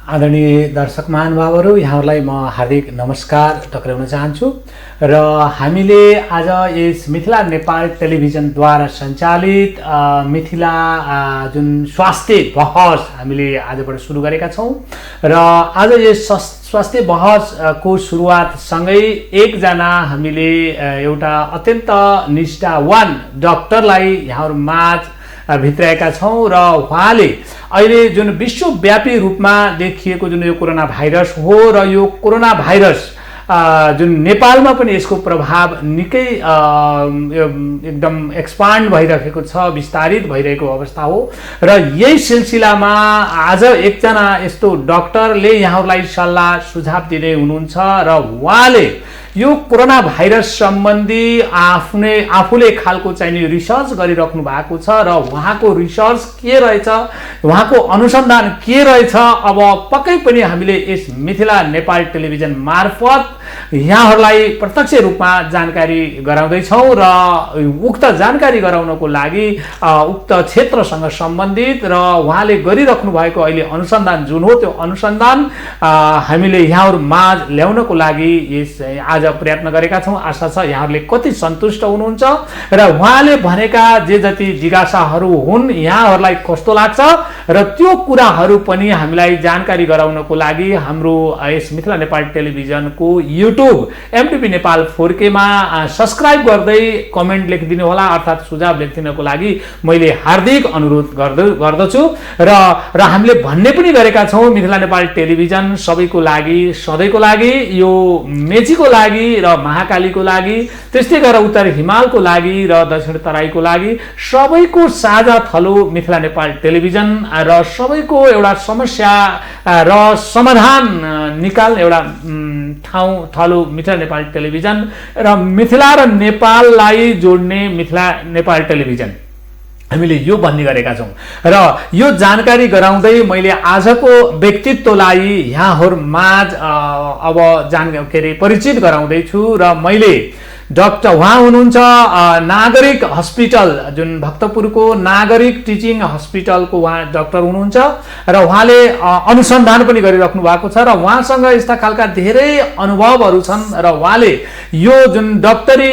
आदरणीय दर्शक महानुभावहरू, यहाँहरूलाई म हार्दिक नमस्कार टक्राउन चाहन्छु र हामीले आज यस मिथिला नेपाल टेलिभिजनद्वारा सञ्चालित मिथिला जुन स्वास्थ्य बहस हामीले आजबाट सुरु गरेका छौँ र आज यस स्वास्थ्य बहसको सुरुवातसँगै एकजना हामीले एउटा अत्यन्त निष्ठावान डाक्टरलाई यहाँहरू माझ भित्राएका छौँ र उहाँले अहिले जुन विश्वव्यापी रूपमा देखिएको जुन यो कोरोना भाइरस हो र यो कोरोना भाइरस जुन नेपालमा पनि यसको प्रभाव निकै एकदम एक्सपान्ड भइरहेको छ, विस्तारित भइरहेको अवस्था हो र यही सिलसिलामा आज एकजना यस्तो डाक्टरले यहाँहरूलाई सल्लाह सुझाव दिँदै हुनुहुन्छ र उहाँले यो कोरोना भाइरस सम्बन्धी आफूले खालको चाहिने रिसर्च गरिराख्नु भएको छ र उहाँको रिसर्च के रहेछ, उहाँको अनुसन्धान के रहेछ, अब पक्कै पनि हामीले यस मिथिला नेपाल टेलिभिजन मार्फत यहाँहरूलाई प्रत्यक्ष रूपमा जानकारी गराउँदैछौँ र उक्त जानकारी गराउनको लागि उक्त क्षेत्रसँग सम्बन्धित र उहाँले गरिराख्नु भएको अहिले अनुसन्धान जुन हो त्यो अनुसन्धान हामीले यहाँहरू माझ ल्याउनको लागि यस आज प्रयत्न गरेका छौँ। आशा छ यहाँहरूले कति सन्तुष्ट हुनुहुन्छ र उहाँले भनेका जे जति जिज्ञासाहरू हुन् यहाँहरूलाई कस्तो लाग्छ र त्यो कुराहरू पनि हामीलाई जानकारी गराउनको लागि हाम्रो यस मिथिला नेपाल टेलिभिजनको युट्युब एमटिभी नेपाल 4K मा सब्स्क्राइब गर्दै कमेन्ट लेखिदिनु होला, अर्थात् सुझाव लेखिदिनको लागि मैले हार्दिक अनुरोध गर्दछु र हामीले भन्ने पनि गरेका छौँ मिथिला नेपाल टेलिभिजन सबैको लागि, सधैँको लागि, यो मेचीको लागि र महाकालीको लागि, त्यस्तै गरेर उत्तर हिमालको लागि र दक्षिण तराईको लागि सबैको साझा थलो मिथिला नेपाल टेलिभिजन र सबैको एउटा समस्या र समाधान निकाल्ने एउटा ठाउँ थलो मिथिला नेपाल टेलिभिजन र मिथिला र नेपाललाई जोड्ने मिथिला नेपाल टेलिभिजन हामीले यो भन्ने गरेका छौँ र यो जानकारी गराउँदै मैले आजको व्यक्तित्वलाई यहाँहरू माझ अब परिचित गराउँदैछु र मैले डाक्टर उहाँ हुनुहुन्छ नागरिक हस्पिटल जुन भक्तपुरको नागरिक टिचिङ हस्पिटलको उहाँ डाक्टर हुनुहुन्छ र उहाँले अनुसन्धान पनि गरिराख्नु भएको छ र उहाँसँग यस्ता खालका धेरै अनुभवहरू छन् र उहाँले यो जुन डक्टरी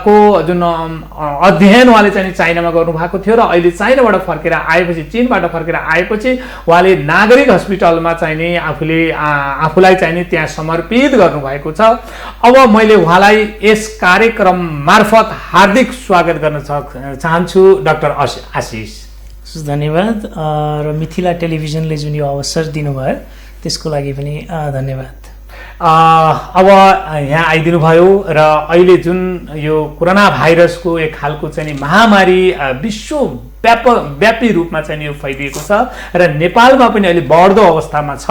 को जुन अध्ययन उहाँले चाहिँ चाइनामा गर्नुभएको थियो र अहिले चाइनाबाट फर्केर आएपछि, चीनबाट फर्केर आएपछि उहाँले नागरिक हस्पिटलमा चाहिने आफूलाई चाहिने त्यहाँ समर्पित गर्नुभएको छ। अब मैले उहाँलाई यस कार्यक्रम मार्फत हार्दिक स्वागत गर्न चाहन्छु डाक्टर आशिष। धन्यवाद र मिथिला टेलिभिजनले जुन यो अवसर दिनुभयो त्यसको लागि पनि धन्यवाद। अब यहाँ आइदिनु भयो र अहिले जुन यो कोरोना भाइरसको एक खालको चाहिँ महामारी विश्वव्यापी रूपमा चाहिँ यो फैलिएको छ र नेपालमा पनि अहिले बढ्दो अवस्थामा छ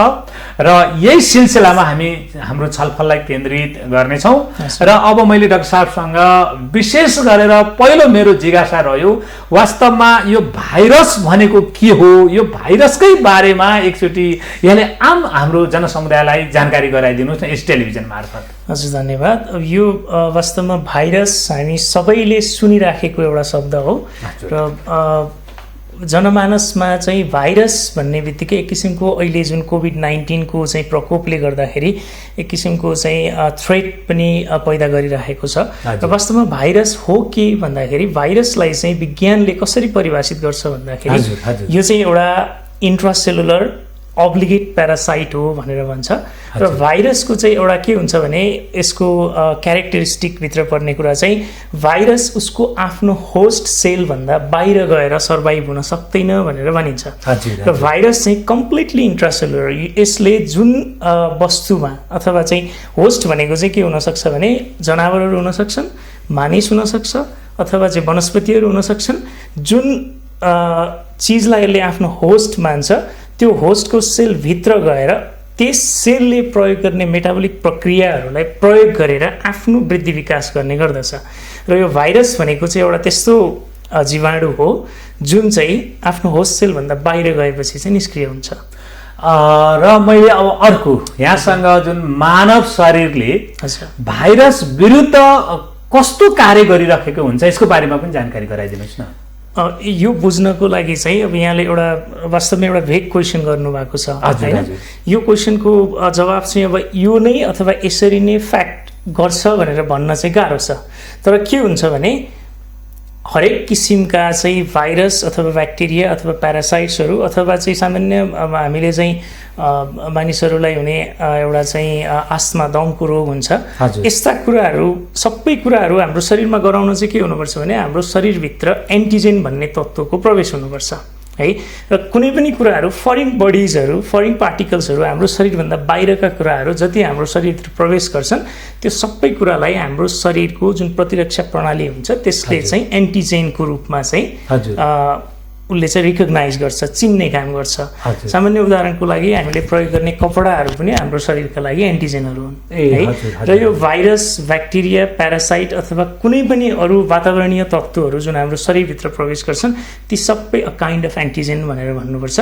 र यही सिलसिलामा हामी हाम्रो छलफललाई केन्द्रित गर्नेछौँ र अब मैले डाक्टर साहबसँग विशेष गरेर पहिलो मेरो जिज्ञासा रह्यो वास्तवमा यो भाइरस भनेको के हो, यो भाइरसकै बारेमा एकचोटि यहाँले आम हाम्रो जनसमुदायलाई जानकारी गराइदिनुहोस् न यस टेलिभिजन मार्फत। हजुर धन्यवाद। अब यो वास्तवमा भाइरस हामी सबैले सुनिराखेको एउटा शब्द हो र जनमानसमा चाहिँ भाइरस भन्ने बित्तिकै एक किसिमको अहिले जुन कोभिड-19 को चाहिँ प्रकोपले गर्दाखेरि एक किसिमको चाहिँ थ्रेट पनि पैदा गरिरहेको छ र वास्तवमा भाइरस हो के भन्दाखेरि भाइरसलाई चाहिँ विज्ञानले कसरी परिभाषित गर्छ भन्दाखेरि यो चाहिँ एउटा इन्ट्रासेलुलर अब्लिगेट प्यारासाइट हो भनेर भन्छ र भाइरसको चाहिँ एउटा के हुन्छ भने यसको क्यारेक्टरिस्टिक भित्र पर्ने कुरा चाहिँ भाइरस उसको आफ्नो होस्ट सेलभन्दा बाहिर गएर सर्भाइभ हुन सक्दैन भनेर भनिन्छ र भाइरस चाहिँ कम्प्लिटली इन्ट्रासेलुलर। यसले जुन वस्तुमा अथवा चाहिँ होस्ट भनेको चाहिँ के हुनसक्छ भने जनावरहरू हुन सक्छन्, मानिस हुन सक्छ अथवा चाहिँ वनस्पतिहरू हुन सक्छन्। जुन चिजलाई यसले आफ्नो होस्ट मान्छ त्यो होस्टको सेलभित्र गएर त्यस सेलले प्रयोग गर्ने मेटाबोलिक प्रक्रियाहरूलाई प्रयोग गरेर आफ्नो वृद्धि विकास गर्ने गर्दछ र यो भाइरस भनेको चाहिँ एउटा त्यस्तो जीवाणु हो जुन चाहिँ आफ्नो होस्ट सेलभन्दा बाहिर गएपछि चाहिँ निष्क्रिय हुन्छ। र मैले अब अर्को यहाँसँग जुन मानव शरीरले भाइरस विरुद्ध कस्तो कार्य गरिरहेको हुन्छ यसको बारेमा पनि जानकारी गराइदिनुहोस् न। यो बुझ्नको लागि चाहिँ अब यहाँले एउटा वास्तवमा एउटा भेग क्वेसन गर्नुभएको छ होइन। यो क्वेसनको जवाब चाहिँ अब यो नै अथवा यसरी नै फ्याक्ट गर्छ भनेर भन्न चाहिँ गाह्रो छ। तर के हुन्छ भने हरेक किसिमका चाहिँ भाइरस अथवा ब्याक्टेरिया अथवा प्यारासाइट्सहरू अथवा चाहिँ सामान्य अब हामीले चाहिँ मानिसहरूलाई हुने एउटा चाहिँ आस्थमा दमको रोग हुन्छ, यस्ता कुराहरू सबै कुराहरू हाम्रो शरीरमा गराउन चाहिँ के हुनुपर्छ भने हाम्रो शरीरभित्र एन्टिजेन भन्ने तत्त्वको प्रवेश हुनुपर्छ है। र कुनै पनि कुराहरू फरेन बडिजहरू फरेन पार्टिकल्सहरू हाम्रो शरीरभन्दा बाहिरका कुराहरू जति हाम्रो शरीरभित्र प्रवेश गर्छन् त्यो सबै कुरालाई हाम्रो शरीरको जुन प्रतिरक्षा प्रणाली हुन्छ त्यसले चाहिँ एन्टिजेनको रूपमा चाहिँ उसले चाहिँ रिकग्नाइज गर्छ, चिन्ने काम गर्छ। सामान्य उदाहरणको लागि हामीले प्रयोग गर्ने कपडाहरू पनि हाम्रो शरीरका लागि एन्टिजेनहरू हुन् है। र यो भाइरस ब्याक्टेरिया प्यारासाइट अथवा कुनै पनि अरू वातावरणीय तत्त्वहरू जुन हाम्रो शरीरभित्र प्रवेश गर्छन् ती सबै अ काइन्ड अफ एन्टिजेन भनेर भन्नुपर्छ।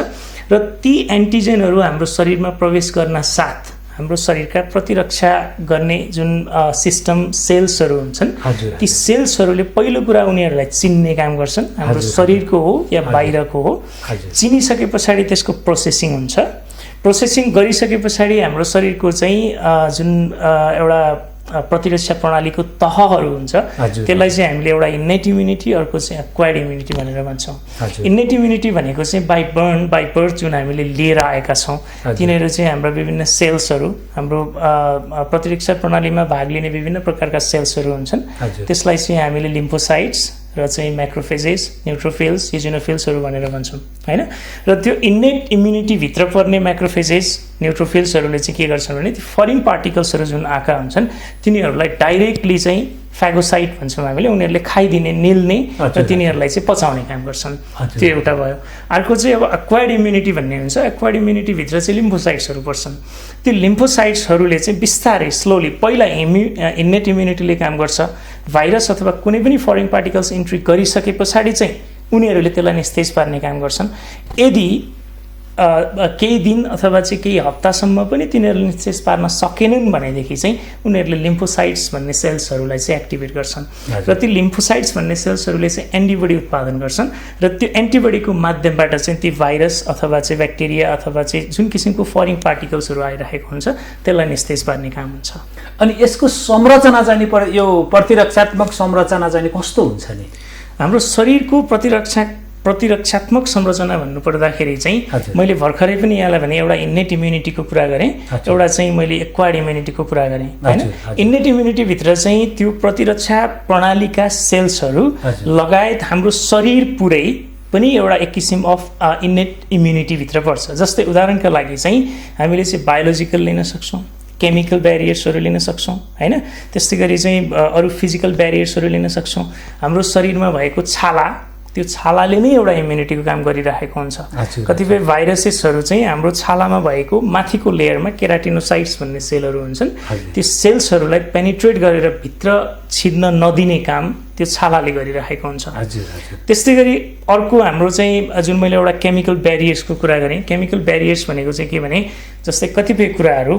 र ती एन्टिजेनहरू हाम्रो शरीरमा प्रवेश गर्न साथ हाम्रो शरीरका प्रतिरक्षा गर्ने जुन सिस्टम सेल्सहरू हुन्छन् ती सेल्सहरूले पहिलो कुरा उनीहरूलाई चिन्ने काम गर्छन्, हाम्रो शरीरको हो या बाहिरको हो। चिनिसके पछाडि त्यसको प्रोसेसिङ हुन्छ। प्रोसेसिङ गरिसके पछाडि हाम्रो शरीरको चाहिँ जुन एउटा प्रतिरक्षा प्रणालीको तहहरू हुन्छ त्यसलाई चाहिँ हामीले एउटा इन्नेट इम्युनिटी अर्को चाहिँ एक्वायर्ड इम्युनिटी भनेर भन्छौँ। इन्नेट इम्युनिटी भनेको चाहिँ बाई बर्थ जुन हामीले लिएर आएका छौँ तिनीहरू चाहिँ हाम्रा विभिन्न सेल्सहरू हाम्रो प्रतिरक्षा प्रणालीमा भाग लिने विभिन्न प्रकारका सेल्सहरू हुन्छन् त्यसलाई चाहिँ हामीले लिम्फोसाइट्स र चाहिँ म्याक्रोफेजेस न्युट्रोफिल्स इजिनोफिल्सहरू भनेर भन्छौँ होइन। र त्यो इन्नेट इम्युनिटीभित्र पर्ने म्याक्रोफेजेस न्युट्रोफिल्सहरूले चाहिँ के गर्छन् भने ती फरेन पार्टिकल्सहरू जुन आएका हुन्छन् तिनीहरूलाई डाइरेक्टली चाहिँ फ्यागोसाइट भन्छौँ हामीले, उनीहरूले खाइदिने निल्ने र तिनीहरूलाई चाहिँ पचाउने काम गर्छन्। त्यो एउटा भयो। अर्को चाहिँ अब एक्वायर्ड इम्युनिटी भन्ने हुन्छ। एक्वायर्ड इम्युनिटीभित्र चाहिँ लिम्फोसाइट्सहरू पर्छन्। त्यो लिम्फोसाइट्सहरूले चाहिँ बिस्तारै स्लोली पहिला इन्नेट इम्युनिटीले काम गर्छ। भाइरस अथवा कुनै पनि फरेन पार्टिकल्स इन्ट्री गरिसके पछाडि चाहिँ उनीहरूले त्यसलाई निस्तेज पार्ने काम गर्छन्। यदि केही दिन अथवा चाहिँ केही हप्तासम्म पनि तिनीहरूले निस्तेज पार्न सकेनन् भनेदेखि चाहिँ उनीहरूले लिम्फोसाइट्स भन्ने सेल्सहरूलाई चाहिँ एक्टिभेट गर्छन् र ती लिम्फोसाइट्स भन्ने सेल्सहरूले चाहिँ एन्टिबडी उत्पादन गर्छन् र त्यो एन्टिबडीको माध्यमबाट चाहिँ ती भाइरस अथवा चाहिँ ब्याक्टेरिया अथवा चाहिँ जुन किसिमको फरेन पार्टिकल्सहरू आइरहेको हुन्छ त्यसलाई निस्तेज पार्ने काम हुन्छ। अनि यसको संरचना चाहिँ यो प्रतिरक्षात्मक संरचना चाहिँ कस्तो हुन्छ नि? हाम्रो शरीरको प्रतिरक्षात्मक संरचना भन्नुपर्दाखेरि चाहिँ मैले भर्खरै पनि यहाँलाई भने एउटा इन्नेट इम्युनिटीको कुरा गरेँ, एउटा चाहिँ मैले एक्वायर्ड इम्युनिटीको कुरा गरेँ होइन। इन्नेट इम्युनिटीभित्र चाहिँ त्यो प्रतिरक्षा प्रणालीका सेल्सहरू लगायत हाम्रो शरीर पुरै पनि एउटा एक किसिम अफ इन्नेट इम्युनिटीभित्र पर्छ। जस्तै उदाहरणका लागि चाहिँ हामीले चाहिँ बायोलोजिकल लिन सक्छौँ, केमिकल ब्यारियर्सहरू लिन सक्छौँ होइन। त्यस्तै गरी चाहिँ अरू फिजिकल ब्यारियर्सहरू लिन सक्छौँ। हाम्रो शरीरमा भएको छाला त्यो छालाले नै एउटा इम्युनिटीको काम गरिरहेको हुन्छ। कतिपय भाइरसेसहरू चाहिँ हाम्रो छालामा भएको माथिको लेयरमा केराटिनोसाइट्स भन्ने सेलहरू हुन्छन् त्यो सेल्सहरूलाई पेनिट्रेट गरेर भित्र छिर्न नदिने काम त्यो छालाले गरिरहेको हुन्छ। त्यस्तै गरी अर्को हाम्रो चाहिँ जुन मैले एउटा केमिकल ब्यारियर्सको कुरा गरेँ, केमिकल ब्यारियर्स भनेको चाहिँ के भने जस्तै कतिपय कुराहरू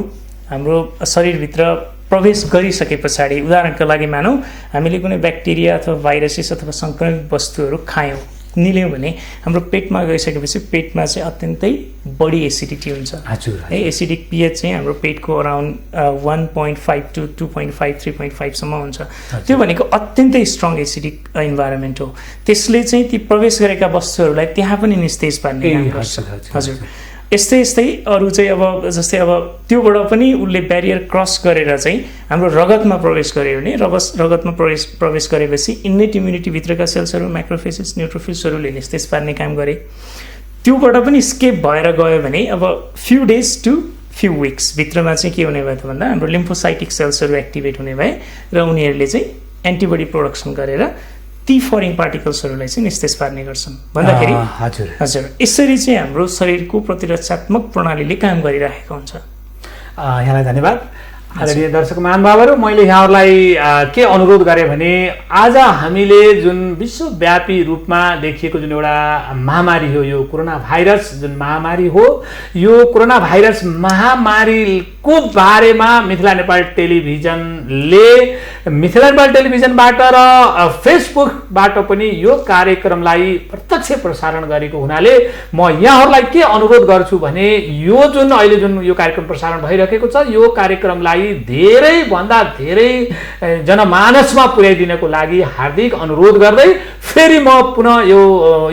हाम्रो शरीरभित्र प्रवेश गरिसके पछाडि उदाहरणका लागि मानौँ हामीले कुनै ब्याक्टेरिया अथवा भाइरसेस अथवा सङ्क्रमित वस्तुहरू खायौँ निल्यौँ भने हाम्रो पेटमा गइसकेपछि पेटमा चाहिँ अत्यन्तै बढी एसिडिटी हुन्छ है। एसिडिक पिएच चाहिँ हाम्रो पेटको अराउन्ड 1.5 to 2.5 3.5 सम्म हुन्छ। त्यो भनेको अत्यन्तै स्ट्रङ एसिडिक इन्भाइरोमेन्ट हो। त्यसले चाहिँ ती प्रवेश गरेका वस्तुहरूलाई त्यहाँ पनि निस्तेज पार्ने काम गर्छ। हजुर यस्तै अरू चाहिँ अब जस्तै अब त्योबाट पनि उसले ब्यारियर क्रस गरेर चाहिँ हाम्रो रगतमा प्रवेश गर्यो भने रगतमा प्रवेश गरेपछि इन्नेट इम्युनिटीभित्रका सेल्सहरू म्याक्रोफेजेस न्युट्रोफिल्सहरूले निस्तेज पार्ने काम गरे। त्योबाट पनि स्केप भएर गयो भने अब few days to few weeks भित्रमा चाहिँ के हुने भयो त भन्दा हाम्रो लिम्फोसाइटिक सेल्सहरू एक्टिभेट हुने भए र उनीहरूले चाहिँ एन्टिबडी प्रोडक्सन गरेर ती फरेन पार्टिकल्सहरूलाई चाहिँ निस्तेज पार्ने गर्छन् भन्दाखेरि हजुर यसरी चाहिँ हाम्रो शरीरको प्रतिरक्षात्मक प्रणालीले काम गरिरहेको हुन्छ। यहाँलाई धन्यवाद। आदरणीय दर्शक महानुभावहरू, मैले यहाँहरूलाई के अनुरोध गरेँ भने आज हामीले जुन विश्वव्यापी रूपमा देखिएको जुन एउटा महामारी हो यो कोरोना भाइरस जुन महामारी हो यो कोरोना भाइरस महामारीको बारेमा मिथिला नेपाल टेलिभिजनले मिथिला नेपाल टेलिभिजनबाट र फेसबुकबाट पनि यो कार्यक्रमलाई प्रत्यक्ष प्रसारण गरेको हुनाले म यहाँहरूलाई के अनुरोध गर्छु भने यो जुन अहिले जुन यो कार्यक्रम प्रसारण भइरहेको छ यो कार्यक्रमलाई धेरैभन्दा धेरै जनमानसमा पुर्याइदिनको लागि हार्दिक अनुरोध गर्दै फेरि म पुनः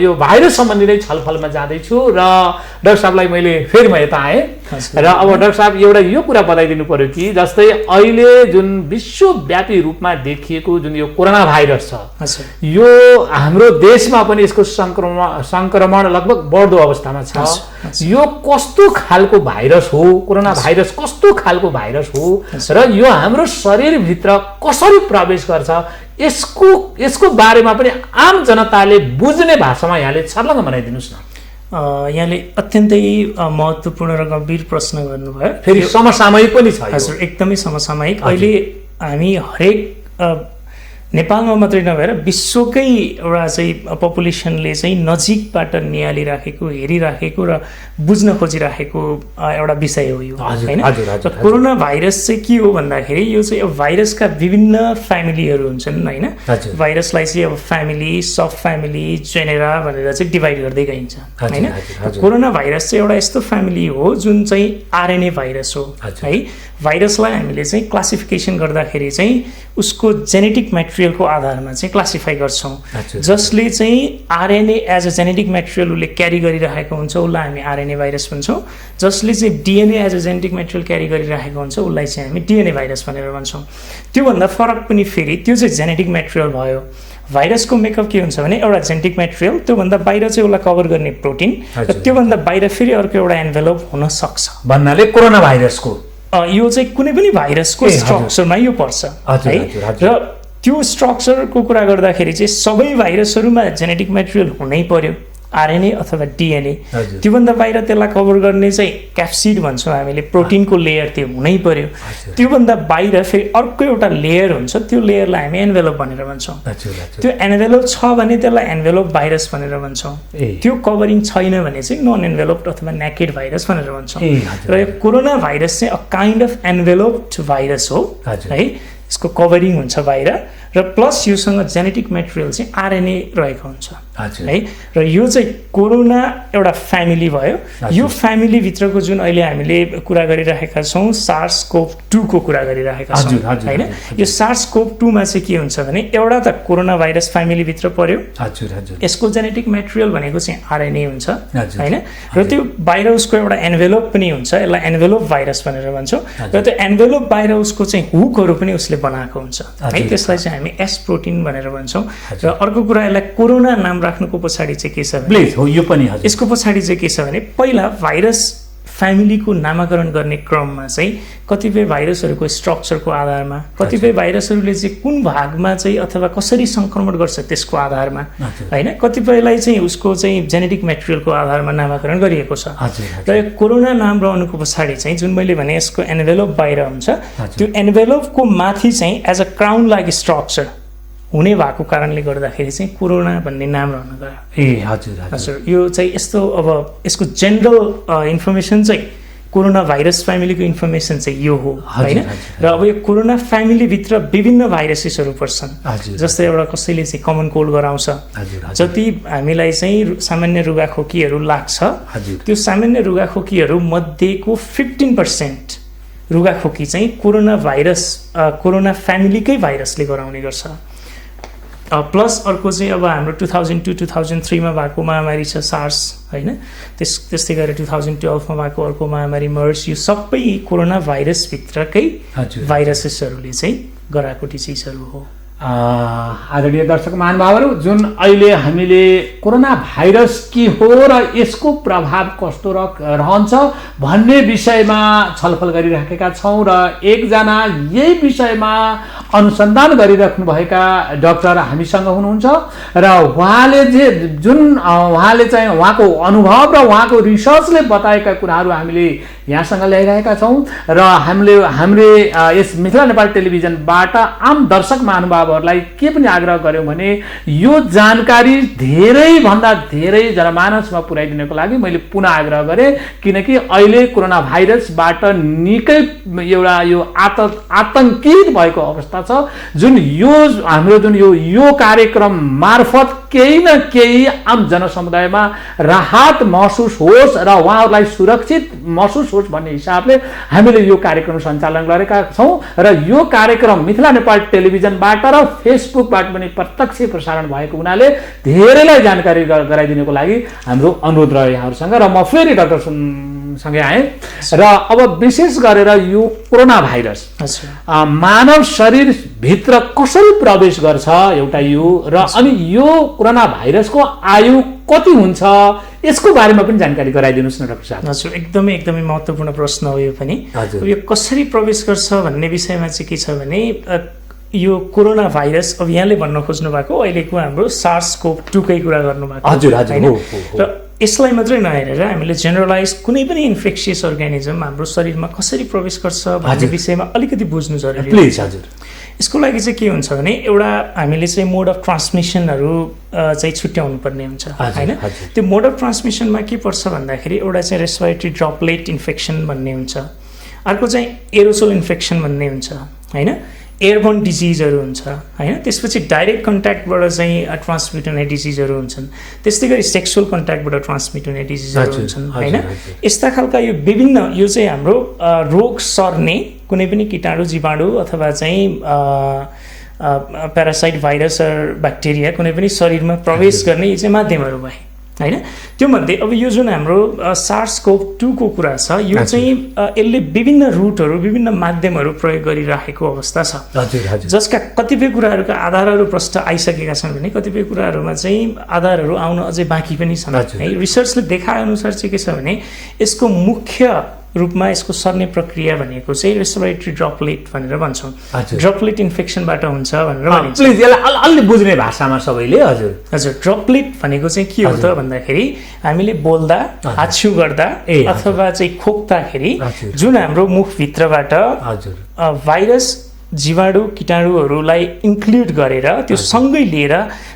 यो भाइरस सम्बन्धी नै छलफलमा जाँदैछु र डाक्टर साहबलाई मैले फेरि म यता आएँ र अब डाक्टर साहब एउटा यो कुरा बताइदिनु पर्यो कि जस्तै अहिले जुन विश्वव्यापी रूपमा देखिएको जुन यो कोरोना भाइरस छ यो हाम्रो देशमा पनि यसको संक्रमण लगभग बढ्दो अवस्थामा छ यो कस्तो खालको भाइरस हो कोरोना भाइरस कस्तो खालको भाइरस हो र यो हाम्रो शरीरभित्र कसरी प्रवेश गर्छ यसको बारेमा पनि आम जनताले बुझ्ने भाषामा यहाँले छर्लङ्ग बनाइदिनुस् न। यहाँले अत्यन्तै महत्त्वपूर्ण र गम्भीर प्रश्न गर्नुभयो फेरि समसामयिक पनि छ हजुर एकदमै समसामयिक अहिले हामी हरेक नेपालमा मात्रै नभएर विश्वकै एउटा चाहिँ पपुलेसनले चाहिँ नजिकबाट निहालिराखेको हेरिराखेको र बुझ्न खोजिराखेको एउटा विषय हो यो हैन। कोरोना भाइरस चाहिँ के हो भन्दाखेरि यो चाहिँ अब भाइरसका विभिन्न फ्यामिलीहरू हुन्छन् हैन। भाइरसलाई चाहिँ अब फ्यामिली सब फ्यामिली जेनेरा भनेर चाहिँ डिभाइड गर्दै गइन्छ हैन। कोरोना भाइरस चाहिँ एउटा यस्तो फ्यामिली हो जुन चाहिँ आरएनए भाइरस हो है। भाइरसलाई हामीले चाहिँ क्लासिफिकेसन गर्दाखेरि चाहिँ उसको जेनेटिक मेटेरियलको आधारमा चाहिँ क्लासिफाई गर्छौँ जसले चाहिँ RNA as a genetic material उसले क्यारी गरिरहेको हुन्छ उसलाई हामी आरएनए भाइरस भन्छौँ। जसले चाहिँ DNA as a genetic material carry गरिरहेको हुन्छ उसलाई चाहिँ हामी डिएनए भाइरस भनेर भन्छौँ। त्योभन्दा फरक पनि फेरि त्यो चाहिँ जेनेटिक मेटेरियल भयो। भाइरसको मेकअप के हुन्छ भने एउटा जेनेटिक मेटेरियल त्योभन्दा बाहिर चाहिँ उसलाई कभर गर्ने प्रोटिन र त्योभन्दा बाहिर फेरि अर्को एउटा एन्भेलोप हुन सक्छ भन्नाले कोरोना भाइरसको यो चाहिँ कुनै पनि भाइरसको स्ट्रक्चरमा यो पर्छ है। र त्यो स्ट्रक्चरको कुरा गर्दाखेरि चाहिँ सबै भाइरसहरूमा जेनेटिक मेटेरियल हुनै पर्यो आरएनए अथवा डिएनए। त्योभन्दा बाहिर त्यसलाई कभर गर्ने चाहिँ क्याप्सिड भन्छौँ हामीले प्रोटिनको लेयर त्यो हुनै पर्यो। त्योभन्दा बाहिर फेरि अर्को एउटा लेयर हुन्छ त्यो लेयरलाई हामी एन्भेलोप भनेर भन्छौँ। त्यो एन्भेलोप छ भने त्यसलाई एन्भेलोप भाइरस भनेर भन्छौँ। त्यो कभरिङ छैन भने चाहिँ नन एन्भेलोप्ड अथवा नेकेड भाइरस भनेर भन्छौँ। र यो कोरोना भाइरस चाहिँ अ काइन्ड अफ एन्भेलोप्ड भाइरस हो है। यसको कभरिङ हुन्छ बाहिर र प्लस योसँग जेनेटिक मेटेरियल चाहिँ आरएनए रहेको हुन्छ है। र यो चाहिँ कोरोना एउटा फ्यामिली भयो। यो फ्यामिलीभित्रको जुन अहिले हामीले कुरा गरिरहेका छौँ SARS-CoV-2 को कुरा गरिरहेका छौँ होइन। यो SARS-CoV-2मा चाहिँ के हुन्छ भने एउटा त कोरोना भाइरस फ्यामिलीभित्र पर्यो। यसको जेनेटिक मेटेरियल भनेको चाहिँ आरएनए हुन्छ होइन। र त्यो बाहिर उसको एउटा एन्भेलोप पनि हुन्छ यसलाई एन्भेलोप भाइरस भनेर भन्छौँ। र त्यो एन्भेलोप बाहिर उसको चाहिँ हुकहरू पनि उसले बनाएको हुन्छ है। त्यसलाई चाहिँ हामी एस प्रोटिन भनेर भन्छौँ। र अर्को कुरा यसलाई कोरोना नाम राख्नुको पछाडि चाहिँ के छ भने यसको पछाडि चाहिँ के छ भने पहिला भाइरस फ्यामिलीको नामाकरण गर्ने क्रममा चाहिँ कतिपय भाइरसहरूको स्ट्रक्चरको आधारमा कतिपय भाइरसहरूले चाहिँ कुन भागमा चाहिँ अथवा कसरी सङ्क्रमण गर्छ त्यसको आधारमा होइन कतिपयलाई चाहिँ उसको चाहिँ जेनेटिक मेटेरियलको आधारमा नामाकरण गरिएको छ। र यो कोरोना नाम रहनुको पछाडि चाहिँ जुन मैले भने यसको एन्भेलोप बाहिर हुन्छ त्यो एन्भेलोपको माथि चाहिँ as a crown like structure हुने भएको कारणले गर्दाखेरि चाहिँ कोरोना भन्ने नाम रहन गयो। हजुर यो चाहिँ यस्तो अब यसको जेनरल इन्फर्मेसन चाहिँ कोरोना भाइरस फ्यामिलीको इन्फर्मेसन चाहिँ यो हो होइन। र अब यो कोरोना फ्यामिलीभित्र विभिन्न भाइरसेसहरू पर्छन् जस्तै एउटा कसैले चाहिँ कमन कोल्ड गराउँछ। जति हामीलाई चाहिँ सामान्य रुगाखोकीहरू लाग्छ त्यो सामान्य रुगाखोकीहरू मध्येको 15% रुगाखोकी चाहिँ कोरोना भाइरस कोरोना फ्यामिलीकै भाइरसले गराउने गर्छ। प्लस अर्को चाहिँ अब हाम्रो 2002-2003 मा भएको महामारी छ सार्स होइन। त्यस्तै गरेर 2012 मा भएको अर्को महामारी मर्स यो सबै कोरोना भाइरसभित्रकै भाइरसेसहरूले चाहिँ गराएको डिजिजहरू हो। आदरणीय दर्शक महानुभावहरू जुन अहिले हामीले कोरोना भाइरस के हो र यसको प्रभाव कस्तो रहन्छ भन्ने विषयमा छलफल गरिराखेका छौँ र एकजना यही विषयमा अनुसन्धान गरिराख्नुभएका डाक्टर हामीसँग हुनुहुन्छ र उहाँले चाहिँ उहाँको अनुभव र उहाँको रिसर्चले बताएका कुराहरू हामीले यहाँसँग ल्याइरहेका छौँ र हामीले यस मिथिला नेपाल टेलिभिजनबाट आम दर्शक महानुभाव महानुभावहरूलाई के पनि आग्रह गर्यौँ भने यो जानकारी धेरैभन्दा धेरै जनमानसमा पुर्याइदिनको लागि मैले पुनः आग्रह गरेँ, किनकि अहिले कोरोना भाइरसबाट निकै एउटा यो आतंकित भएको अवस्था छ, जुन यो हाम्रो जुन यो कार्यक्रम मार्फत केही न केही आम जनसमुदायमा राहत महसुस होस् र उहाँहरूलाई सुरक्षित महसुस होस् भन्ने हिसाबले हामीले यो कार्यक्रम सञ्चालन गरेका छौँ र यो कार्यक्रम मिथिला नेपाल टेलिभिजनबाट र फेसबुकबाट पनि प्रत्यक्ष प्रसारण भएको हुनाले धेरैलाई जानकारी गराइदिनको लागि हाम्रो अनुरोध रह्यो यहाँहरूसँग। र म फेरि डाक्टर सँगै आएँ र अब विशेष गरेर यो कोरोना भाइरस मानव शरीरभित्र कसरी प्रवेश गर्छ एउटा यो, र अनि यो कोरोना भाइरसको आयु कति हुन्छ यसको बारेमा पनि जानकारी गराइदिनुहोस् न डाक्टर साहब। हजुर, एकदमै महत्त्वपूर्ण प्रश्न हो यो पनि। यो कसरी प्रवेश गर्छ भन्ने विषयमा चाहिँ के छ भने यो कोरोना भाइरस अब यहाँले भन्न खोज्नु भएको अहिलेको हाम्रो SARS-CoV-2 कै कुरा गर्नुभएको हैन, र यसलाई मात्रै नहेरेर हामीले जेनरलाइज कुनै पनि इन्फेक्सियस अर्गानिजम हाम्रो शरीरमा कसरी प्रवेश गर्छ भन्ने विषयमा अलिकति बुझ्नु जरुरी प्लिज। हजुर, यसको लागि चाहिँ के हुन्छ भने एउटा हामीले चाहिँ मोड अफ ट्रान्समिसनहरू चाहिँ छुट्याउनु पर्ने हुन्छ हैन। त्यो मोड अफ ट्रान्समिसनमा के पर्छ भन्दाखेरि एउटा चाहिँ रेस्पिरेटरी ड्रपलेट इन्फेक्सन भन्ने हुन्छ, अर्को चाहिँ एरोसोल इन्फेक्सन भन्ने हुन्छ हैन, एयरबोर्न डिजिजहरू हुन्छ हैन, त्यसपछि डाइरेक्ट कन्ट्याक्टबाट चाहिँ ट्रान्समिट हुने डिजिजहरू हुन्छन्, त्यस्तै गरी सेक्सुअल कन्ट्याक्टबाट ट्रान्समिट हुने डिजिजहरू हुन्छन् हैन। यस्ता खालका यो विभिन्न यो चाहिँ हाम्रो रोग सर्ने कुनै पनि कीटाणु जीवाणु अथवा चाहिँ प्यारासाइट भाइरस ब्याक्टेरिया कुनै पनि शरीरमा प्रवेश गर्ने यो चाहिँ माध्यमहरू भए हैन। त्यो मध्ये अब यो जुन हाम्रो SARS-CoV-2 को कुरा छ यो चाहिँ यसले विभिन्न रुटहरू विभिन्न माध्यमहरु प्रयोग गरिराखेको अवस्था छ, जसका कतिपय कुराहरुका आधारहरु प्रष्ट आइसकेका छन् भने कतिपय कुराहरुमा चाहिँ आधारहरु आउन अझै बाँकी पनि छन् है। रिसर्चले देखाए अनुसार चाहिँ के छ भने यसको मुख्य रूपमा यसको सर्ने प्रक्रिया भनेको चाहिँ रेस्पिरेटरी ड्रपलेट भनेर भन्छौं, ड्रपलेट इन्फेक्सनबाट हुन्छ भनेर भनिन्छ। प्लिज यसलाई अलि बुझ्ने भाषामा सबैले। हजुर हजुर, ड्रपलेट भनेको चाहिँ के हो त भन्दाखेरि हामीले बोल्दा हाच्छ्यु गर्दा अथवा चाहिँ खोक्दाखेरि जुन हाम्रो मुखभित्रबाट भाइरस जीवाणु कीटाणुहरूलाई इन्क्लुड गरेर त्यो सँगै लिएर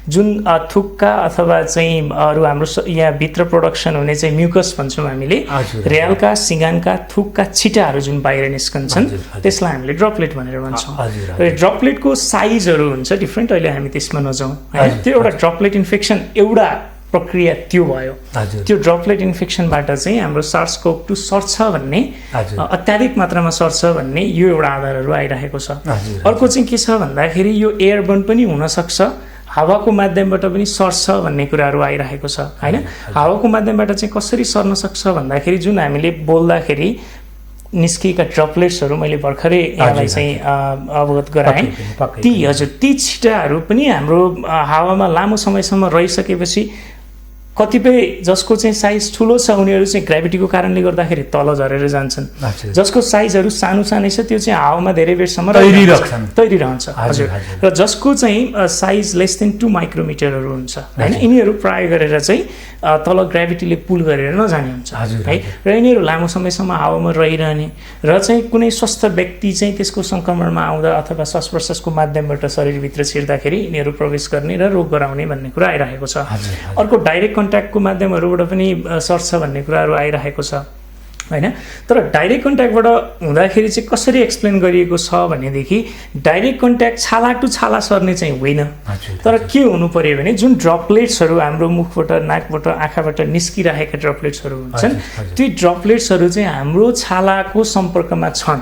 जुन थुक्का अथवा चाहिँ अरु हाम्रो यहाँ भित्र प्रोडक्सन हुने चाहिँ म्युकस भन्छौँ हामीले, र्यालका सिँगानका थुक्का छिटाहरू जुन बाहिर निस्कन्छन् त्यसलाई हामीले ड्रपलेट भनेर भन्छौँ। र ड्रपलेटको साइजहरू हुन्छ डिफ्रेन्ट, अहिले हामी त्यसमा नजाउँ हैन। त्यो एउटा ड्रपलेट इन्फेक्सन एउटा प्रक्रिया त्यो भयो। त्यो ड्रपलेट इन्फेक्सनबाट चाहिँ हाम्रो SARS-CoV-2 सर्छ भन्ने अत्याधिक मात्रामा सर्छ भन्ने यो एउटा आधारहरू आइरहेको छ। अर्को चाहिँ के छ भन्दाखेरि यो एयरबोर्न पनि हुन सक्छ, हावाको माध्यमबाट पनि सर्छ भन्ने कुराहरू आइरहेको छ हैन। हावाको माध्यमबाट चाहिँ कसरी सर्न सक्छ भन्दाखेरि जुन हामीले बोल्दाखेरि निस्केका ड्रपलेट्सहरू मैले भर्खरै यहाँलाई चाहिँ अवगत गराएँ, ती छिटाहरू पनि हाम्रो हावामा लामो समयसम्म रहिसकेपछि कतिपय जसको चाहिँ साइज ठुलो छ उनीहरू चाहिँ ग्राभिटीको कारणले गर्दाखेरि तल झरेर जान्छन्, जसको साइजहरू सानो सानै छ त्यो चाहिँ हावामा धेरै बेरसम्म तैरिरहन्छ। हजुर, र जसको चाहिँ साइज लेस देन 2 माइक्रोमिटरहरू हुन्छ हैन, यिनीहरू प्राय गरेर चाहिँ तल ग्राभिटीले पुल गरेर नजाने हुन्छ है, र यिनीहरू लामो समयसम्म हावामा रहिरहने र चाहिँ कुनै स्वस्थ व्यक्ति चाहिँ त्यसको संक्रमणमा आउँदा अथवा श्वास प्रश्वासको माध्यमबाट शरीरभित्र छिर्दाखेरि यिनीहरू प्रवेश गर्ने र रोग गराउने भन्ने कुरा आइरहेको छ। अर्को डाइरेक्ट कन्ट्याक्टको माध्यमहरूबाट पनि सर्छ भन्ने कुराहरू आइरहेको छ हैन। तर डाइरेक्ट कन्ट्याक्टबाट हुँदाखेरि चाहिँ कसरी एक्सप्लेन गरिएको छ भनेदेखि डाइरेक्ट कन्ट्याक्ट छाला टु छाला सर्ने चाहिँ होइन, तर के हुनु पर्यो भने जुन ड्रपलेट्सहरू हाम्रो मुखबाट नाकबाट आँखाबाट निस्किरहेका ड्रपलेट्सहरू हुन्छन् त्यो ड्रपलेट्सहरू चाहिँ हाम्रो छालाको सम्पर्कमा छन्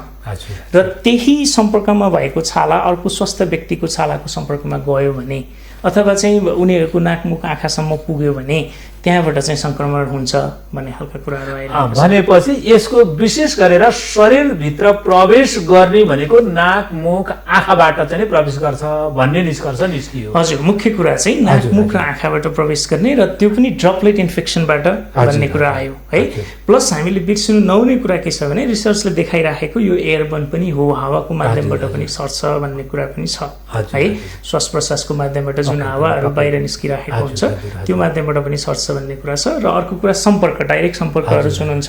र त्यही सम्पर्कमा भएको छाला अर्को स्वस्थ व्यक्तिको छालाको सम्पर्कमा गयो भने अथवा चाहिँ उनीहरूको नाकमुख आँखासम्म पुग्यो भने त्यहाँबाट चाहिँ संक्रमण हुन्छ भन्ने खालका कुराहरू आइरहेको छ। भनेपछि यसको विशेष गरेर शरीरभित्र प्रवेश गर्ने भनेको नाक मुख आँखाबाट चाहिँ प्रवेश गर्छ भन्ने निष्कर्ष निस्कियो। हजुर, मुख्य कुरा चाहिँ नाक मुख र आँखाबाट प्रवेश गर्ने र त्यो पनि ड्रपलेट इन्फेक्सनबाट भन्ने कुरा आयो है। प्लस हामीले बिर्सिनु नहुने कुरा के छ भने रिसर्चले देखाइराखेको यो एयरबोर्न पनि हो, हावाको माध्यमबाट पनि सर्छ भन्ने कुरा पनि छ है। श्वास प्रश्वासको माध्यमबाट जुन हावाहरू बाहिर निस्किरहेको हुन्छ त्यो माध्यमबाट पनि सर्छ भन्ने कुरा छ। र अर्को कुरा सम्पर्क, डाइरेक्ट सम्पर्कहरू जुन हुन्छ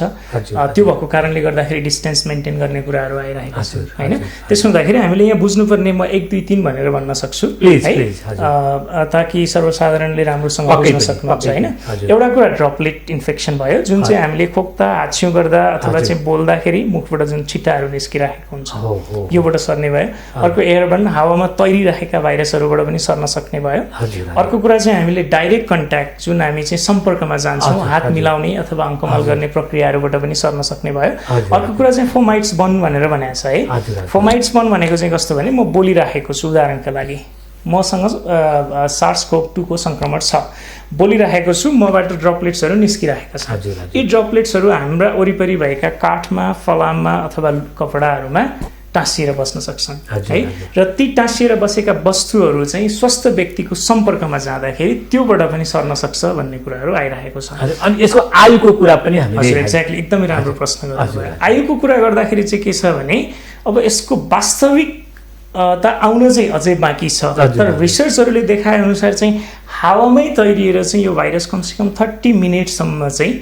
त्यो भएको कारणले गर्दाखेरि डिस्टेन्स मेन्टेन गर्ने कुराहरू आइरहेको छ हैन। त्यसो हुँदाखेरि हामीले यहाँ बुझ्नुपर्ने म 1 2 3 भनेर भन्न सक्छु है, ताकि सर्वसाधारणले राम्रोसँग बुझ्न सक्नुहुन्छ हैन। एउटा कुरा ड्रपलेट इन्फेक्सन भयो, जुन चाहिँ हामीले खोक्दा हाच्छिउँ गर्दा अथवा चाहिँ बोल्दाखेरि मुखबाट जुन छिटाहरू निस्किरहेको हुन्छ योबाट सर्ने भयो। अर्को एयरबर्न, हावामा तैरिरहेका भाइरसहरूबाट पनि सर्न सक्ने भयो। अर्को कुरा चाहिँ हामीले डाइरेक्ट कन्ट्याक्ट, जुन हामी चाहिँ सम्पर्कमा जान्छौँ, हात मिलाउने अथवा अङ्कमाल गर्ने प्रक्रियाहरूबाट पनि सर्न सक्ने भयो। अर्को कुरा चाहिँ फोमाइट्स बर्न भनेर भनेको छ है। फोमाइट्स बर्न भनेको चाहिँ कस्तो भने, म बोलिराखेको छु, उदाहरणका लागि मसँग SARS-CoV-2 को सङ्क्रमण छ, बोलिरहेको छु, मबाट ड्रपलेट्सहरू निस्किरहेका छन्। यी ड्रपलेट्सहरू हाम्रा वरिपरि भएका काठमा, फलाममा अथवा कपडाहरूमा टाँसिएर बस्न सक्छन् है। र ती टाँसिएर बसेका वस्तुहरू चाहिँ स्वस्थ व्यक्तिको सम्पर्कमा जाँदाखेरि त्योबाट पनि सर्न सक्छ भन्ने कुराहरू आइरहेको छ। अनि यसको आयुको कुरा पनि हामीले एक्ज्याक्टली एकदमै राम्रो प्रश्न गर्नुभयो। आयुको कुरा गर्दाखेरि चाहिँ के छ भने, अब यसको वास्तविक त आउन चाहिँ अझै बाँकी छ, तर रिसर्चहरूले देखाए अनुसार चाहिँ हावामै तैरिएर चाहिँ यो भाइरस कमसेकम 30 मिनटसम्म चाहिँ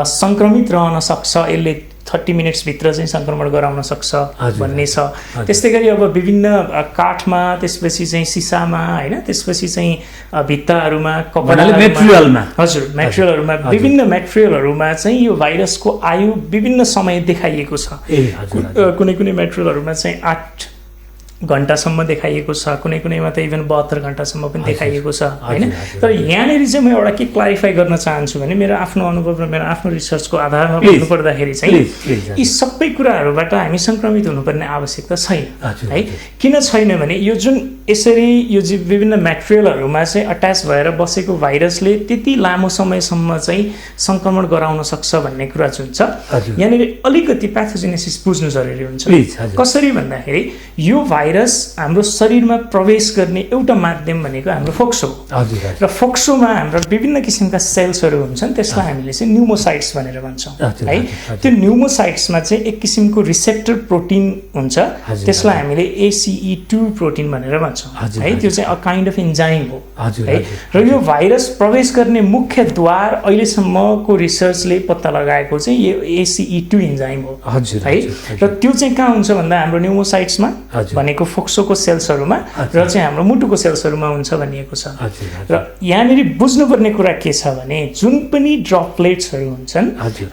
सङ्क्रमित रहन सक्छ, यसले 30 मिनट्सभित्र चाहिँ सङ्क्रमण गराउन सक्छ भन्ने छ। त्यस्तै गरी अब विभिन्न काठमा, त्यसपछि चाहिँ सिसामा होइन, त्यसपछि चाहिँ भित्ताहरूमा, कपडामा, हजुर मेटेरियलहरूमा, विभिन्न मेटेरियलहरूमा चाहिँ यो भाइरसको आयु विभिन्न समय देखाइएको छ। कुनै कुनै मेटेरियलहरूमा चाहिँ 8 घण्टासम्म देखाइएको छ, कुनै कुनैमा त इभन 72 घण्टासम्म पनि देखाइएको छ होइन। तर यहाँनिर चाहिँ म एउटा के क्लारिफाई गर्न चाहन्छु भने, मेरो आफ्नो अनुभव र मेरो आफ्नो रिसर्चको आधारमा भन्नुपर्दाखेरि चाहिँ यी सबै कुराहरूबाट हामी सङ्क्रमित हुनुपर्ने आवश्यकता छैन है। किन छैन भने, यो जुन यसरी यो विभिन्न मेटेरियलहरूमा चाहिँ अट्याच भएर बसेको भाइरसले त्यति लामो समयसम्म चाहिँ सङ्क्रमण गराउन सक्छ भन्ने कुरा जुन छ, यहाँनिर अलिकति प्याथोजेनेसिस बुझ्नु जरुरी हुन्छ। कसरी भन्दाखेरि, यो भाइरस हाम्रो शरीरमा प्रवेश गर्ने एउटा माध्यम भनेको हाम्रो फोक्सो हो, र फोक्सोमा हाम्रा विभिन्न किसिमका सेल्सहरू हुन्छन्, त्यसलाई हामीले चाहिँ न्युमोसाइट्स भनेर भन्छौँ है। त्यो न्युमोसाइट्समा चाहिँ एक किसिमको रिसेप्टर प्रोटिन हुन्छ, त्यसलाई हामीले ACE2 प्रोटिन भनेर भन्छौँ है। त्यो चाहिँ अ काइन्ड अफ इन्जाइम हो है। र यो भाइरस प्रवेश गर्ने मुख्य द्वार अहिलेसम्मको रिसर्चले पत्ता लगाएको चाहिँ यो ACE2 इन्जाइम हो है। र त्यो चाहिँ कहाँ हुन्छ भन्दा हाम्रो न्युमोसाइट्समा भनेको फोक्सोको सेल्सहरूमा र चाहिँ हाम्रो मुटुको सेल्सहरूमा हुन्छ भनिएको छ। र यहाँनिर बुझ्नुपर्ने कुरा के छ भने, जुन पनि ड्रपलेट्सहरू हुन्छन्,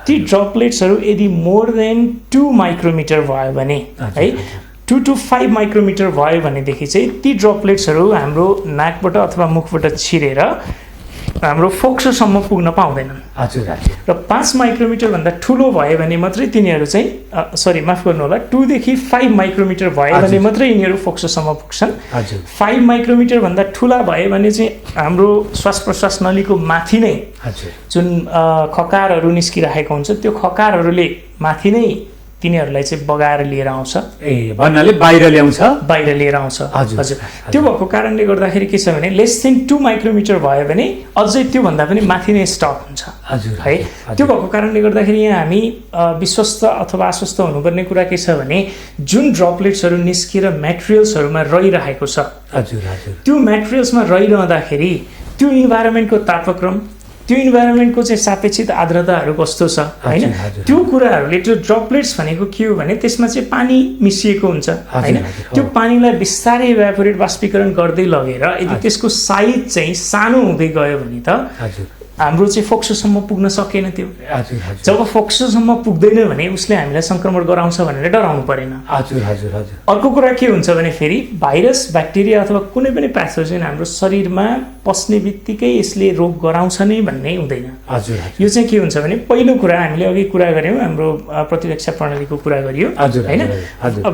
ती ड्रपलेट्सहरू यदि मोर देन 2 माइक्रोमिटर भयो भने है, 2 to 5 माइक्रोमिटर भयो भनेदेखि चाहिँ ती ड्रपलेट्सहरू हाम्रो नाकबाट अथवा मुखबाट छिरेर हाम्रो फोक्सोसम्म पुग्न पाउँदैनन्। र 5 माइक्रोमिटर भन्दा ठुलो भयो भने मात्रै तिनीहरू चाहिँ माफ गर्नु होला, 2 देखि 5 माइक्रोमिटर भयो भने मात्रै यिनीहरू फोक्सोसम्म पुग्छन्। 5 माइक्रोमिटर भन्दा ठुला भयो भने चाहिँ हाम्रो श्वास प्रश्वास नलीको माथि नै जुन खकारहरू निस्किरहेको हुन्छ, त्यो खकारहरूले माथि नै तिनीहरूलाई चाहिँ बगाएर लिएर आउँछ, भन्नाले बाहिर लिएर आउँछ। हजुर, त्यो भएको कारणले गर्दाखेरि के छ भने, लेस देन 2 माइक्रोमिटर भयो भने अझै त्योभन्दा पनि माथि नै स्टक हुन्छ है। त्यो भएको कारणले गर्दाखेरि यहाँ हामी विश्वस्त अथवा आश्वस्त हुनुपर्ने कुरा के छ भने, जुन ड्रपलेट्सहरू निस्किएर मेटेरियल्सहरूमा रहिरहेको छ, त्यो मेटेरियल्समा रहिरहँदाखेरि त्यो इन्भाइरोमेन्टको तापक्रम, त्यो इन्भाइरोमेन्टको चाहिँ सापेक्षित आर्द्रताहरू कस्तो छ होइन, त्यो कुराहरूले, त्यो ड्रपलेट्स भनेको के हो भने त्यसमा चाहिँ पानी मिसिएको हुन्छ होइन। त्यो पानीलाई बिस्तारै इभ्यापोरेट, बाष्पीकरण गर्दै लगेर यदि त्यसको साइज चाहिँ सानो हुँदै गयो भने त हाम्रो चाहिँ फोक्सोसम्म पुग्न सकेन। त्यो जब फोक्सोसम्म पुग्दैन भने उसले हामीलाई सङ्क्रमण गराउँछ भनेर डराउनु परेन। अर्को कुरा के हुन्छ भने, फेरि भाइरस, ब्याक्टेरिया अथवा कुनै पनि प्याथोजेन हाम्रो शरीरमा पस्ने बित्तिकै यसले रोग गराउँछ नै भन्ने हुँदैन। यो चाहिँ के हुन्छ भने, पहिलो कुरा हामीले अघि कुरा गऱ्यौँ, हाम्रो प्रतिरक्षा प्रणालीको कुरा गरियो होइन।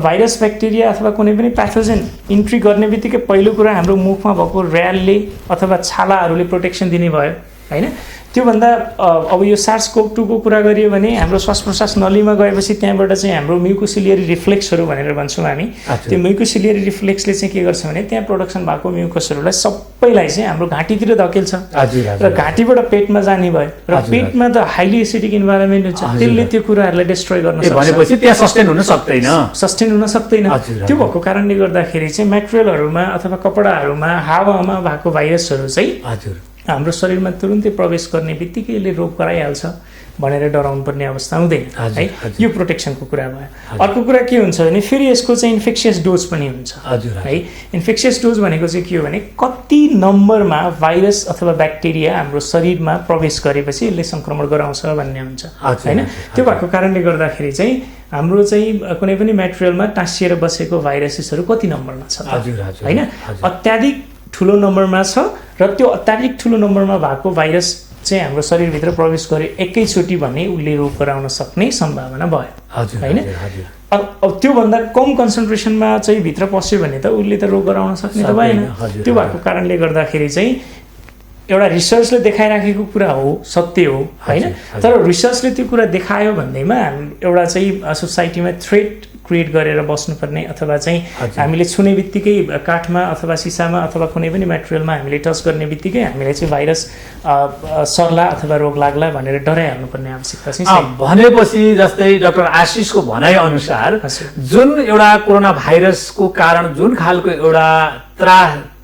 भाइरस, ब्याक्टेरिया अथवा कुनै पनि प्याथोजेन इन्ट्री गर्ने बित्तिकै पहिलो कुरा हाम्रो मुखमा भएको र्यालले अथवा छालाहरूले प्रोटेक्सन दिने भयो होइन। त्योभन्दा अब यो SARS-CoV-2 को कुरा गरियो भने हाम्रो श्वास प्रश्वास नलीमा गएपछि त्यहाँबाट चाहिँ हाम्रो म्युकोसिलियरी रिफ्लेक्सहरू भनेर भन्छौँ हामी। त्यो म्युकोसिलियरी रिफ्लेक्सले चाहिँ के गर्छ भने, त्यहाँ प्रोडक्सन भएको म्युकसहरूलाई सबैलाई चाहिँ हाम्रो घाँटीतिर धकेल्छ र घाँटीबाट पेटमा जाने भयो, र पेटमा त हाइली एसिडिक इन्भाइरोमेन्ट हुन्छ, त्यसले त्यो कुराहरूलाई डिस्ट्रोय गर्न सक्छ, भनेपछि त्यहाँ सस्टेन हुन सक्दैन। त्यो भएको कारणले गर्दाखेरि चाहिँ मेटेरियलहरूमा अथवा कपडाहरूमा, हावामा भएको भाइरसहरू चाहिँ हाम्रो शरीरमा तुरुन्तै प्रवेश गर्ने बित्तिकै यसले रोग गराइहाल्छ भनेर डराउनु पर्ने अवस्था हुँदैन है। यो प्रोटेक्सनको कुरा भयो। अर्को कुरा के हुन्छ भने फेरि यसको चाहिँ इन्फेक्सियस डोज पनि हुन्छ है। इन्फेक्सियस डोज भनेको चाहिँ के हो भने कति नम्बरमा भाइरस अथवा ब्याक्टेरिया हाम्रो शरीरमा प्रवेश गरेपछि यसले सङ्क्रमण गराउँछ भन्ने हुन्छ होइन। त्यो भएको कारणले गर्दाखेरि चाहिँ हाम्रो चाहिँ कुनै पनि मेटेरियलमा टाँसिएर बसेको भाइरसेसहरू कति नम्बरमा छ होइन। अत्याधिक ठुलो नम्बरमा छ र त्यो अत्याधिक ठुलो नम्बरमा भएको भाइरस चाहिँ हाम्रो शरीरभित्र प्रवेश गरे एकैचोटि भने उसले रोग गराउन सक्ने सम्भावना भयो होइन। अब त्योभन्दा कम कन्सन्ट्रेसनमा चाहिँ भित्र पस्यो भने त उसले त रोग गराउन सक्ने त भएन। त्यो भएको कारणले गर्दाखेरि चाहिँ एउटा रिसर्चले देखाइराखेको कुरा हो, सत्य हो होइन। तर रिसर्चले त्यो कुरा देखायो भन्दैमा एउटा चाहिँ सोसाइटीमा थ्रेट क्रिएट गरेर बस्नुपर्ने अथवा चाहिँ हामीले छुने बित्तिकै काठमा अथवा सिसामा अथवा कुनै पनि मेटेरियलमा हामीले टच गर्ने बित्तिकै हामीले चाहिँ भाइरस सर्ला अथवा रोग लाग्ला भनेर डराइहाल्नुपर्ने आवश्यकता चाहिँ भनेपछि जस्तै डाक्टर आशिषको भनाइअनुसार जुन एउटा कोरोना भाइरसको कारण जुन खालको एउटा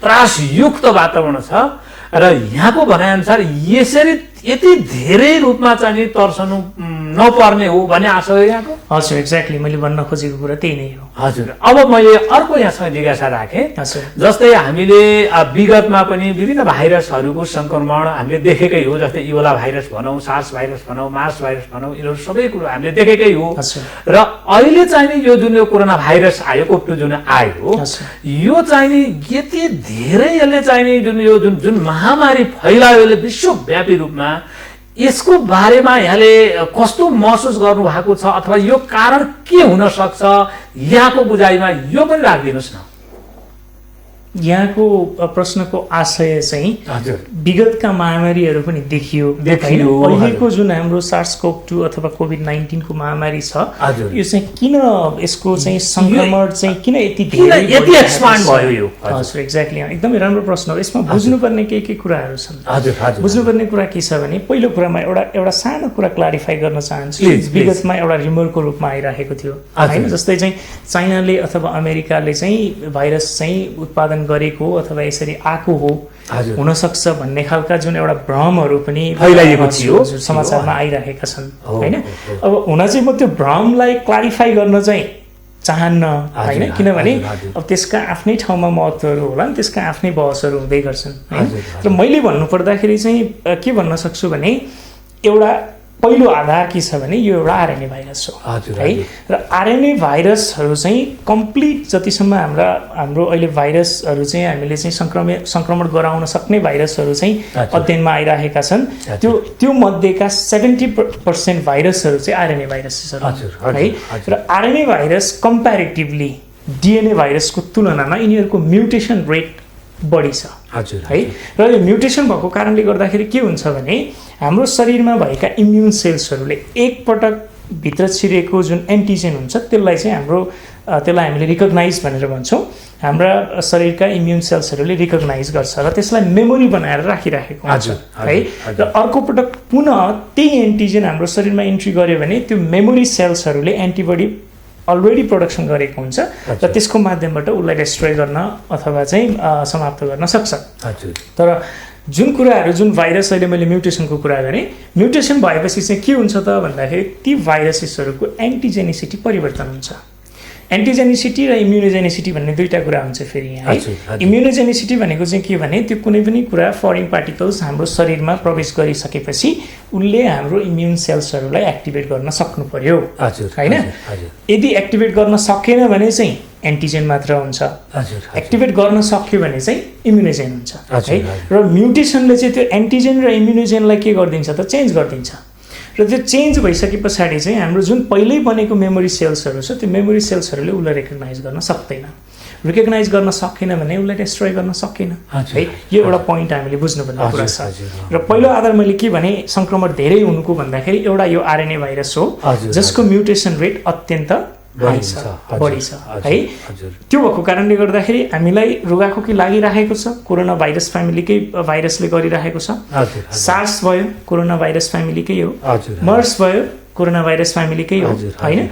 त्रासयुक्त वातावरण छ र यहाँको भनाइअनुसार यसरी यति धेरै रूपमा चाहिँ तर्सनु नपर्ने हो भन्ने आशा हो यहाँको। हजुर एक्ज्याक्टली मैले भन्न खोजेको कुरा त्यही नै हो। हजुर अब मैले अर्को यहाँसँग जिज्ञासा राखेँ। जस्तै हामीले विगतमा पनि विभिन्न भाइरसहरूको सङ्क्रमण हामीले देखेकै हो। जस्तै इबोला भाइरस भनौँ, सार्स भाइरस भनौँ, मार्स भाइरस भनौँ, यिनीहरू सबै कुरो हामीले देखेकै हो। र अहिले चाहिँ यो जुन यो कोरोना भाइरस आयो, कोभिड जुन आयो, यो चाहिँ यति धेरै यसले चाहिँ जुन महामारी फैलायो यसले विश्वव्यापी रूपमा, यसको बारेमा यहाँले कस्तो महसुस गर्नु भएको छ अथवा यो कारण के हुन सक्छ यहाँको बुझाइमा यो पनि राखिदिनुहोस् न। यहाँको प्रश्नको आशय चाहिँ विगतका महामारीहरू पनि देखियो। अहिलेको जुन हाम्रो SARS-CoV-2 अथवा COVID-19 को महामारी छ यो चाहिँ किन यसको चाहिँ संक्रमण चाहिँ किन यति धेरै एक्सपान्ड भयो यो? हजुर एक्ज्याक्टली एकदमै राम्रो प्रश्न हो। यसमा बुझ्नुपर्ने के कुराहरू छन्। बुझ्नुपर्ने कुरा के छ भने पहिलो कुरामा एउटा सानो कुरा क्लारिफाई गर्न चाहन्छु। विगतमा एउटा रिमरको रूपमा आइरहेको थियो हैन। जस्तै चाहिँ चाइनाले अथवा अमेरिकाले चाहिँ भाइरस चाहिँ उत्पादन गरेको अथवा यसरी आएको हो हुन सक्छ भन्ने खालका जुन एउटा भ्रमहरू पनि फैलाइएको थियो समाचारमा आइरहेका छन् हैन। अब हुन चाहिँ म त्यो भ्रमलाई क्लारिफाई गर्न चाहिँ चाहन्न हैन, किनभने अब त्यसका आफ्नै ठाउँमा महत्त्वहरू होला नि, त्यसका आफ्नै बहसहरू हुँदै गर्छन् हैन। र मैले भन्नु पर्दाखेरि चाहिँ के भन्न सक्छु भने एउटा पहिलो आधार के छ भने यो एउटा आरएनए भाइरस हो है। र आरएनए भाइरसहरू चाहिँ कम्प्लिट जतिसम्म हाम्रो अहिले भाइरसहरू चाहिँ हामीले चाहिँ सङ्क्रमण गराउन सक्ने भाइरसहरू चाहिँ अध्ययनमा आइरहेका छन्। त्यो मध्येका 70% भाइरसहरू चाहिँ आरएनए भाइरसहरू है। र आरएनए भाइरस कम्प्यारेटिभली डिएनए भाइरसको तुलनामा यिनीहरूको म्युटेसन रेट बढी छ है। र यो म्युटेसन भएको कारणले गर्दाखेरि के हुन्छ भने हाम्रो शरीरमा भएका इम्युन सेल्सहरूले एकपटक भित्र छिरेको जुन एन्टिजेन हुन्छ त्यसलाई हामीले रिकग्नाइज भनेर भन्छौँ। हाम्रा शरीरका इम्युन सेल्सहरूले रिकग्नाइज गर्छ र त्यसलाई मेमोरी बनाएर राखिराखेको हुन्छ है। र अर्को पटक पुनः त्यही एन्टिजेन हाम्रो शरीरमा इन्ट्री गर्यो भने त्यो मेमोरी सेल्सहरूले एन्टिबडी अलरेडी प्रोडक्सन गरेको हुन्छ र त्यसको माध्यमबाट उसलाई डिस्ट्रोय गर्न अथवा चाहिँ समाप्त गर्न सक्छ। तर जुन कुराहरू जुन भाइरस अहिले मैले म्युटेसनको कुरा गरेँ, म्युटेसन भएपछि चाहिँ के हुन्छ त भन्दाखेरि ती भाइरसेसहरूको एन्टिजेनिसिटी परिवर्तन हुन्छ। एन्टिजेनिसिटी र इम्युनोजेनिसिटी भन्ने दुईटा कुरा हुन्छ फेरि यहाँ है। इम्युनोजेनिसिटी भनेको चाहिँ के भने त्यो कुनै पनि कुरा फरेन पार्टिकल्स हाम्रो शरीरमा प्रवेश गरिसकेपछि उनले हाम्रो इम्युन सेल्सहरूलाई एक्टिभेट गर्न सक्नु पर्यो हैन। यदि एक्टिभेट गर्न सकेन भने चाहिँ एन्टिजेन मात्र हुन्छ, एक्टिभेट गर्न सक्यो भने चाहिँ इम्युनोजेन हुन्छ है। र म्युटेसनले चाहिँ त्यो एन्टिजेन र इम्युनोजेनलाई के गरिदिन्छ त चेन्ज गरिदिन्छ। र त्यो चेन्ज भइसके पछाडि चाहिँ हाम्रो जुन पहिल्यै बनेको मेमोरी सेल्सहरू छ त्यो मेमोरी सेल्सहरूले उसलाई रेकग्नाइज गर्न सक्दैन। रिकग्नाइज गर्न सकेन भने उसलाई डिस्ट्रोय गर्न सकेन है। यो एउटा पोइन्ट हामीले बुझ्नुपर्ने कुरा छ। र पहिलो आधार मैले के भने सङ्क्रमण धेरै हुनुको भन्दाखेरि एउटा यो आरएनए भाइरस हो जसको म्युटेसन रेट अत्यन्त बढी छ है। त्यो भएको कारणले गर्दाखेरि हामीलाई रुगाखोकी लागिरहेको छ, कोरोना भाइरस फ्यामिलीकै भाइरसले गरिरहेको छ। सार्स भयो कोरोना भाइरस फ्यामिलीकै हो, मर्स भयो कोरोना भाइरस फ्यामिलीकै हो हैन।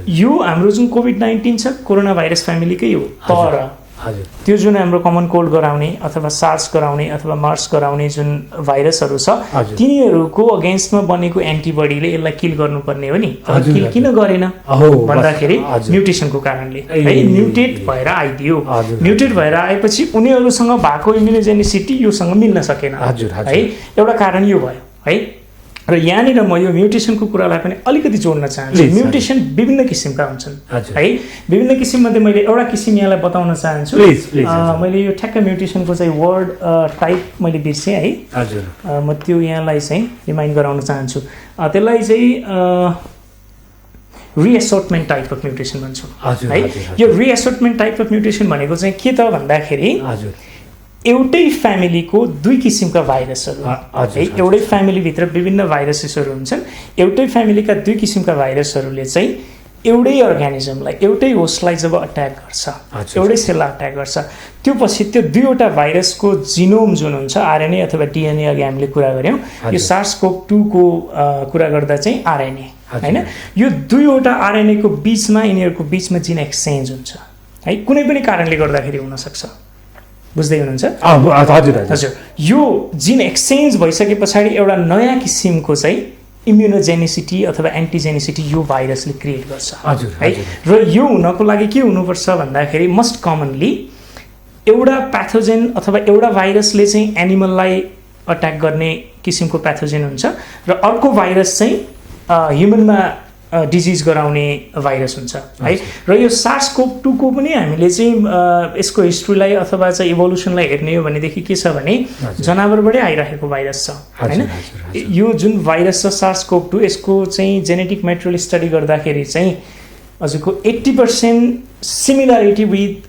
यो हाम्रो जुन कोभिड-19 छ कोरोना भाइरस फ्यामिलीकै हो। तर हजुर त्यो जुन हाम्रो कमन कोल्ड गराउने अथवा सार्स गराउने अथवा मार्स गराउने जुन भाइरसहरू छ हजुर। तिनीहरूको अगेन्स्टमा बनेको एन्टिबडीले यसलाई किल गर्नुपर्ने हो नि, तर हजुर, किल हजुर। किन गरेन अहो, भन्दाखेरि हजुर। म्युटेसनको कारणले ए, है, म्युटेट भएर आइदियो। हजुर, म्युटेट भएर आएपछि उनीहरूसँग भएको इम्युनोजेनिसिटी योसँग मिल्न सकेन हजुर, हजुर। है, एउटा कारण यो भयो है। र यहाँनिर म यो म्युटेसनको कुरालाई पनि अलिकति जोड्न चाहन्छु। प्लिज, म्युटेसन विभिन्न किसिमका हुन्छन् हजुर। है, विभिन्न किसिममध्ये मैले एउटा किसिम यहाँलाई बताउन चाहन्छु। प्लिज, प्लिज, हजुर। मैले यो ठ्याक्क म्युटेसनको चाहिँ वर्ड टाइप मैले बिर्सेँ है, हजुर म त्यो यहाँलाई चाहिँ रिमाइन्ड गराउन चाहन्छु। त्यसलाई चाहिँ रिएसोर्टमेन्ट टाइप अफ म्युटेसन भन्छौँ हजुर, है। हजुर, हजुर। यो रिएसोर्टमेन्ट टाइप अफ म्युटेसन भनेको चाहिँ के त भन्दाखेरि हजुर एउटै फ्यामिलीको दुई किसिमका भाइरसहरू हजुर, है, हजुर। एउटै फ्यामिलीभित्र विभिन्न भाइरसेसहरू हुन्छन्। एउटै फ्यामिलीका दुई किसिमका भाइरसहरूले चाहिँ एउटै अर्गानिजमलाई एउटै होस्टलाई जब अट्याक गर्छ, हजुर। एउटै सेललाई अट्याक गर्छ, त्यो पछि त्यो दुईवटा भाइरसको जिनोम जुन हुन्छ आरएनए अथवा डिएनए, अघि हामीले कुरा गऱ्यौँ, यो हजुर। SARS-CoV-2 को कुरा गर्दा चाहिँ आरएनए हजुर। होइन, यो दुईवटा आरएनए को बिचमा यिनीहरूको बिचमा जिन एक्सचेन्ज हुन्छ है, कुनै पनि कारणले गर्दाखेरि हुनसक्छ। बुझ्दै हुनुहुन्छ? हजुर हजुर, यो जिन एक्सचेन्ज भइसके पछाडि एउटा नयाँ किसिमको चाहिँ इम्युनोजेनिसिटी अथवा एन्टिजेनिसिटी यो भाइरसले क्रिएट गर्छ हजुर, है। हजुर। र यो हुनको लागि के हुनुपर्छ भन्दाखेरि मस्ट कमनली एउटा प्याथोजेन अथवा एउटा भाइरसले चाहिँ एनिमललाई अट्याक गर्ने किसिमको प्याथोजेन हुन्छ र अर्को भाइरस चाहिँ ह्युमनमा डिजिज गराउने भाइरस हुन्छ है। र यो SARS-CoV-2 को पनि हामीले चाहिँ यसको हिस्ट्रीलाई अथवा चाहिँ इभोल्युसनलाई हेर्ने हो भनेदेखि के छ भने जनावरबाटै आइरहेको भाइरस छ होइन। हजुर, हजुर। यो जुन भाइरस छ SARS-CoV-2, यसको चाहिँ जेनेटिक मेटेरियल स्टडी गर्दाखेरि चाहिँ हजुरको 80% सिमिलरिटी विथ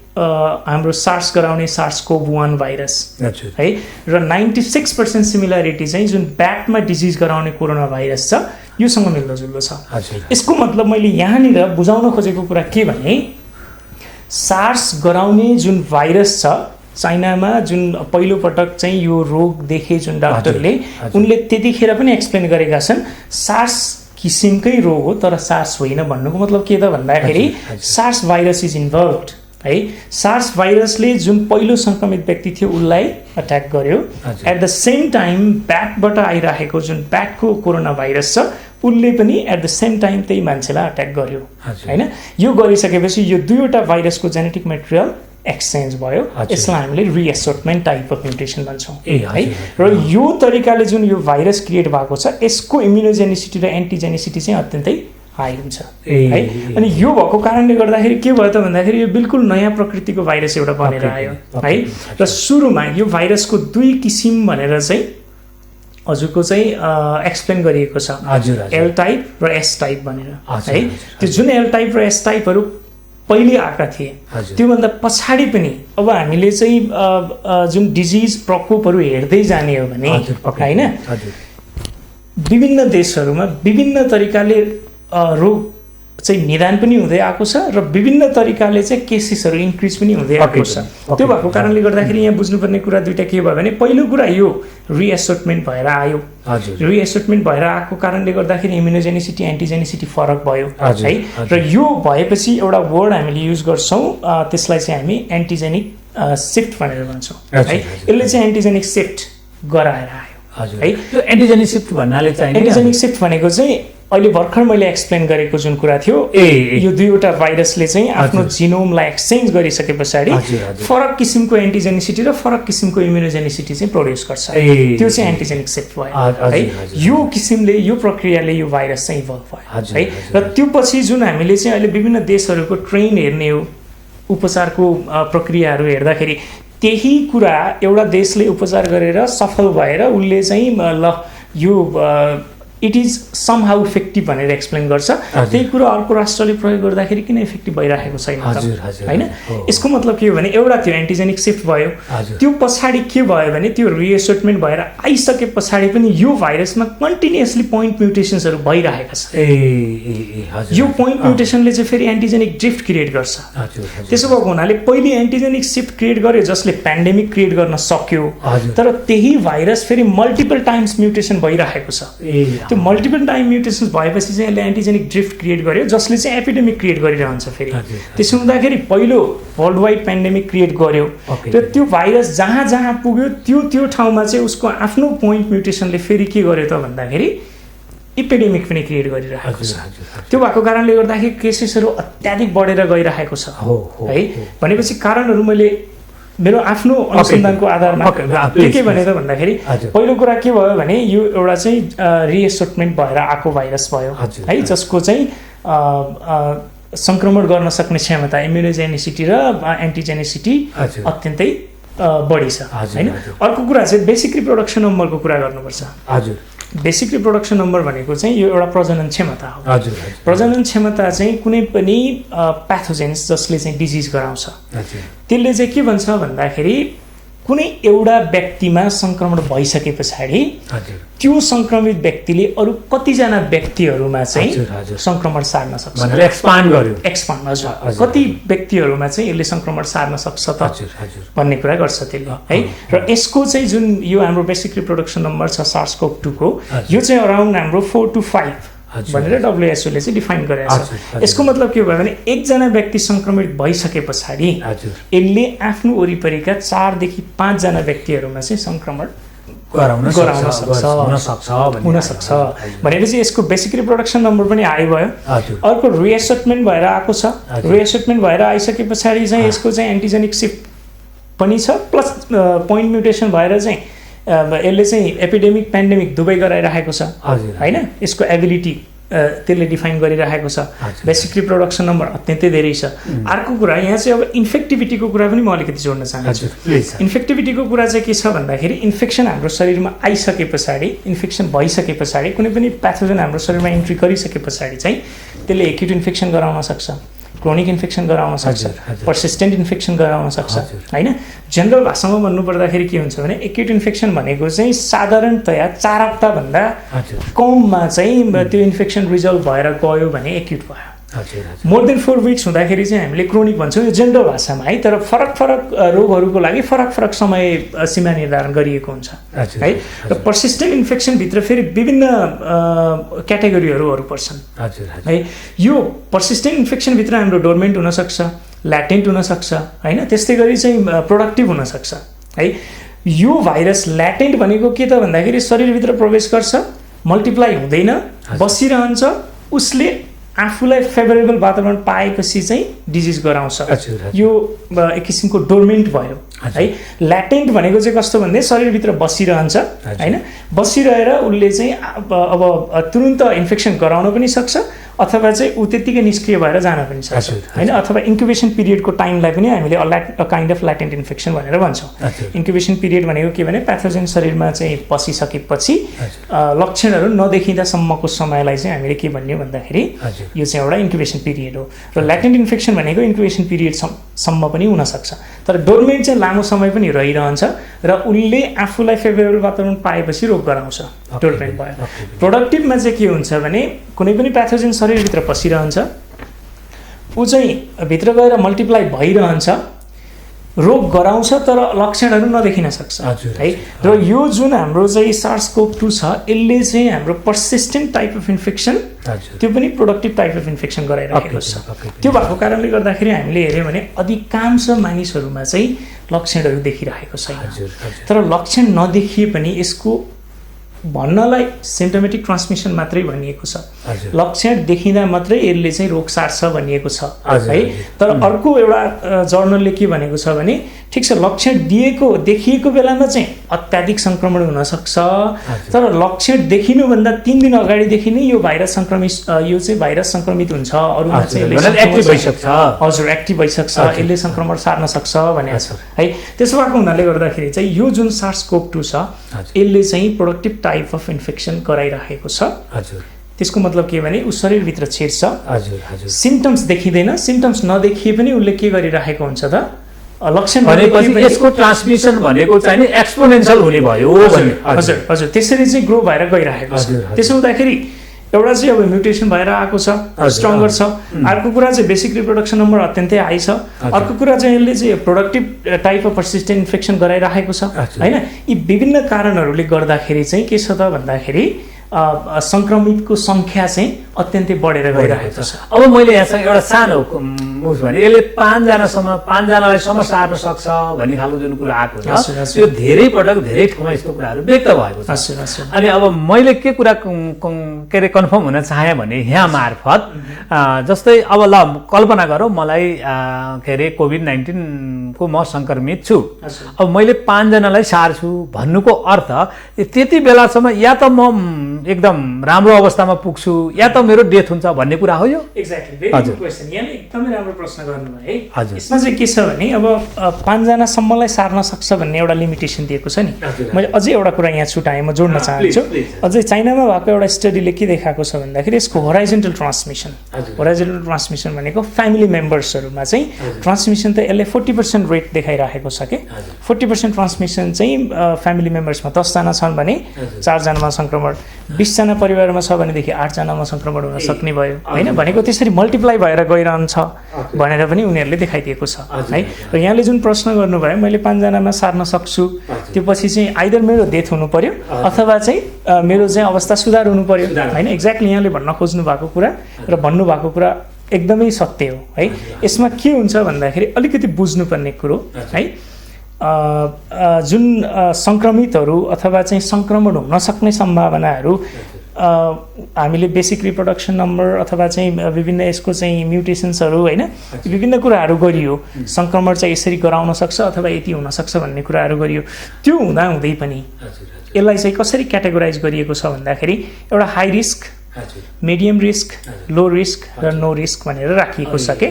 हाम्रो सार्स गराउने SARS-CoV-1 भाइरस हजुर। है, र 96% सिमिलरिटी चाहिँ जुन ब्याटमा डिजिज गराउने कोरोना भाइरस छ योसँग मिल्दोजुल्दो छ। हजुर। यसको मतलब मैले यहाँनिर बुझाउन खोजेको कुरा के भने सार्स गराउने जुन भाइरस छ चाइनामा जुन पहिलोपटक चाहिँ यो रोग देखे जुन डाक्टरले, हजुर। उनले त्यतिखेर पनि एक्सप्लेन गरेका छन् सार्स किसिमकै रोग हो तर सार्स होइन। भन्नुको मतलब के त भन्दाखेरि हजुर, हजुर। सार्स भाइरस इज इन्भल्भड है। सार्स भाइरसले जुन पहिलो सङ्क्रमित व्यक्ति थियो उसलाई अट्याक गर्यो। हजुर। एट द सेम टाइम ब्याटबाट आइरहेको जुन ब्याटको कोरोना भाइरस छ उसले पनि एट द सेम टाइम त्यही मान्छेलाई अट्याक गर्यो हजुर। होइन। यो गरिसकेपछि यो दुईवटा भाइरसको जेनेटिक मेटेरियल एक्सचेन्ज भयो। हजुर। यसलाई हामीले रिएसोर्टमेन्ट टाइप अफ म्युटेसन भन्छौँ ए, है। हजुर, र यो तरिकाले जुन यो भाइरस क्रिएट भएको छ यसको इम्युनोजेनिसिटी र एन्टिजेनिसिटी चाहिँ अत्यन्तै हाई हुन्छ ए, है। ए। अनि यो भएको कारणले गर्दाखेरि के भयो त भन्दाखेरि यो बिल्कुल नयाँ प्रकृतिको भाइरस एउटा बनेर आयो है। र सुरुमा यो भाइरसको दुई किसिम भनेर चाहिँ हजुरको चाहिँ एक्सप्लेन गरिएको छ, हजुर, हजुर। एल टाइप र एस टाइप भनेर हजुर, है। हजुर, त्यो जुन एल टाइप र एस टाइपहरू पहिले आएका थिए हजुर। त्योभन्दा पछाडि पनि अब हामीले चाहिँ जुन डिजिज प्रकोपहरू हेर्दै जाने हो भने हजुर, पक्कै। होइन, हजुर। विभिन्न देशहरूमा विभिन्न तरिकाले रोग चाहिँ निदान पनि हुँदै आएको छ र विभिन्न तरिकाले चाहिँ केसेसहरू इन्क्रिज पनि हुँदै आएको छ। पक्कै। त्यो भएको कारणले गर्दाखेरि यहाँ बुझ्नुपर्ने कुरा दुईटा के भयो भने पहिलो कुरा यो रिएसोर्टमेन्ट भएर आयो। हजुर। रिएसोर्टमेन्ट भएर आएको कारणले गर्दाखेरि इम्युनोजेनिसिटी एन्टिजेनिसिटी फरक भयो हजुर, है। हजुर। र यो भएपछि एउटा वर्ड हामीले युज गर्छौँ त्यसलाई चाहिँ हामी एन्टिजेनिक सिफ्ट भनेर भन्छौँ हजुर, है। हजुर। यसले चाहिँ एन्टिजेनिक सिफ्ट गराएर आयो हजुर। है। त्यो एन्टिजेनिक सिफ्ट भन्नाले चाहिँ एन्टिजेनिक सिफ्ट भनेको चाहिँ अहिले भर्खर मैले एक्सप्लेन गरेको जुन कुरा थियो ए। यो दुईवटा भाइरसले चाहिँ आफ्नो हजुर। जिनोमलाई एक्सचेन्ज गरिसके पछाडि हजुर, हजुर। फरक किसिमको एन्टिजेनिसिटी र फरक किसिमको इम्युनोजेनिसिटी चाहिँ प्रोड्युस गर्छ। ए। त्यो चाहिँ एन्टिजेनिक सिफ्ट भयो हजुर, है। हजुर। यो किसिमले यो प्रक्रियाले यो भाइरस चाहिँ इभल्भ भयो हजुर, है। हजुर। र त्यो पछि जुन हामीले चाहिँ अहिले विभिन्न देशहरूको ट्रेन हेर्ने हो उपचारको प्रक्रियाहरू हेर्दाखेरि त्यही कुरा एउटा देशले उपचार गरेर सफल भएर उसले चाहिँ ल यो it is somehow effective भनेर एक्सप्लेन गर्छ। त्यही कुरा अर्को राष्ट्रले प्रयोग गर्दाखेरि किन इफेक्टिभ भइरहेको छैन हजुर, हजुर। होइन। हो। यसको मतलब के हो भने एउटा त्यो एन्टिजेनिक सिफ्ट भयो, हजुर। त्यो पछाडि के भयो भने त्यो रिएसोर्टमेन्ट भएर आइसके पछाडि पनि यो भाइरसमा कन्टिन्युअसली पोइन्ट म्युटेसन्सहरू भइरहेका छन्। ए, हजुर। यो पोइन्ट म्युटेसनले चाहिँ फेरि एन्टिजेनिक ड्रिफ्ट क्रिएट गर्छ। हजुर, हजुर। त्यसो भएको हुनाले पहिले एन्टिजेनिक सिफ्ट क्रिएट गर्यो जसले पेन्डेमिक क्रिएट गर्न सक्यो, हजुर। तर त्यही भाइरस फेरि मल्टिपल टाइम्स म्युटेसन भइरहेको छ। ए, त्यो मल्टिपल टाइम म्युटेसन्स भएपछि चाहिँ यसले एन्टिजेनिक ड्रिफ्ट क्रिएट गर्यो जसले चाहिँ एपिडेमिक क्रिएट गरिरहन्छ फेरि। त्यसो हुँदाखेरि पहिलो वर्ल्ड वाइड पेन्डेमिक क्रिएट गर्यो र त्यो भाइरस जहाँ जहाँ पुग्यो त्यो ठाउँमा चाहिँ उसको आफ्नो पोइन्ट म्युटेसनले फेरि के गर्यो त भन्दाखेरि एपिडेमिक पनि क्रिएट गरिरहेको छ। त्यो भएको कारणले गर्दाखेरि केसेसहरू अत्याधिक बढेर गइरहेको छ है। भनेपछि कारणहरू मैले मेरो आफ्नो अनुसन्धानको आधारमा के भने त भन्दाखेरि पहिलो कुरा के भयो भने यो एउटा चाहिँ रिएसोर्टमेन्ट भएर आएको भाइरस भयो है, जसको चाहिँ सङ्क्रमण गर्न सक्ने क्षमता इम्युनोजेनिसिटी र एन्टिजेनिसिटी अत्यन्तै बढी छ होइन। अर्को कुरा चाहिँ बेसिक रिप्रोडक्सन नम्बरको कुरा गर्नुपर्छ। हजुर, बेसिक रिप्रोडक्सन नम्बर भनेको चाहिँ यो एउटा प्रजनन क्षमता हो। हजुर, प्रजनन क्षमता चाहिँ कुनै पनि प्याथोजेन्स जसले चाहिँ डिजिज गराउँछ त्यसले चाहिँ के भन्छ भन्दाखेरि कुनै एउटा व्यक्तिमा सङ्क्रमण भइसके पछाडि त्यो सङ्क्रमित व्यक्तिले अरू कतिजना व्यक्तिहरूमा चाहिँ सङ्क्रमण सार्न सक्छ, एक्सपान्ड गर्यो। एक्सपान्ड हजुर, कति व्यक्तिहरूमा चाहिँ यसले सङ्क्रमण सार्न सक्छ त भन्ने कुरा गर्छ त्यसले है। र यसको चाहिँ जुन यो हाम्रो बेसिक रिप्रोडक्सन नम्बर छ SARS-CoV-2 को, यो चाहिँ अराउन्ड हाम्रो 4 to 5 भनेर WHO ले चाहिँ डिफाइन गरेको छ। यसको मतलब के भयो भने एकजना व्यक्ति सङ्क्रमित भइसके पछाडि यसले आफ्नो वरिपरिका 4 देखि 5 जना व्यक्तिहरूमा चाहिँ सङ्क्रमण गराउन सक्छ भनेपछि यसको बेसिक रिप्रोडक्सन नम्बर पनि हाई भयो। अर्को रिएसेटमेन्ट भएर आएको छ। रिएसेटमेन्ट भएर आइसके पछाडि चाहिँ यसको चाहिँ एन्टिजेनिक सिफ्ट पनि छ प्लस पोइन्ट म्युटेसन भएर चाहिँ यसले चाहिँ एपिडेमिक पेन्डेमिक दुवै गराइरहेको छ होइन। यसको एबिलिटी त्यसले डिफाइन गरिरहेको छ। बेसिक रिप्रोडक्सन नम्बर अत्यन्तै धेरै छ। अर्को कुरा यहाँ चाहिँ अब इन्फेक्टिभिटीको कुरा पनि म अलिकति जोड्न चाहन्छु। इन्फेक्टिभिटीको कुरा चाहिँ के छ भन्दाखेरि इन्फेक्सन हाम्रो शरीरमा आइसके पछाडि, इन्फेक्सन भइसके पछाडि, कुनै पनि प्याथोजन हाम्रो शरीरमा इन्ट्री गरिसके पछाडि चाहिँ त्यसले एक्युट इन्फेक्सन गराउन सक्छ, क्रोनिक इन्फेक्सन गराउन सक्छ, पर्सिस्टेन्ट इन्फेक्सन गराउन सक्छ होइन। जनरल भाषामा भन्नुपर्दाखेरि के हुन्छ भने एक्युट इन्फेक्सन भनेको चाहिँ साधारणतया 4 हप्ताभन्दा कममा चाहिँ त्यो इन्फेक्सन रिजल्भ भएर गयो भने एक्युट भयो। मोर देन 4 weeks हुँदाखेरि चाहिँ हामीले क्रोनिक भन्छौँ यो जनरल भाषामा है। तर फरक फरक रोगहरूको लागि फरक फरक समय सीमा निर्धारण गरिएको हुन्छ है। र पर्सिस्टेन्ट इन्फेक्सनभित्र फेरि विभिन्न क्याटेगोरीहरू पर्छन् है। यो पर्सिस्टेन्ट इन्फेक्सनभित्र हाम्रो डोर्मेन्ट हुनसक्छ, ल्याटेन्ट हुनसक्छ होइन। त्यस्तै गरी चाहिँ प्रोडक्टिभ हुनसक्छ है। यो भाइरस ल्याटेन्ट भनेको के त भन्दाखेरि शरीरभित्र प्रवेश गर्छ, मल्टिप्लाई हुँदैन, बसिरहन्छ, उसले आफूलाई फेभरेबल वातावरण पाएपछि चाहिँ डिजिज गराउँछ। यो एक किसिमको डोर्मेन्ट भयो है। ल्याटेन्ट भनेको चाहिँ कस्तो भन्दै शरीरभित्र बसिरहन्छ होइन। बसिरहेर उसले चाहिँ अब तुरुन्त इन्फेक्सन गराउन पनि सक्छ अथवा चाहिँ ऊ त्यत्तिकै निष्क्रिय भएर जान पनि सक्छ होइन। अथवा इन्क्युबेसन पिरियडको टाइमलाई पनि हामीले काइन्ड अफ ल्याटेन्ट इन्फेक्सन भनेर भन्छौँ। इन्क्युबेसन पिरियड भनेको के भने प्याथोजेन शरीरमा चाहिँ पसिसकेपछि लक्षणहरू नदेखिँदासम्मको समयलाई चाहिँ हामीले के भन्ने भन्दाखेरि यो चाहिँ एउटा इन्क्युबेसन पिरियड हो। र ल्याटेन्ट इन्फेक्सन भनेको इन्क्युबेसन पिरियडसम्म पनि हुनसक्छ तर डोर्मेन्ट चाहिँ लामो समय पनि रहिरहन्छ र उसले आफूलाई फेभरेबल वातावरण पाएपछि रोग गराउँछ। डोर्मेन्ट भयो। प्रोडक्टिभमा चाहिँ के हुन्छ भने कुनै पनि प्याथोजेन शरीरभित्र पसिरहन्छ, ऊ चाहिँ भित्र गएर मल्टिप्लाई भइरहन्छ, रोग गराउँछ तर लक्षणहरू नदेखिन सक्छ है। र यो जुन हाम्रो चाहिँ SARS-CoV-2 छ यसले चाहिँ हाम्रो पर्सिस्टेन्ट टाइप अफ इन्फेक्सन त्यो पनि प्रोडक्टिभ टाइप अफ इन्फेक्सन गराइरहेको छ। त्यो भएको कारणले गर्दाखेरि हामीले हेऱ्यौँ भने अधिकांश मानिसहरूमा चाहिँ लक्षणहरू देखिरहेको छैन। तर लक्षण नदेखिए पनि यसको भन्नलाई सिम्पटोमेटिक ट्रान्समिसन मात्रै भनिएको छ। लक्षण देखिँदा मात्रै यसले चाहिँ रोग सार्छ भनिएको छ है। तर अर्को एउटा जर्नलले के भनेको छ भने ठिक छ लक्षण देखिएको बेलामा चाहिँ अत्याधिक सङ्क्रमण हुनसक्छ तर लक्षण देखिनुभन्दा 3 दिन अगाडिदेखि नै यो भाइरस सङ्क्रमित हुन्छ, अरूमा चाहिँ हजुर एक्टिभ भइसक्छ, यसले सङ्क्रमण सार्न सक्छ भनेको छ है। त्यसो भएको हुनाले गर्दाखेरि चाहिँ यो जुन SARS-CoV-2 छ यसले चाहिँ प्रोडक्टिभ टाइप अफ इन्फेक्सन गराइरहेको छ। त्यसको मतलब के भने ऊ शरीरभित्र छिर्छ, सिम्पटम्स देखिँदैन, सिम्पटम्स नदेखिए पनि उसले के गरिरहेको हुन्छ त लक्षण भनेपछि यसको ट्रान्समिसन भनेको चाहिँ एक्सपोनेन्शियल हुने भयो भन्ने। हजुर त्यसरी चाहिँ ग्रो भएर गइरहेको छ। त्यसो हुँदाखेरि एउटा चाहिँ अब म्युटेसन भएर आएको छ, स्ट्रङ्गर छ। अर्को कुरा चाहिँ बेसिक रिप्रोडक्सन नम्बर अत्यन्तै हाई छ। अर्को कुरा चाहिँ यसले चाहिँ productive type of persistent infection गराइरहेको छ होइन। यी विभिन्न कारणहरूले गर्दाखेरि चाहिँ के छ त भन्दाखेरि सङ्क्रमितको सङ्ख्या चाहिँ अत्यन्तै बढेर गइरहेको छ। अब मैले यहाँसँग एउटा सानो उस भने यसले 5जनालाई सम्म सार्न सक्छ भन्ने खालको जुन कुरा आएको छ त्यो धेरै पटक धेरै ठाउँमा यस्तो कुराहरू व्यक्त भएको छ। अनि अब मैले के कुरा के अरे कन्फर्म हुन चाहेँ भने यहाँ मार्फत जस्तै अब ल कल्पना गरौँ मलाई के अरे कोभिड-19 को म सङ्क्रमित छु, अब मैले 5जनालाई सार्छु भन्नुको अर्थ त्यति बेलासम्म या त म एकदम राम्रो अवस्थामा पुग्छु या त मेरो डेथ हुन्छ भन्ने कुरा हो यो। Exactly, very good question. यहाँले एकदमै राम्रो प्रश्न गर्नुभयो है। यसमा चाहिँ के छ भने अब 5जनासम्मलाई सार्न सक्छ भन्ने एउटा लिमिटेसन दिएको छ नि। मैले अझै एउटा कुरा यहाँ छुटाएँ, म जोड्न चाहन्छु। अझै चाइनामा भएको एउटा स्टडीले के देखाएको छ भन्दाखेरि यसको होराइजन्टल ट्रान्समिसन, होराइजन्टल ट्रान्समिसन भनेको फ्यामिली मेम्बर्सहरूमा चाहिँ ट्रान्समिसन त यसले 40% रेट देखाइराखेको छ कि 40% ट्रान्समिसन चाहिँ फ्यामिली मेम्बर्समा 10जना छन् भने 4जनामा सङ्क्रमण, 20जना परिवारमा छ भनेदेखि 8जनामा सङ्क्रमण हुन सक्ने भयो होइन। भनेको त्यसरी मल्टिप्लाई भएर गइरहन्छ भनेर पनि उनीहरूले देखाइदिएको छ है। र यहाँले जुन प्रश्न गर्नुभयो मैले 5जनामा सार्न सक्छु, त्यो पछि चाहिँ आइदर मेरो डेथ हुनु पर्यो अथवा चाहिँ मेरो चाहिँ अवस्था सुधार हुनु पर्यो होइन। एक्ज्याक्टली यहाँले भन्न खोज्नु भएको कुरा र भन्नुभएको कुरा एकदमै सत्य हो है। यसमा के हुन्छ भन्दाखेरि अलिकति बुझ्नुपर्ने कुरो है, जुन सङ्क्रमितहरू अथवा चाहिँ सङ्क्रमण हुन सक्ने सम्भावनाहरू हामीले बेसिक रिप्रोडक्सन नम्बर अथवा चाहिँ विभिन्न यसको चाहिँ म्युटेसन्सहरू होइन, विभिन्न कुराहरू गरियो। सङ्क्रमण चाहिँ यसरी गराउन सक्छ अथवा यति हुन सक्छ भन्ने कुराहरू गरियो। त्यो हुँदै पनि यसलाई चाहिँ कसरी क्याटेगोराइज गरिएको छ भन्दाखेरि एउटा high risk, medium risk, low risk र नो रिस्क भनेर राखिएको छ के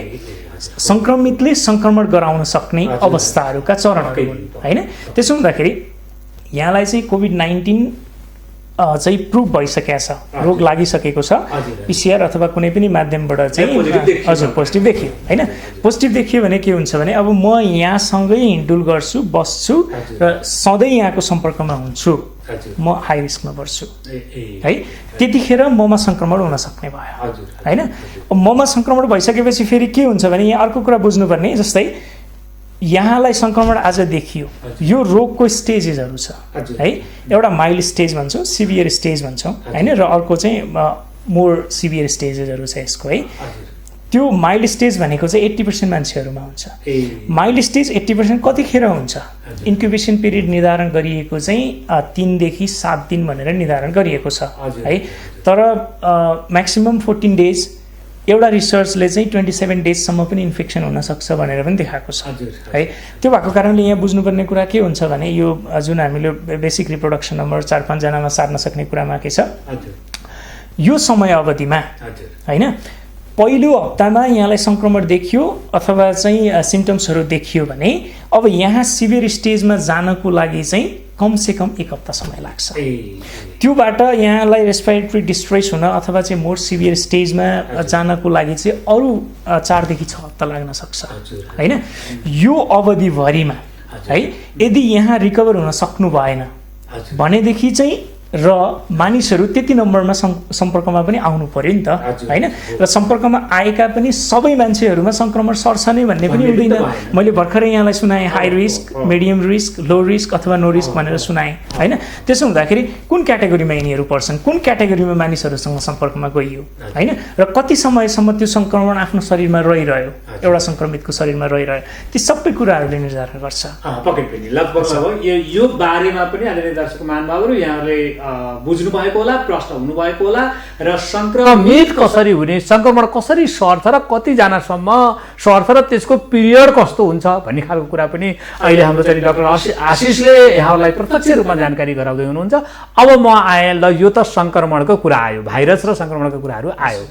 सङ्क्रमितले सङ्क्रमण गराउन सक्ने अवस्थाहरूका चरणहरू होइन। त्यसो हुँदाखेरि यहाँलाई चाहिँ कोभिड-19 चाहिँ प्रुभ भइसकेको छ, रोग लागिसकेको छ, पिसिआर अथवा कुनै पनि माध्यमबाट चाहिँ हजुर पोजिटिभ देखियो होइन। पोजिटिभ देखियो भने के हुन्छ भने अब म यहाँसँगै हिँडडुल गर्छु, बस्छु र सधैँ यहाँको सम्पर्कमा हुन्छु, म हाई रिस्कमा पर्छु है। त्यतिखेर ममा सङ्क्रमण हुन सक्ने भयो होइन। ममा सङ्क्रमण भइसकेपछि फेरि के हुन्छ भने यहाँ अर्को कुरा बुझ्नुपर्ने, जस्तै यहाँलाई सङ्क्रमण आज देखियो, यो रोगको स्टेजेसहरू छ है। एउटा माइल्ड स्टेज भन्छौँ, सिभियर स्टेज भन्छौँ होइन, र अर्को चाहिँ मोर सिभियर स्टेजेसहरू छ यसको है। त्यो माइल्ड स्टेज भनेको चाहिँ 80% मान्छेहरूमा हुन्छ। माइल्ड स्टेज 80% कतिखेर हुन्छ? इन्क्युबेसन पिरियड निर्धारण गरिएको चाहिँ 3 देखि 7 दिन भनेर निर्धारण गरिएको छ है। तर म्याक्सिमम 14 डेज, एउटा रिसर्चले चाहिँ 27 डेजसम्म पनि इन्फेक्सन हुनसक्छ भनेर पनि देखाएको छ है। त्यो भएको कारणले यहाँ बुझ्नुपर्ने कुरा के हुन्छ भने यो जुन हामीले बेसिक रिप्रोडक्सन नम्बर 4-5जनामा सार्न सक्ने कुरामा के छ, यो समय अवधिमा होइन पहिलो हप्तामा यहाँलाई सङ्क्रमण देखियो अथवा चाहिँ सिम्टम्सहरू देखियो भने अब यहाँ सिभियर स्टेजमा जानको लागि चाहिँ कमसेकम 1 हप्ता समय लाग्छ। त्योबाट यहाँलाई रेस्पिरेटरी डिस्ट्रेस हुन अथवा चाहिँ मोर सिभियर स्टेजमा जानको लागि चाहिँ अरू 4 देखि 6 हप्ता लाग्न सक्छ होइन। यो अवधिभरिमा है यदि यहाँ रिकभर हुन सक्नु भएन भनेदेखि चाहिँ र मानिसहरू त्यति नम्बरमा सम्पर्कमा पनि आउनु पर्यो नि त होइन। र सम्पर्कमा आएका पनि सबै मान्छेहरूमा सङ्क्रमण सर्छ नै भन्ने पनि हुँदैन। मैले भर्खरै यहाँलाई सुनाएँ high risk, medium risk, low risk अथवा नो रिस्क भनेर सुनाएँ होइन। त्यसो हुँदाखेरि कुन क्याटेगोरीमा यिनीहरू पर्छन्, कुन क्याटेगोरीमा मानिसहरूसँग सम्पर्कमा गइयो होइन, र कति समयसम्म त्यो सङ्क्रमण आफ्नो शरीरमा रहिरह्यो, एउटा सङ्क्रमितको शरीरमा रहिरह्यो, ती सबै कुराहरूले निर्धारण गर्छ। पक्कै पनि लगभग यो बारेमा पनि आदरणीय दर्शक महानुभावहरू यहाँहरूले बुझ्नु भएको होला, प्रश्न हुनुभएको होला र सङ्क्रमित कसरी हुने, सङ्क्रमण कसरी सर्छ र कतिजनासम्म सर्छ र त्यसको पिरियड कस्तो हुन्छ भन्ने खालको कुरा पनि अहिले हाम्रो चाहिँ डाक्टर आशिषले यहाँलाई प्रत्यक्ष रूपमा जानकारी गराउँदै हुनुहुन्छ। अब म आएँ ल यो त सङ्क्रमणको कुरा आयो, भाइरस र सङ्क्रमणको कुराहरू आयो,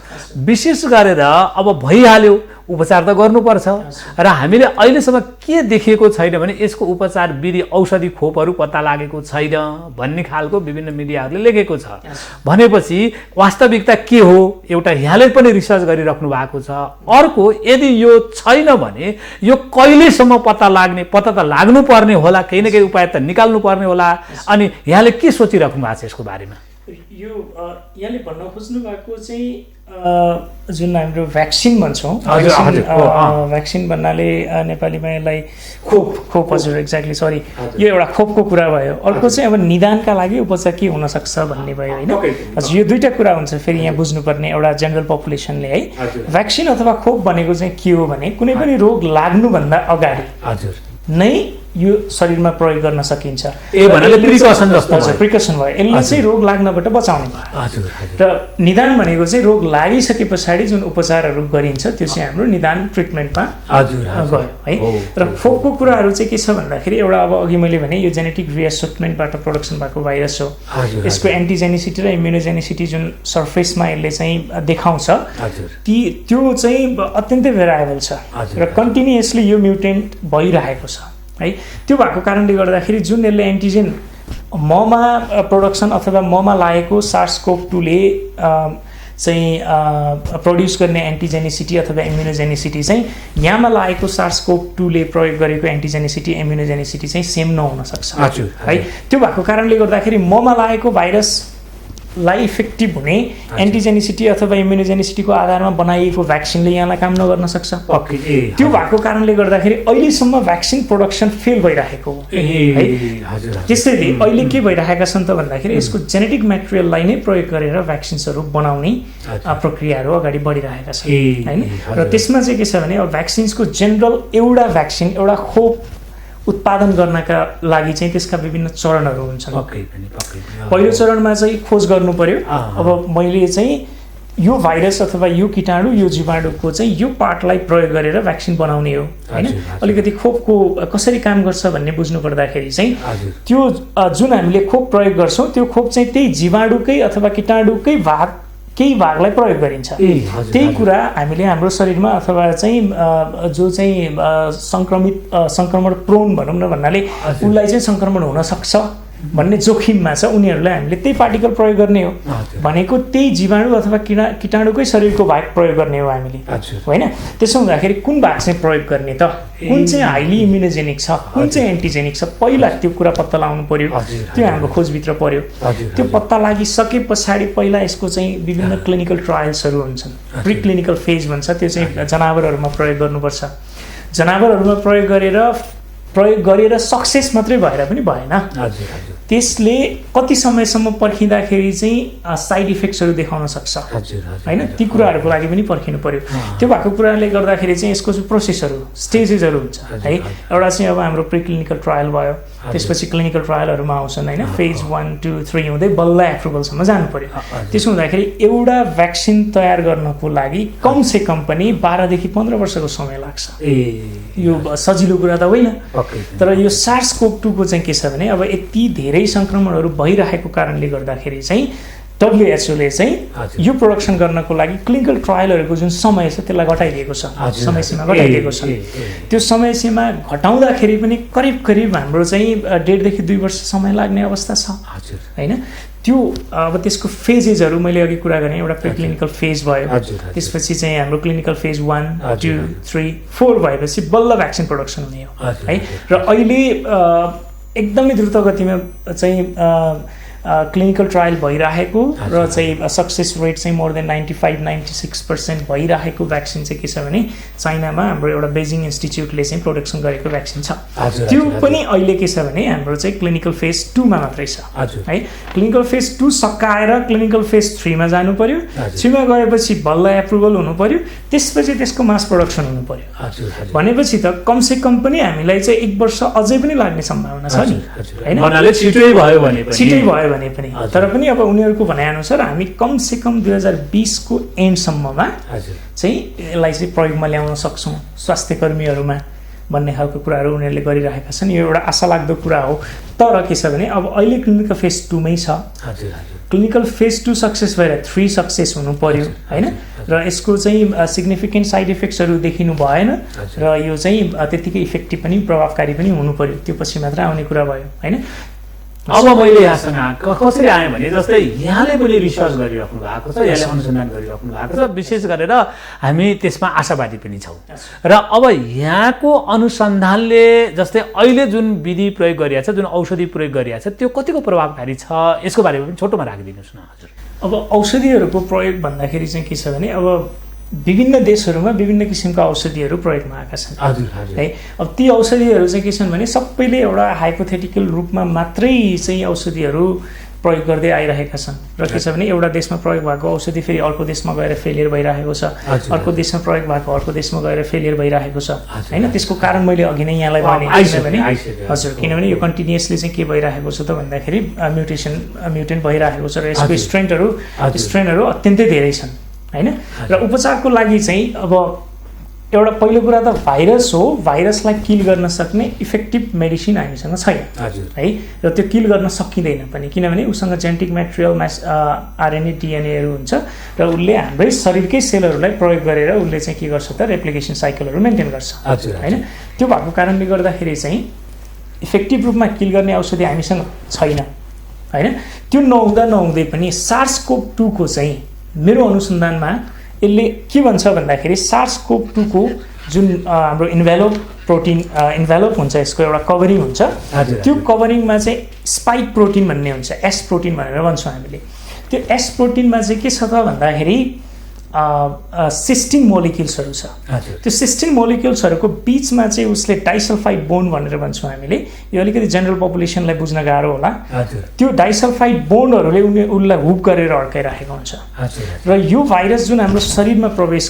विशेष गरेर अब भइहाल्यो उपचार त गर्नुपर्छ र हामीले अहिलेसम्म के देखिएको छैन भने यसको उपचार विधि औषधि खोपहरू पत्ता लागेको छैन भन्ने खालको विभिन्न मिडियाहरूले लेखेको छ। भनेपछि वास्तविकता के हो, एउटा यहाँले पनि रिसर्च गरिराख्नु भएको छ। अर्को यदि यो छैन भने यो कहिलेसम्म पत्ता लाग्ने, पत्ता त लाग्नु पर्ने होला, केही न केही उपाय त निकाल्नु पर्ने होला। अनि यहाँले के सोचिराख्नु भएको छ यसको बारेमा? यो यहाँले भन्न खोज्नु भएको चाहिँ जुन हाम्रो भ्याक्सिन भन्छौँ, भ्याक्सिन भन्नाले नेपालीमा यसलाई खोप हजुर एक्ज्याक्टली सरी, यो एउटा खोपको कुरा भयो। अर्को चाहिँ अब निदानका लागि उपचार के हुनसक्छ भन्ने भयो होइन। हजुर यो दुईवटा कुरा हुन्छ फेरि यहाँ बुझ्नुपर्ने एउटा जेनरल पपुलेसनले है। भ्याक्सिन अथवा खोप भनेको चाहिँ के हो भने कुनै पनि रोग लाग्नुभन्दा अगाडि नै यो शरीरमा प्रयोग गर्न सकिन्छ। प्रिकसन भयो, यसले चाहिँ रोग लाग्नबाट बचाउने भयो। र निदान भनेको चाहिँ रोग लागिसके पछाडि जुन उपचारहरू गरिन्छ त्यो चाहिँ हाम्रो निदान ट्रिटमेन्टमा गयो है। र खोपको कुराहरू चाहिँ के छ भन्दाखेरि एउटा अब अघि मैले भने यो जेनेटिक रिएसेटमेन्टबाट प्रोडक्सन भएको भाइरस हो। यसको एन्टिजेनिसिटी र इम्युनोजेनिसिटी जुन सर्फेसमा यसले चाहिँ देखाउँछ त्यो चाहिँ अत्यन्तै भेराएबल छ र कन्टिन्युअसली यो म्युटेन्ट भइरहेको छ है। त्यो भएको कारणले गर्दाखेरि जुन यसले एन्टिजेन ममा प्रोडक्सन अथवा ममा लागेको SARS-CoV-2ले चाहिँ प्रड्युस गर्ने एन्टिजेनिसिटी अथवा इम्युनोजेनिसिटी चाहिँ यहाँमा लागेको SARS-CoV-2ले प्रयोग गरेको एन्टिजेनिसिटी इम्युनोजेनिसिटी चाहिँ सेम नहुन सक्छ है। त्यो भएको कारणले गर्दाखेरि ममा लागेको भाइरसलाई इफेक्टिभ हुने एन्टिजेनिसिटी अथवा इम्युनोजेनिसिटीको आधारमा बनाइएको भ्याक्सिनले यहाँलाई काम नगर्न सक्छ। त्यो भएको कारणले गर्दाखेरि अहिलेसम्म भ्याक्सिन प्रोडक्सन फेल भइरहेको हो है। त्यसैले अहिले के भइरहेका छन् त भन्दाखेरि यसको जेनेटिक मेटेरियललाई नै प्रयोग गरेर भ्याक्सिन्सहरू बनाउने प्रक्रियाहरू अगाडि बढिरहेका छन् होइन। र त्यसमा चाहिँ के छ भने अब भ्याक्सिन्सको जेनरल एउटा भ्याक्सिन एउटा खोप उत्पादन गर्नका लागि चाहिँ त्यसका विभिन्न चरणहरू हुन्छन्। पहिलो चरणमा चाहिँ खोज गर्नु पर्यो। अब मैले चाहिँ यो भाइरस अथवा यो कीटाणु यो जीवाणुको चाहिँ यो पार्टलाई प्रयोग गरेर भ्याक्सिन बनाउने हो होइन। अलिकति खोपको कसरी काम गर्छ भन्ने बुझ्नु पर्दाखेरि चाहिँ त्यो जुन हामीले खोप प्रयोग गर्छौँ त्यो खोप चाहिँ त्यही जीवाणुकै अथवा कीटाणुकै केही भागलाई प्रयोग गरिन्छ। त्यही कुरा हामीले हाम्रो शरीरमा अथवा चाहिँ जो चाहिँ सङ्क्रमण प्रोन भनौँ न भन्नाले उनलाई चाहिँ सङ्क्रमण हुनसक्छ भन्ने जोखिममा छ उनीहरूलाई हामीले त्यही पार्टिकल प्रयोग गर्ने हो भनेको त्यही जीवाणु अथवा कीटाणुकै शरीरको भाग प्रयोग गर्ने हो हामीले होइन। त्यसो हुँदाखेरि कुन भाग चाहिँ प्रयोग गर्ने त, कुन चाहिँ हाइली इम्युनोजेनिक छ, कुन चाहिँ एन्टिजेनिक छ, पहिला त्यो कुरा पत्ता लगाउनु पर्यो। त्यो हाम्रो खोजभित्र पर्यो। त्यो पत्ता लागिसके पछाडि पहिला यसको चाहिँ विभिन्न क्लिनिकल ट्रायल्सहरू हुन्छन्। प्री क्लिनिकल फेज भन्छ, त्यो चाहिँ जनावरहरूमा प्रयोग गर्नुपर्छ। जनावरहरूमा प्रयोग गरेर सक्सेस मात्रै भएर पनि भएन। त्यसले कति समयसम्म पर्खिँदाखेरि चाहिँ साइड इफेक्ट्सहरू देखाउन सक्छ होइन। ती कुराहरूको लागि पनि पर्खिनु पर्यो। त्यो भएको कुराले गर्दाखेरि चाहिँ यसको चाहिँ प्रोसेसहरू स्टेजेसहरू हुन्छ है। एउटा चाहिँ अब हाम्रो प्री क्लिनिकल ट्रायल भयो, त्यसपछि क्लिनिकल ट्रायलहरूमा आउँछन् होइन। फेज 1, 2, 3 हुँदै बल्ल एप्रुभलसम्म जानु पर्यो। त्यसो हुँदाखेरि एउटा भ्याक्सिन तयार गर्नको लागि कमसे कम पनि 12 देखि 15 वर्षको समय लाग्छ। यो सजिलो कुरा त होइन। तर यो SARS-CoV-2 को चाहिँ के छ भने अब यति धेरै सङ्क्रमणहरू भइरहेको कारणले गर्दाखेरि चाहिँ WHO ले चाहिँ यो प्रोडक्सन गर्नको लागि क्लिनिकल ट्रायलहरूको जुन समय छ त्यसलाई घटाइदिएको छ, समय सीमा घटाइदिएको छ। त्यो समय सीमा घटाउँदाखेरि पनि करिब हाम्रो चाहिँ 1.5 देखि 2 वर्ष समय लाग्ने अवस्था छ होइन। त्यो अब त्यसको फेजेसहरू मैले अघि कुरा गरेँ। एउटा प्री क्लिनिकल फेज भयो, त्यसपछि चाहिँ हाम्रो क्लिनिकल फेज 1, 2, 3, 4 भएपछि बल्ल भ्याक्सिन प्रोडक्सन हुने हो है। र अहिले एकदमै द्रुत गतिमा चाहिँ क्लिनिकल ट्रायल भइरहेको र चाहिँ सक्सेस रेट चाहिँ मोर देन 95-96% भइरहेको भ्याक्सिन चाहिँ के छ भने चाइनामा हाम्रो एउटा बेजिङ इन्स्टिच्युटले चाहिँ प्रोडक्सन गरेको भ्याक्सिन छ। त्यो पनि अहिले के छ भने हाम्रो चाहिँ क्लिनिकल फेज 2 मा मात्रै छ है। क्लिनिकल फेज 2 सकाएर क्लिनिकल फेज 3 मा जानु पर्यो। 3 मा गएपछि बल्ल एप्रुभल हुनु पर्यो, त्यसपछि त्यसको मास प्रोडक्सन हुनु पर्यो। भनेपछि त कमसे कम पनि हामीलाई चाहिँ 1 वर्ष अझै पनि लाग्ने सम्भावना छ नि हैन। छिटै भयो भने पनि तर पनि अब उनीहरूको भनाइअनुसार हामी कमसे कम 2020 को एन्डसम्ममा चाहिँ यसलाई चाहिँ प्रयोगमा ल्याउन सक्छौँ स्वास्थ्य कर्मीहरूमा भन्ने खालको कुराहरू उनीहरूले गरिरहेका छन्। यो एउटा आशालाग्दो कुरा हो। तर के छ भने अब अहिले क्लिनिकल फेज 2 मै छ। क्लिनिकल फेज 2 सक्सेस भएर 3 सक्सेस हुनु पर्यो हैन। र यसको चाहिँ सिग्निफिकेन्ट साइड इफेक्ट्सहरू देखिनु भएन र यो चाहिँ त्यतिकै इफेक्टिभ पनि प्रभावकारी पनि हुनु पर्यो। त्यो पछि मात्र आउने कुरा भयो हैन। अब मैले यहाँसँग कसरी आएँ भने जस्तै यहाँले पनि रिसर्च गरिराख्नु भएको छ, यहाँले अनुसन्धान गरिराख्नु भएको छ, विशेष गरेर हामी त्यसमा आशावादी पनि छौँ। र अब यहाँको अनुसन्धानले जस्तै अहिले जुन विधि प्रयोग गरिएको छ, जुन औषधि प्रयोग गरिएको छ, त्यो कतिको प्रभावकारी छ यसको बारेमा पनि छोटोमा राखिदिनुहोस् न हजुर। अब औषधिहरूको प्रयोग भन्दाखेरि चाहिँ के छ भने अब विभिन्न देशहरूमा विभिन्न किसिमका औषधिहरू प्रयोगमा आएका छन् है। अब ती औषधिहरू चाहिँ के छन् भने सबैले एउटा हाइपोथेटिकल रूपमा मात्रै चाहिँ औषधिहरू प्रयोग गर्दै आइरहेका छन् र के छ भने एउटा देशमा प्रयोग भएको औषधि फेरि अर्को देशमा गएर फेलियर भइरहेको छ, अर्को देशमा प्रयोग भएको अर्को देशमा गएर फेलियर भइरहेको छ हैन। त्यसको कारण मैले अघि नै यहाँलाई भने हजुर, किनभने यो कन्टिन्युअसली चाहिँ के भइरहेको छ त भन्दाखेरि म्युटेन्ट भइरहेको छ र यसको स्ट्रेनहरू अत्यन्तै धेरै छन् हैन। र उपचारको लागि चाहिँ अब एउटा पहिलो कुरा त भाइरस हो, भाइरसलाई किल गर्न सक्ने इफेक्टिभ मेडिसिन हामीसँग छैन है। र त्यो किल गर्न सकिँदैन पनि, किनभने उसँग जेनेटिक मेटेरियल आरएनए डिएनएहरू हुन्छ र उसले हाम्रै शरीरकै सेलहरूलाई प्रयोग गरेर उसले चाहिँ के गर्छ त रेप्लिकेसन साइकलहरू मेन्टेन गर्छ हैन। त्यो भएको कारणले गर्दाखेरि चाहिँ इफेक्टिभ रूपमा किल गर्ने औषधि हामीसँग छैन हैन। त्यो नहुँदै पनि SARS-CoV-2 को चाहिँ मेरो अनुसन्धानमा यसले के भन्छ भन्दाखेरि SARS-CoV-2 को जुन हाम्रो इन्भेलोप हुन्छ, यसको एउटा कभरिङ हुन्छ, त्यो कभरिङमा चाहिँ स्पाइक प्रोटिन भन्ने हुन्छ, एस प्रोटिन भनेर भन्छौँ हामीले। त्यो एस प्रोटिनमा चाहिँ के छ त भन्दाखेरि सिस्टिन मोलिक्युल्सहरू छ। त्यो सिस्टिन मोलिक्युल्सहरूको बिचमा चाहिँ उसले डाइसल्फाइड बोन्ड भनेर भन्छौँ हामीले। यो अलिकति जेनरल पपुलेसनलाई बुझ्न गाह्रो होला। त्यो डाइसल्फाइड बोन्डहरूले उसलाई हुक गरेर अड्काइरहेको हुन्छ र यो भाइरस जुन हाम्रो शरीरमा प्रवेश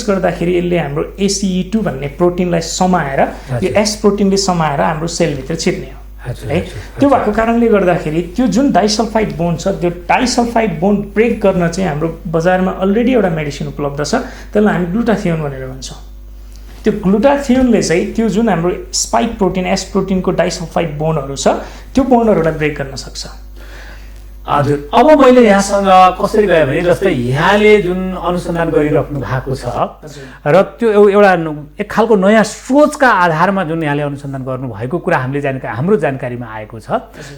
गर्दाखेरि यसले हाम्रो ACE2 भन्ने प्रोटिनलाई समाएर, यो एस प्रोटिनले समाएर हाम्रो सेलभित्र छिर्ने हो है। त्यो भएको कारणले गर्दाखेरि त्यो जुन डाइसल्फाइड बोन्ड छ, त्यो डाइसल्फाइड बोन्ड ब्रेक गर्न चाहिँ हाम्रो बजारमा अलरेडी एउटा मेडिसिन उपलब्ध छ, त्यसलाई हामी ग्लुटाथियोन भनेर भन्छौँ। त्यो ग्लुटाथियोनले चाहिँ त्यो जुन हाम्रो स्पाइक प्रोटिन एस प्रोटिनको डाइसल्फाइड बोन्डहरू छ, त्यो बोन्डहरूलाई ब्रेक गर्न सक्छ। हजुर, अब मैले यहाँसँग कसरी गएँ भने जस्तै यहाँले जुन अनुसन्धान गरिराख्नु भएको छ र त्यो एउटा एक खालको नयाँ सोचका आधारमा जुन यहाँले अनुसन्धान गर्नुभएको कुरा हाम्रो जानकारीमा आएको छ,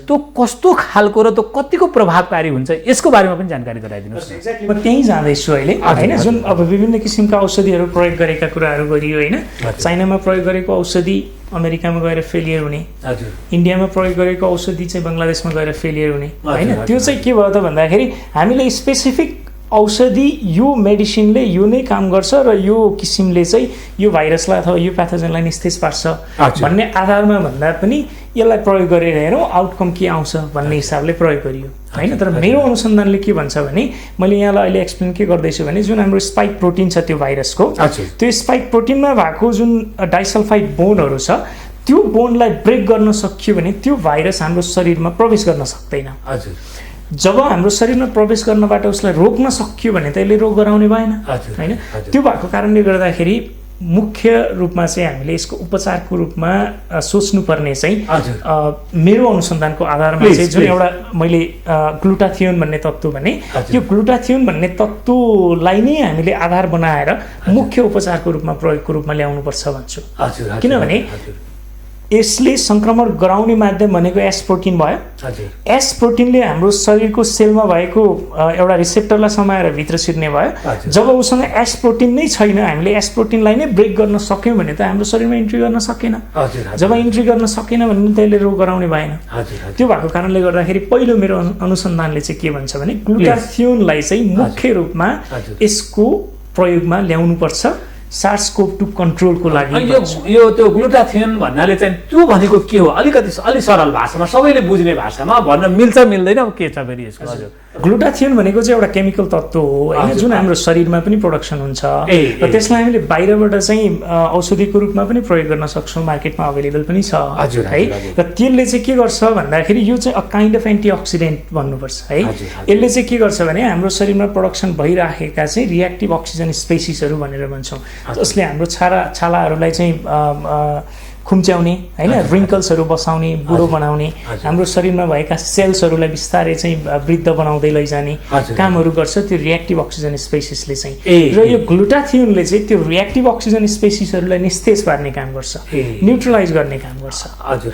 त्यो कस्तो खालको र त्यो कतिको प्रभावकारी हुन्छ यसको बारेमा पनि जानकारी गराइदिनुहोस्। म त्यहीँ जाँदैछु अहिले हैन। जुन अब विभिन्न किसिमका औषधिहरू प्रयोग गरेका कुराहरू गरियो हैन। चाइनामा प्रयोग गरेको औषधि अमेरिकामा गएर फेलियर हुने, इन्डियामा प्रयोग गरेको औषधि चाहिँ बङ्गलादेशमा गएर फेलियर हुने हैन। त्यो चाहिँ के भयो त भन्दाखेरि हामीले स्पेसिफिक औषधि यो मेडिसिनले यो नै काम गर्छ र यो किसिमले चाहिँ यो भाइरसलाई अथवा यो प्याथोजनलाई निस्तेज पार्छ भन्ने आधारमा भन्दा पनि यसलाई प्रयोग गरेर हेरौँ आउटकम के आउँछ भन्ने हिसाबले प्रयोग गरियो हैन। तर मेरो अनुसन्धानले के भन्छ भने, मैले यहाँलाई अहिले एक्सप्लेन के गर्दैछु भने, जुन हाम्रो स्पाइक प्रोटिन छ त्यो भाइरसको, त्यो स्पाइक प्रोटिनमा भएको जुन डाइसल्फाइड बोन्डहरू छ, त्यो बोन्डलाई ब्रेक गर्न सकियो भने त्यो भाइरस हाम्रो शरीरमा प्रवेश गर्न सक्दैन। जब हाम्रो शरीरमा प्रवेश गर्नबाट उसलाई रोक्न सकियो भने त यसले रोग गराउने भएन हैन। त्यो भएको कारणले गर्दाखेरि मुख्य रूपमा चाहिँ हामीले यसको उपचारको रूपमा सोच्नुपर्ने चाहिँ मेरो अनुसन्धानको आधारमा चाहिँ जुन एउटा मैले ग्लुटाथियोन भन्ने तत्त्व भने, यो ग्लुटाथियोन भन्ने तत्त्वलाई नै हामीले आधार बनाएर मुख्य उपचारको रूपमा प्रयोगको रूपमा ल्याउनुपर्छ भन्छु। किनभने यसले संक्रमण गराउने माध्यम भनेको एस प्रोटिन भयो। एस प्रोटिनले हाम्रो शरीरको सेलमा भएको एउटा रिसेप्टरलाई समाएर भित्र छिर्ने भयो। जब उसँग एस प्रोटिन नै छैन, हामीले एस प्रोटिनलाई नै ब्रेक गर्न सक्यौँ भने त हाम्रो शरीरमा इन्ट्री गर्न सकेन। जब इन्ट्री गर्न सकेन भने त्यसले रोग गराउने भएन। त्यो भएको कारणले गर्दाखेरि पहिलो मेरो अनुसन्धानले चाहिँ के भन्छ भने, ग्लुटाथियोनलाई चाहिँ मुख्य रूपमा यसको प्रयोगमा ल्याउनुपर्छ SARS-CoV-2 कन्ट्रोलको लागि। यो त्यो ग्लुटाथियोन भन्नाले चाहिँ त्यो भनेको के हो? अलि सरल भाषामा, सबैले बुझ्ने भाषामा भन्न मिल्छ मिल्दैन के छ फेरि यसको? हजुर, ग्लुटाथियोन भनेको चाहिँ एउटा केमिकल तत्त्व हो हैन, जुन हाम्रो शरीरमा पनि प्रोडक्सन हुन्छ र त्यसलाई हामीले बाहिरबाट चाहिँ औषधिको रूपमा पनि प्रयोग गर्न सक्छौँ, मार्केटमा अवेलेबल पनि छ है। र त्यसले चाहिँ के गर्छ भन्दाखेरि यो चाहिँ अ काइन्ड अफ एन्टिअक्सिडेन्ट भन्नुपर्छ है। यसले चाहिँ के गर्छ भने हाम्रो शरीरमा प्रोडक्सन भइराखेका चाहिँ रिएक्टिभ अक्सिजन स्पेसिसहरू भनेर भन्छौँ, जसले हाम्रो छालाहरूलाई चाहिँ खुम्च्याउने हैन, रिङ्कल्सहरू बसाउने, बुढो बनाउने, हाम्रो शरीरमा भएका सेल्सहरूलाई बिस्तारै चाहिँ वृद्ध बनाउँदै लैजाने कामहरू गर्छ त्यो रिएक्टिभ अक्सिजन स्पेसिसले चाहिँ। र यो ग्लुटाथियोनले चाहिँ त्यो रिएक्टिभ अक्सिजन स्पेसिसहरूलाई निस्तेज पार्ने काम गर्छ, न्युट्रलाइज गर्ने काम गर्छ।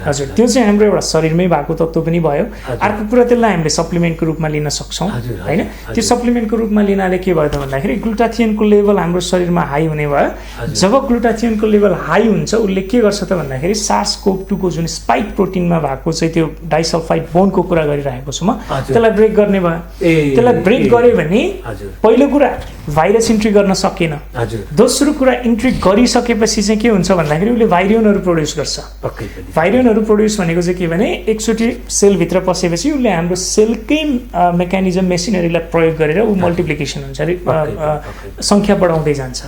हजुर, त्यो चाहिँ हाम्रो एउटा शरीरमै भएको तत्त्व पनि भयो। अर्को कुरा, त्यसलाई हामीले सप्लिमेन्टको रूपमा लिन सक्छौँ हैन। त्यो सप्लिमेन्टको रूपमा लिनाले के भयो त भन्दाखेरि ग्लुटाथियोनको लेभल हाम्रो शरीरमा हाई हुने भयो। जब ग्लुटाथियोनको लेभल हाई हुन्छ, उसले के गर्छ त भन्दाखेरि SARS-CoV-2 को जुन स्पाइक प्रोटिनमा भएको चाहिँ त्यो डाइसल्फाइड बोन्डको कुरा गरिरहेको छु म, त्यसलाई ब्रेक गर्ने भयो। त्यसलाई ब्रेक गर्यो भने पहिलो कुरा भाइरस इन्ट्री गर्न सकेन। दोस्रो कुरा इन्ट्री गरिसकेपछि चाहिँ के हुन्छ भन्दाखेरि उसले भाइरियनहरू प्रोड्युस गर्छ। भाइरियनहरू प्रोड्युस भनेको चाहिँ के भने एकचोटि सेलभित्र पसेपछि उसले हाम्रो सेलकै मेकानिजम मेसिनरीलाई प्रयोग गरेर ऊ मल्टिप्लिकेसन हुन्छ, सङ्ख्या बढाउँदै जान्छ।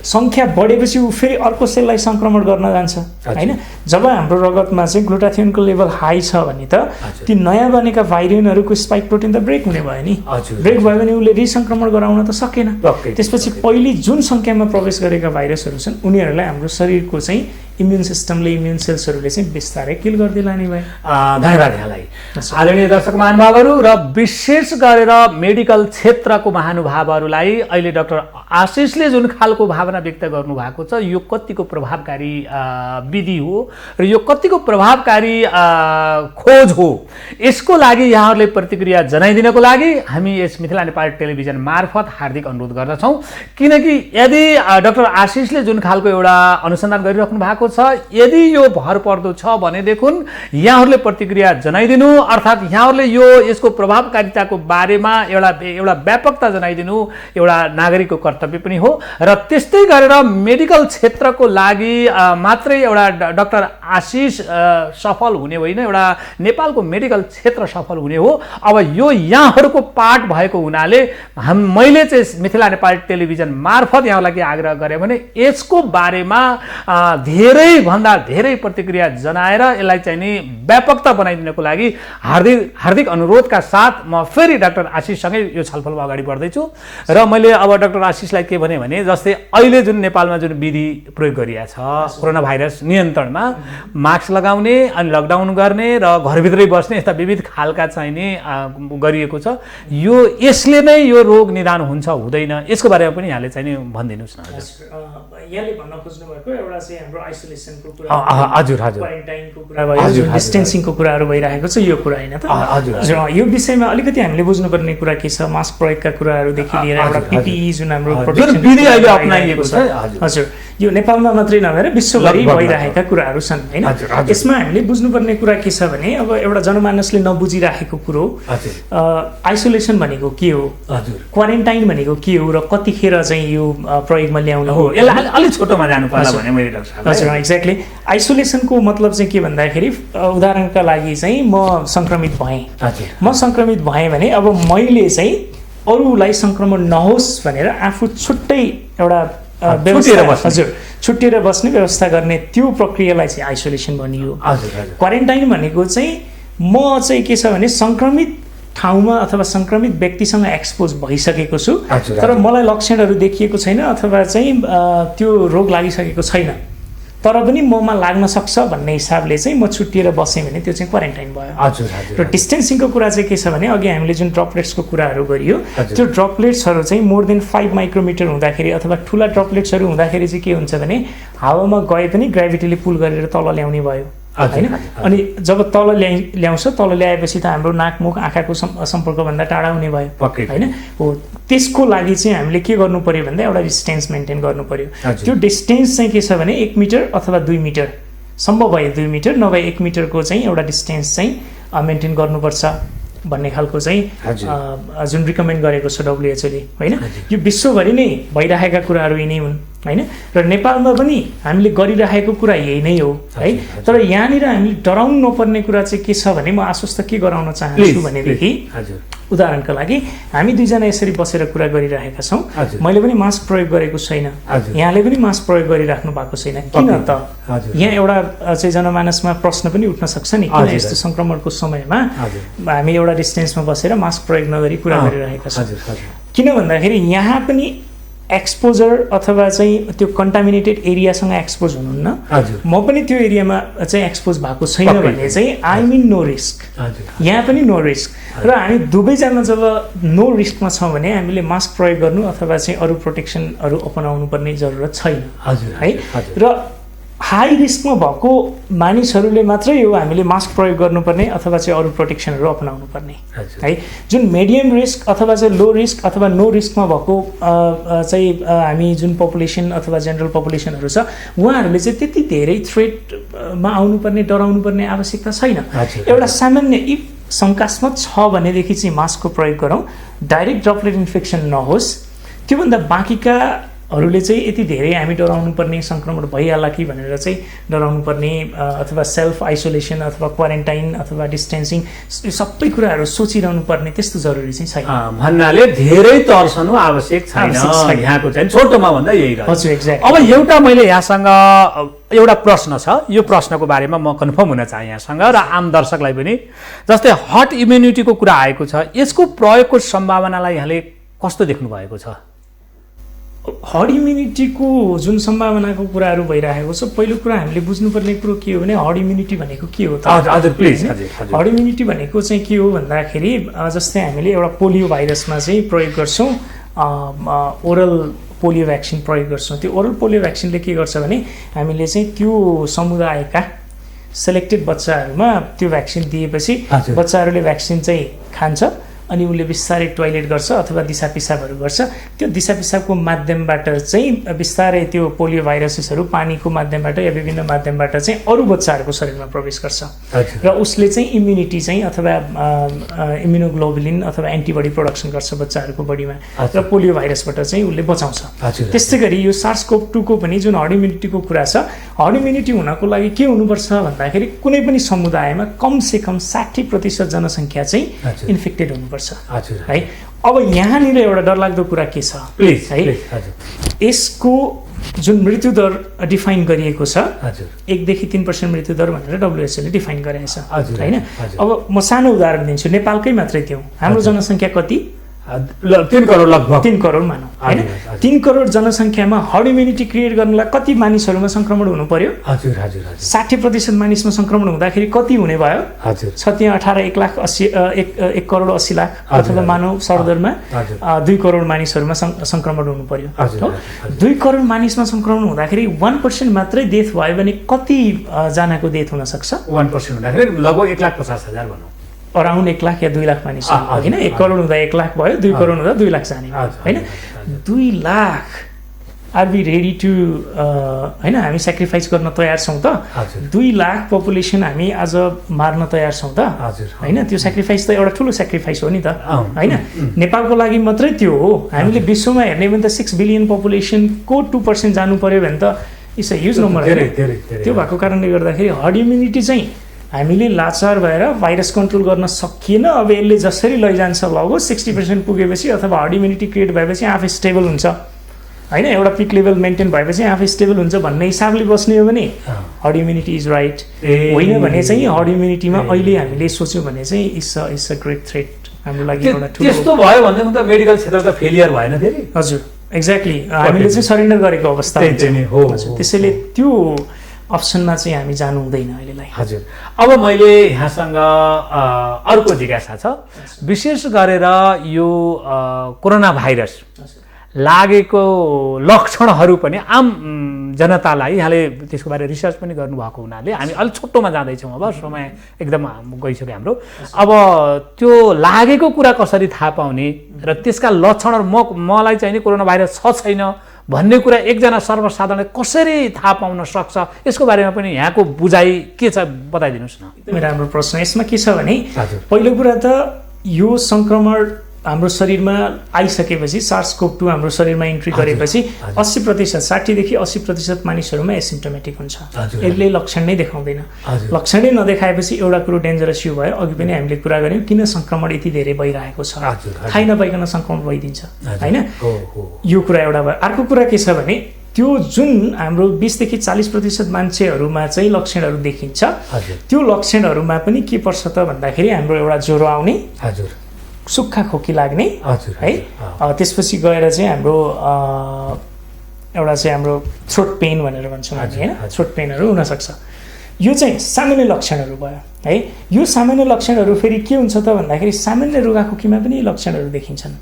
सङ्ख्या बढेपछि ऊ फेरि अर्को सेललाई सङ्क्रमण गर्न जान्छ होइन। जब हाम्रो रगतमा चाहिँ ग्लुटाथियोनको लेभल हाई छ भने त ती नयाँ बनेका भाइरियनहरूको स्पाइक प्रोटिन त ब्रेक हुने भयो नि। ब्रेक भयो भने उसले रिसङ्क्रमण गराउन त सकेन। त्यसपछि पहिले जुन सङ्ख्यामा प्रवेश गरेका भाइरसहरू छन् उनीहरूलाई हाम्रो शरीरको चाहिँ इम्युन सिस्टमले, इम्युन सेल्सहरूले चाहिँ बिस्तारै किल गर्दै लाने भयो। धन्यवाद यहाँलाई। आदरणीय दर्शक महानुभावहरू र विशेष गरेर मेडिकल क्षेत्रको महानुभावहरूलाई अहिले डाक्टर आशिषले जुन खालको भावना व्यक्त गर्नुभएको छ यो कतिको प्रभावकारी विधि हो र यो कतिको प्रभावकारी खोज हो, यसको लागि यहाँहरूले प्रतिक्रिया जनाइदिनको लागि हामी यस मिथिला नेपाल टेलिभिजन मार्फत हार्दिक अनुरोध गर्दछौँ। किनकि यदि डाक्टर आशिषले जुन खालको एउटा अनुसन्धान गरिराख्नु भएको छ, यदि यो भर पर्दो छ भनेदेखि यहाँहरूले प्रतिक्रिया जनाइदिनु, अर्थात् यहाँहरूले यो यसको प्रभावकारिताको बारेमा एउटा व्यापकता जनाइदिनु एउटा नागरिकको कर्तव्य पनि हो। र त्यस्तै गरेर मेडिकल क्षेत्रको लागि मात्रै एउटा डाक्टर आशिष सफल हुने होइन, एउटा नेपालको मेडिकल क्षेत्र सफल हुने हो। अब यो यहाँहरूको पार्ट भएको हुनाले मैले चाहिँ मिथिला नेपाल टेलिभिजन मार्फत यहाँलाई आग्रह गरेँ भने यसको बारेमा धेरैभन्दा धेरै प्रतिक्रिया जनाएर यसलाई चाहिँ नि व्यापकता बनाइदिनको लागि हार्दिक अनुरोधका साथ म फेरि डाक्टर आशिषसँगै यो छलफलमा अगाडि बढ्दैछु। र मैले अब डाक्टर आशिषलाई के भने जस्तै अहिले जुन नेपालमा जुन विधि प्रयोग गरिएको छ कोरोना भाइरस नियन्त्रणमा, मास्क लगाउने अनि लकडाउन गर्ने र घरभित्रै बस्ने यस्ता विविध खालका चाहिँ नि गरिएको छ, यसले नै यो रोग निदान हुन्छ हुँदैन, यसको बारेमा पनि यहाँले चाहिँ नि भनिदिनुहोस् न। यहाँले भन्न खोज्नु भएको एउटा चाहिँ हाम्रो आइसोलेसनको कुरा, हजुर हजुर, क्वारेन्टाइनको कुरा भयो, डिस्टेन्सिङको कुराहरू भइरहेको छ, यो कुरा होइन त? हजुर, यो विषयमा अलिकति हामीले बुझ्नुपर्ने कुरा के छ, मास्क प्रयोगका कुराहरूदेखि लिएर एउटा पिपिई जुन हाम्रो प्रोटेक्सन विधि अहिले अपनाइएको छ, हजुर, यो नेपालमा मात्रै नभएर विश्वभरि भइरहेका कुराहरू छन् होइन। यसमा हामीले बुझ्नुपर्ने कुरा के छ भने अब एउटा जनमानसले नबुझिराखेको कुरो आइसोलेसन भनेको के हो, क्वारेन्टाइन भनेको के हो र कतिखेर चाहिँ यो प्रयोगमा ल्याउनु हो, यसलाई अलिक छोटोमा जानु पर्ला भने मैले डाक्टर। हजुर, एक्ज्याक्टली। आइसोलेसनको मतलब चाहिँ के भन्दाखेरि उदाहरणका लागि चाहिँ म सङ्क्रमित भएँ, भने अब मैले चाहिँ अरूलाई सङ्क्रमण नहोस् भनेर आफू छुट्टै एउटा छुट्टिएर बस्ने व्यवस्था गर्ने त्यो प्रक्रियालाई चाहिँ आइसोलेसन भनियो। क्वारेन्टाइन भनेको चाहिँ म चाहिँ के छ भने सङ्क्रमित ठाउँमा अथवा सङ्क्रमित व्यक्तिसँग एक्सपोज भइसकेको छु तर मलाई लक्षणहरू देखिएको छैन अथवा चाहिँ त्यो रोग लागिसकेको छैन तर पनि ममा लाग्न सक्छ भन्ने हिसाबले चाहिँ म छुट्टिएर बसेँ भने त्यो चाहिँ क्वारेन्टाइन भयो। र डिस्टेन्सिङको कुरा चाहिँ के छ भने अघि हामीले जुन ड्रपलेट्सको कुराहरू गरियो त्यो ड्रपलेट्सहरू चाहिँ मोर देन 5 माइक्रोमिटर हुँदाखेरि अथवा ठुला ड्रपलेट्सहरू हुँदाखेरि चाहिँ के हुन्छ भने हावामा गए पनि ग्राभिटीले पुल गरेर तल ल्याउने भयो हैन। अनि जब तल ल्याउँछ तल ल्याएपछि त हाम्रो नाक मुख आँखाको सम्पर्कभन्दा टाढा हुने भयो हैन। हो त्यसको लागि चाहिँ हामीले के गर्नु पर्यो भन्दा एउटा डिस्टेन्स मेन्टेन गर्नु पर्यो। त्यो डिस्टेन्स चाहिँ के छ भने 1 मिटर अथवा 2 मिटर, सम्भव भए 2 मिटर नभए 1 मिटरको चाहिँ एउटा डिस्टेन्स चाहिँ मेन्टेन गर्नुपर्छ भन्ने खालको चाहिँ जुन रिकमेन्ड गरेको छ डब्ल्युएचओले हैन। यो विश्वभरि नै भइरहेका कुराहरू यिनै हुन् हैन र नेपालमा पनि हामीले गरिरहेको कुरा यही नै हो है। तर यहाँनिर हामीले डराउनु नपर्ने कुरा चाहिँ के छ भने म आश्वस्त के गराउन चाहन्छु भनेदेखि उदाहरणका लागि हामी दुईजना यसरी बसेर कुरा गरिरहेका छौँ, मैले पनि मास्क प्रयोग गरेको छैन, यहाँले पनि मास्क प्रयोग गरिराख्नु भएको छैन, किन त? यहाँ एउटा चाहिँ जनमानसमा प्रश्न पनि उठ्न सक्छ नि, किन यस्तो सङ्क्रमणको समयमा हामी एउटा डिस्टेन्समा बसेर मास्क प्रयोग नगरी कुरा गरिरहेका छौँ? किन भन्दाखेरि यहाँ पनि एक्सपोजर अथवा चाहिँ त्यो कन्टामिनेटेड एरियासँग एक्सपोज हुनुहुन्न, म पनि त्यो एरियामा चाहिँ एक्सपोज भएको छैन भने चाहिँ आई मिन नो रिस्क, यहाँ पनि नो रिस्क। र हामी दुवैजना जब नो रिस्कमा छौँ भने हामीले मास्क प्रयोग गर्नु अथवा चाहिँ अरू प्रोटेक्सनहरू अपनाउनु पर्ने जरुरत छैन है। र हाई रिस्कमा भएको मानिसहरूले मात्रै यो हामीले मास्क प्रयोग गर्नुपर्ने अथवा चाहिँ अरू प्रोटेक्सनहरू अपनाउनु पर्ने है। जुन मिडियम रिस्क अथवा चाहिँ लो रिस्क अथवा नो रिस्कमा भएको चाहिँ हामी जुन पपुलेसन अथवा जेनरल पपुलेसनहरू छ उहाँहरूले चाहिँ त्यति धेरै थ्रेटमा आउनुपर्ने डराउनु पर्ने आवश्यकता छैन। एउटा सामान्य इफ शङ्कास्पद छ भनेदेखि चाहिँ मास्कको प्रयोग गरौँ, डाइरेक्ट ड्रपलेट इन्फेक्सन नहोस्। त्योभन्दा बाँकीकाहरूले चाहिँ यति धेरै हामी डराउनु पर्ने सङ्क्रमण भइहाल्ला कि भनेर चाहिँ डराउनु पर्ने अथवा सेल्फ आइसोलेसन अथवा क्वारेन्टाइन अथवा डिस्टेन्सिङ यो सबै कुराहरू सोचिरहनु पर्ने त्यस्तो जरुरी चाहिँ छैन। भन्नाले धेरै तर्सनु आवश्यक छैन, यहाँको चाहिँ छोटोमा भन्दा यही रह्यो। हजुर, एक्ज्याक्ट। अब एउटा मैले यहाँसँग एउटा प्रश्न छ, यो प्रश्नको बारेमा म कन्फर्म हुन चाहे यहाँसँग र आम दर्शकलाई पनि। जस्तै हर्ड इम्युनिटीको कुरा आएको छ, यसको प्रयोगको सम्भावनालाई यहाँले कस्तो देख्नु भएको छ? हर्ड इम्युनिटीको जुन सम्भावनाको कुराहरू भइरहेको छ, पहिलो कुरा हामीले बुझ्नुपर्ने कुरो के हो भने हर्ड इम्युनिटी भनेको के हो त? हजुर प्लिज। हर्ड इम्युनिटी भनेको चाहिँ के हो भन्दाखेरि जस्तै हामीले एउटा पोलियो भाइरसमा चाहिँ प्रयोग गर्छौँ, ओरल पोलियो भ्याक्सिन प्रयोग गर्छौँ। त्यो ओरल पोलियो भ्याक्सिनले के गर्छ भने हामीले चाहिँ त्यो समुदायका सेलेक्टेड बच्चाहरूमा त्यो भ्याक्सिन दिएपछि बच्चाहरूले भ्याक्सिन चाहिँ खान्छ अनि उसले बिस्तारै टोयलेट गर्छ अथवा दिसा पिसाबहरू गर्छ। त्यो दिसा पिसाबको माध्यमबाट चाहिँ बिस्तारै त्यो पोलियो भाइरसेसहरू पानीको माध्यमबाट या विभिन्न माध्यमबाट चाहिँ अरू बच्चाहरूको शरीरमा प्रवेश गर्छ र उसले चाहिँ इम्युनिटी चाहिँ अथवा इम्युनोग्लोबुलिन अथवा एन्टिबडी प्रोडक्सन गर्छ बच्चाहरूको बडीमा र पोलियो भाइरसबाट चाहिँ उसले बचाउँछ। त्यस्तै गरी यो SARS-CoV-2 को पनि जुन हर्ड इम्युनिटीको कुरा छ, हर्ड इम्युनिटी हुनको लागि के हुनुपर्छ भन्दाखेरि कुनै पनि समुदायमा कमसेकम 60% जनसङ्ख्या चाहिँ इन्फेक्टेड हुनुपर्छ है। अब यहाँनिर एउटा डरलाग्दो कुरा के छ है, यसको जुन मृत्युदर डिफाइन गरिएको छ 1 देखि 3% मृत्युदर भनेर WHO ले डिफाइन गरेको छ हैन। अब म सानो उदाहरण दिन्छु, नेपालकै मात्रै थियो, हाम्रो जनसङ्ख्या कति? 3 करोड लगभग 3 करोड मानौँ हैन। 3 करोड जनसङ्ख्यामा हर्ड इम्युनिटी क्रिएट गर्नलाई कति मानिसहरूमा संक्रमण हुनु पर्यो? 60% मानिसमा संक्रमण हुँदाखेरि कति हुने भयो? छ त्यहाँ 1 करोड 80 लाख अथवा मानव सरदरमा 2 करोड मानिसहरूमा संक्रमण हुनु पर्यो। 2 करोड मानिसमा संक्रमण हुँदाखेरि 1% मात्रै डेथ भयो भने कति जनाको डेथ हुन सक्छ? 1% हुँदाखेरि लगभग 1,50,000 भनौँ, अराउन्ड 1 लाख या 2 लाख मानिस होइन। 1 करोड हुँदा 1 लाख भयो, 2 करोड हुँदा 2 लाख जाने होइन। 2 lakh are be ready to होइन, हामी सेक्रिफाइस गर्न तयार छौँ त? 2 लाख पपुलेसन हामी आज मार्न तयार छौँ त होइन? त्यो सेक्रिफाइस त एउटा ठुलो सेक्रिफाइस हो नि त होइन। नेपालको लागि मात्रै त्यो हो, हामीले विश्वमा हेर्ने भने त 6 बिलियन पपुलेसनको 2% जानु पर्यो भने त इट्स अ ह्युज नम्बर। त्यो भएको कारणले गर्दाखेरि हर्ड इम्युनिटी चाहिँ हामीले लाचार भएर भाइरस कन्ट्रोल गर्न सकिएन, अब यसले जसरी लैजान्छ लगो 60% पुगेपछि अथवा हर्ड इम्युनिटी क्रिएट भएपछि आफै स्टेबल हुन्छ होइन, एउटा पिक लेभल मेन्टेन भएपछि आफै स्टेबल हुन्छ भन्ने हिसाबले बस्ने हो भने हर्ड इम्युनिटी इज राइट। होइन भने चाहिँ हर्ड इम्युनिटीमा अहिले हामीले सोच्यौँ भने चाहिँ इट्स अ ग्रेट थ्रेट हाम्रो लागि एउटा ठुलो। त्यस्तो भयो भने त मेडिकल क्षेत्र त फेलियर भएन फेरि? हजुर, एक्ज्याक्टली, हामीले चाहिँ सरेन्डर गरेको अवस्था हो। त्यसैले त्यो अप्सनमा चाहिँ हामी जानु हुँदैन अहिलेलाई। हजुर, अब मैले यहाँसँग अर्को जिज्ञासा छ, विशेष गरेर यो कोरोना भाइरस लागेको लक्षणहरू पनि आम जनतालाई यहाँले त्यसको बारे रिसर्च पनि गर्नुभएको हुनाले हामी अलिक छोटोमा जाँदैछौँ, अब समय एकदम गइसक्यो हाम्रो। अब त्यो लागेको कुरा कसरी थाहा पाउने र त्यसका लक्षणहरू मलाई चाहिँ नि कोरोना भाइरस छ छैन भन्ने कुरा एकजना सर्वसाधारणले कसरी थाहा पाउन सक्छ, यसको बारेमा पनि यहाँको बुझाइ के छ बताइदिनुहोस् न। एकदमै राम्रो प्रश्न। यसमा के छ भने पहिलो कुरा त यो सङ्क्रमण हाम्रो शरीरमा आइसकेपछि SARS-CoV-2 हाम्रो शरीरमा इन्ट्री गरेपछि 80%, 60 देखि 80% मानिसहरूमा एसिम्टोमेटिक हुन्छ, यसले लक्षण नै देखाउँदैन। लक्षणै नदेखाएपछि एउटा कुरो डेन्जरस यो भयो, अघि पनि हामीले कुरा गऱ्यौँ किन सङ्क्रमण यति धेरै भइरहेको छ, थाहै नपाइकन सङ्क्रमण भइदिन्छ होइन। यो कुरा एउटा भयो। अर्को कुरा के छ भने त्यो जुन हाम्रो 20 देखि 40% मान्छेहरूमा चाहिँ लक्षणहरू देखिन्छ, त्यो लक्षणहरूमा पनि के पर्छ त भन्दाखेरि हाम्रो एउटा ज्वरो आउने, सुक्खा खोकी लाग्ने है, त्यसपछि गएर चाहिँ हाम्रो एउटा चाहिँ हाम्रो थ्रोट पेन भनेर भन्छौँ हामी होइन, थ्रोट पेनहरू हुनसक्छ। यो चाहिँ सामान्य लक्षणहरू भयो है। यो सामान्य लक्षणहरू फेरि के हुन्छ त भन्दाखेरि सामान्य रुगाखोकीमा पनि लक्षणहरू देखिन्छन्।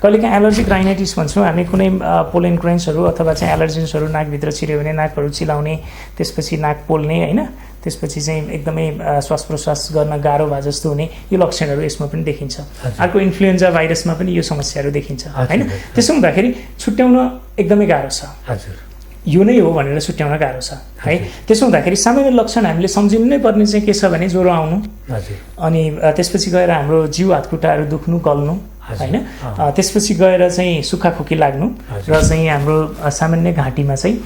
कहिलेकाहीँ एलर्जिक राइनाइटिस भन्छौँ हामी, कुनै पोलेन ग्रेन्सहरू अथवा चाहिँ एलर्जेन्सहरू नाकभित्र छिर्यो भने नाकहरू चिलाउने, त्यसपछि नाक पोल्ने होइन, त्यसपछि चाहिँ एकदमै श्वास प्रश्वास गर्न गाह्रो भए जस्तो हुने, यो लक्षणहरू यसमा पनि देखिन्छ। अर्को इन्फ्लुएन्जा भाइरसमा पनि यो समस्याहरू देखिन्छ होइन। त्यसो हुँदाखेरि छुट्याउन एकदमै गाह्रो छ, यो नै हो भनेर छुट्याउन गाह्रो छ है। त्यसो हुँदाखेरि सामान्य लक्षण हामीले सम्झिनु नै पर्ने चाहिँ के छ भने ज्वरो आउनु, अनि त्यसपछि गएर हाम्रो जिउ हातखुट्टाहरू दुख्नु, गल्नु होइन, त्यसपछि गएर चाहिँ सुक्खा खोकी लाग्नु, र चाहिँ हाम्रो सामान्य घाँटीमा चाहिँ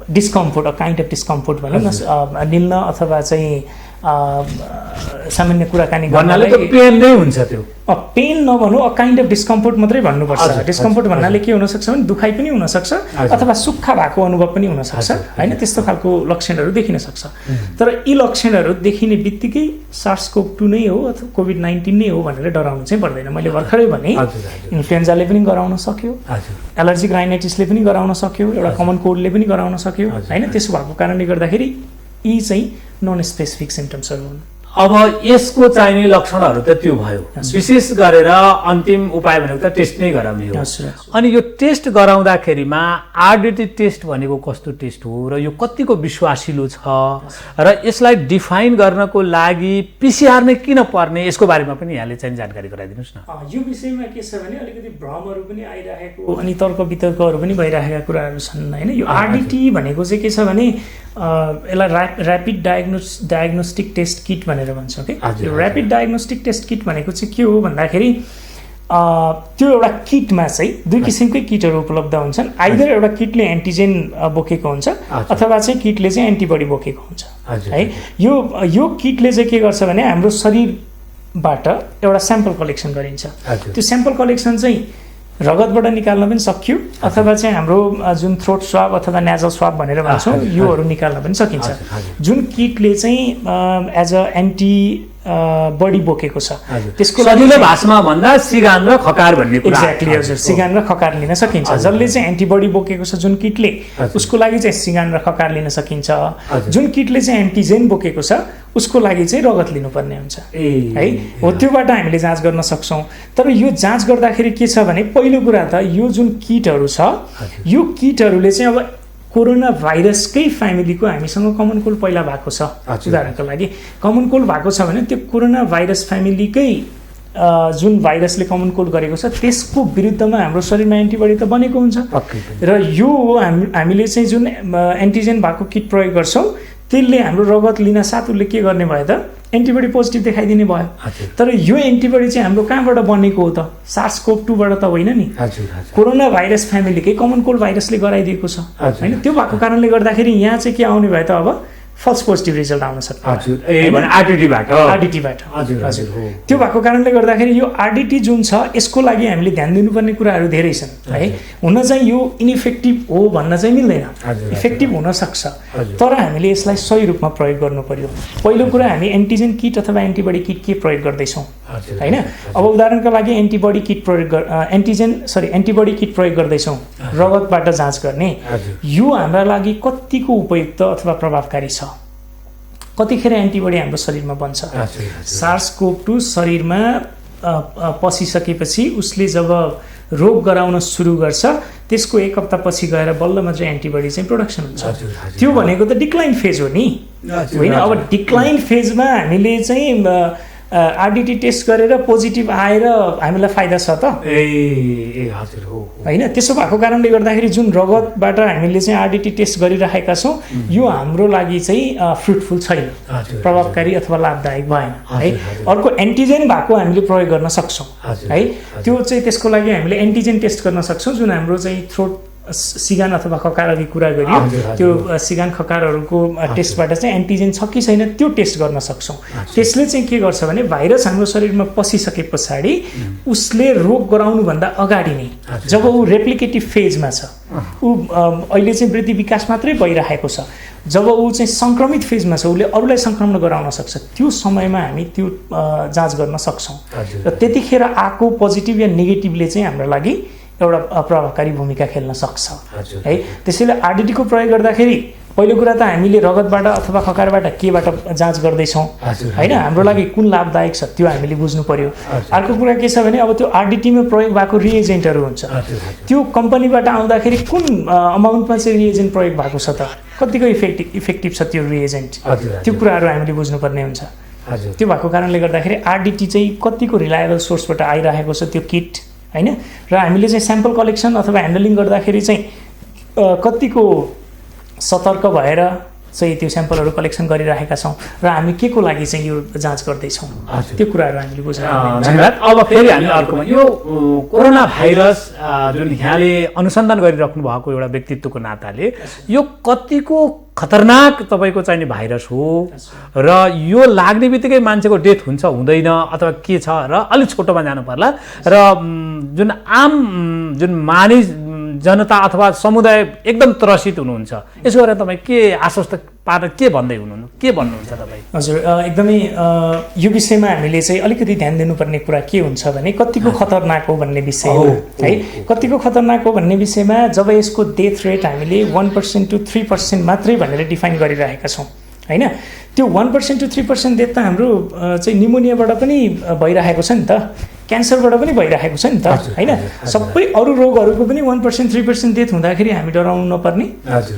डिस्कम्फोर्ट, काइन्ड अफ डिस्कम्फोर्ट भनौँ न, निल्न अथवा चाहिँ सामान्य कुराकानी गर्नाले पेन नै हुन्छ। त्यो पेन नभनौँ, काइन्ड अफ डिस्कम्फोर्ट मात्रै भन्नुपर्छ। डिस्कम्फोर्ट भन्नाले के हुनसक्छ भने दुखाइ पनि हुनसक्छ अथवा सुक्खा भएको अनुभव पनि हुनसक्छ होइन, त्यस्तो खालको लक्षणहरू देखिन सक्छ। तर यी लक्षणहरू देखिने बित्तिकै SARS-CoV-2 नै हो अथवा COVID-19 नै हो भनेर डराउनु चाहिँ पर्दैन। मैले भर्खरै भने इन्फ्लुएन्जाले पनि गराउन सक्यो, एलर्जिक राइनाइटिसले पनि गराउन सक्यो, एउटा कमन कोल्डले पनि गराउन सक्यो होइन। त्यसो भएको कारणले गर्दाखेरि यी चाहिँ नन स्पेसिफिक सिम्टम्सहरू हुन्। अब यसको चाहिने लक्षणहरू त त्यो भयो, विशेष गरेर अन्तिम उपाय भनेको त टेस्ट नै गराउने हो। अनि यो टेस्ट गराउँदाखेरिमा RDT टेस्ट भनेको कस्तो टेस्ट हो र यो कतिको विश्वासिलो छ र यसलाई डिफाइन गर्नको लागि PCR नै किन पर्ने, यसको बारेमा पनि यहाँले चाहिँ जानकारी गराइदिनुहोस् न। यो विषयमा के छ भने अलिकति भ्रमहरू पनि आइरहेको अनि तर्क वितर्कहरू पनि भइरहेका कुराहरू छन् होइन। यो RDT भनेको चाहिँ के छ भने यसलाई ऱ्यापिड डायग्नोस्टिक टेस्ट किट भनेर भन्छौँ कि। यो ऱ्यापिड डायग्नोस्टिक टेस्ट किट भनेको चाहिँ के हो भन्दाखेरि त्यो एउटा किटमा चाहिँ दुई किसिमकै किटहरू उपलब्ध हुन्छन्। आइदर एउटा किटले एन्टिजेन बोकेको हुन्छ अथवा चाहिँ किटले चाहिँ एन्टिबडी बोकेको हुन्छ है। यो किटले चाहिँ के गर्छ भने हाम्रो शरीरबाट एउटा स्याम्पल कलेक्सन गरिन्छ। त्यो स्याम्पल कलेक्सन चाहिँ रगतबाट निकाल्न पनि सकियो अथवा चाहिँ हाम्रो जुन थ्रोट स्वाब अथवा नेजल स्वाब भनेर भन्छौँ योहरू निकाल्न पनि सकिन्छ। जुन किटले चाहिँ एज अ एन्टिबडी बोकेको छ त्यसको सजिलो भाषामा भन्दा सिगान र खकार भन्ने कुरा। एक्ज्याक्टली हजुर, सिगान र खकार लिन सकिन्छ। जसले चाहिँ एन्टिबडी बोकेको छ जुन किटले, उसको लागि चाहिँ सिगान र खकार लिन सकिन्छ। जुन किटले चाहिँ एन्टिजेन बोकेको छ उसको लागि चाहिँ रगत लिनुपर्ने हुन्छ है। हो त्योबाट हामीले जाँच गर्न सक्छौँ। तर यो जाँच गर्दाखेरि के छ भने पहिलो कुरा त यो जुन किटहरू छ यो किटहरूले चाहिँ अब कोरोना भाइरसकै फ्यामिलीको हामीसँग कमन कोल्ड पहिला भएको छ। उदाहरणको लागि कमन कोल्ड भएको छ भने त्यो कोरोना भाइरस फ्यामिलीकै जुन भाइरसले कमन कोल्ड गरेको छ त्यसको विरुद्धमा हाम्रो शरीरमा एन्टिबडी त बनेको हुन्छ। र यो हामीले चाहिँ जुन एन्टिजेन भएको किट प्रयोग गर्छौँ त्यसले हाम्रो रगत लिन साथ उसले के गर्ने भयो त एन्टिबडी पोजिटिभ देखाइदिने भयो। तर यो एन्टिबडी चाहिँ हाम्रो कहाँबाट बनेको हो त? SARS-CoV-2 बाट त होइन नि, कोरोना भाइरस फ्यामिलीकै कमन कोल्ड भाइरसले गराइदिएको छ होइन। त्यो भएको कारणले गर्दाखेरि यहाँ चाहिँ के आउने भयो त अब फल्स पोजिटिभ रिजल्ट आउन सक्छ RDT-बाट। त्यो भएको कारणले गर्दाखेरि यो RDT जुन छ यसको लागि हामीले ध्यान दिनुपर्ने कुराहरू धेरै छन् है। हुन चाहिँ यो इनइफेक्टिभ हो भन्न चाहिँ मिल्दैन, इफेक्टिभ हुन सक्छ तर हामीले यसलाई सही रूपमा प्रयोग गर्नु पर्यो। पहिलो कुरा हामी एन्टिजेन किट अथवा एन्टिबडी किट के प्रयोग गर्दैछौँ होइन। अब उदाहरणको लागि एन्टिबडी किट प्रयोग गर्दैछौँ रगतबाट जाँच गर्ने, यो हाम्रा लागि कतिको उपयुक्त अथवा प्रभावकारी छ? कतिखेर एन्टिबडी हाम्रो शरीरमा बन्छ? SARS-CoV-2 शरीरमा पसिसकेपछि उसले जब रोग गराउन सुरु गर्छ त्यसको एक हप्ता पछि गएर बल्ल मात्र एन्टिबडी चाहिँ प्रोडक्सन हुन्छ। त्यो भनेको त डिक्लाइन फेज हो नि होइन। अब डिक्लाइन फेजमा हामीले चाहिँ RDT टेस्ट गरेर पोजिटिभ आएर हामीलाई फाइदा छ त होइन। त्यसो भएको कारणले गर्दाखेरि जुन रगतबाट हामीले चाहिँ RDT टेस्ट गरिरहेका छौँ यो हाम्रो लागि चाहिँ फ्रुटफुल छैन, प्रभावकारी अथवा लाभदायक भएन है। अर्को एन्टिजेन भएको हामीले प्रयोग गर्न सक्छौँ है। त्यो चाहिँ त्यसको लागि हामीले एन्टिजेन टेस्ट गर्न सक्छौँ जुन हाम्रो चाहिँ थ्रोट सिगान अथवा खकार अघि कुरा गरियो त्यो सिगान खकारहरूको टेस्टबाट चाहिँ एन्टिजेन छ कि छैन त्यो टेस्ट गर्न सक्छौँ। त्यसले चाहिँ के गर्छ भने भाइरस हाम्रो शरीरमा पसिसके पछाडि उसले रोग गराउनुभन्दा अगाडि नै जब ऊ रेप्लिकेटिभ फेजमा छ, ऊ अहिले चाहिँ वृद्धि विकास मात्रै भइरहेको छ, जब ऊ चाहिँ सङ्क्रमित फेजमा छ उसले अरूलाई सङ्क्रमण गराउन सक्छ, त्यो समयमा हामी त्यो जाँच गर्न सक्छौँ। र त्यतिखेर आएको पोजिटिभ या नेगेटिभले चाहिँ हाम्रो लागि एउटा प्रभावकारी भूमिका खेल्न सक्छ है। त्यसैले RDT को प्रयोग गर्दाखेरि पहिलो कुरा त हामीले रगतबाट अथवा खकारबाट केबाट जाँच गर्दैछौँ होइन, हाम्रो लागि कुन लाभदायक छ त्यो हामीले बुझ्नु पर्यो। अर्को कुरा के छ भने अब त्यो आरडिटीमा प्रयोग भएको रिएजेन्टहरू हुन्छ, त्यो कम्पनीबाट आउँदाखेरि कुन अमाउन्टमा चाहिँ रिएजेन्ट प्रयोग भएको छ त, कतिको इफेक्टिभ छ त्यो रिएजेन्ट, त्यो कुराहरू हामीले बुझ्नुपर्ने हुन्छ। त्यो भएको कारणले गर्दाखेरि आरडिटी चाहिँ कतिको रिलायबल सोर्सबाट आइरहेको छ त्यो किट होइन, र हामीले चाहिँ स्याम्पल कलेक्सन अथवा ह्यान्डलिङ गर्दाखेरि चाहिँ कतिको सतर्क भएर चाहिँ त्यो स्याम्पलहरू कलेक्सन गरिरहेका छौँ र हामी के को लागि चाहिँ यो जाँच गर्दैछौँ, त्यो कुराहरू हामीले बुझ्न। धन्यवाद। अब फेरि हामी अर्कोमा यो कोरोना भाइरस जुन यहाँले अनुसन्धान गरिराख्नु भएको एउटा व्यक्तित्वको नाताले यो कतिको खतरनाक तपाईँको चाहिने भाइरस हो र यो लाग्ने बित्तिकै मान्छेको डेथ हुन्छ हुँदैन अथवा के छ र अलिक छोटोमा जानु पर्ला र जुन आम जुन मानिस जनता अथवा समुदाय एकदम त्रसित हुनुहुन्छ, यसो गरेर तपाईँ के आश्वस्त पार्न के भन्दै हुनुहुन्छ, के भन्नुहुन्छ तपाईँ? हजुर, एकदमै यो विषयमा हामीले चाहिँ अलिकति ध्यान दिनुपर्ने कुरा के हुन्छ भने कतिको खतरनाक हो भन्ने विषय हो है। कतिको खतरनाक हो भन्ने विषयमा जब यसको डेथ रेट हामीले 1% to 3% मात्रै भनेर डिफाइन गरिरहेका छौँ होइन, त्यो 1% to 3% डेथ त हाम्रो चाहिँ निमोनियाबाट पनि भइरहेको छ नि त, क्यान्सरबाट पनि भइरहेको छ नि त होइन, सबै अरू रोगहरूको पनि 1% 3% डेथ हुँदाखेरि हामी डराउनु नपर्ने।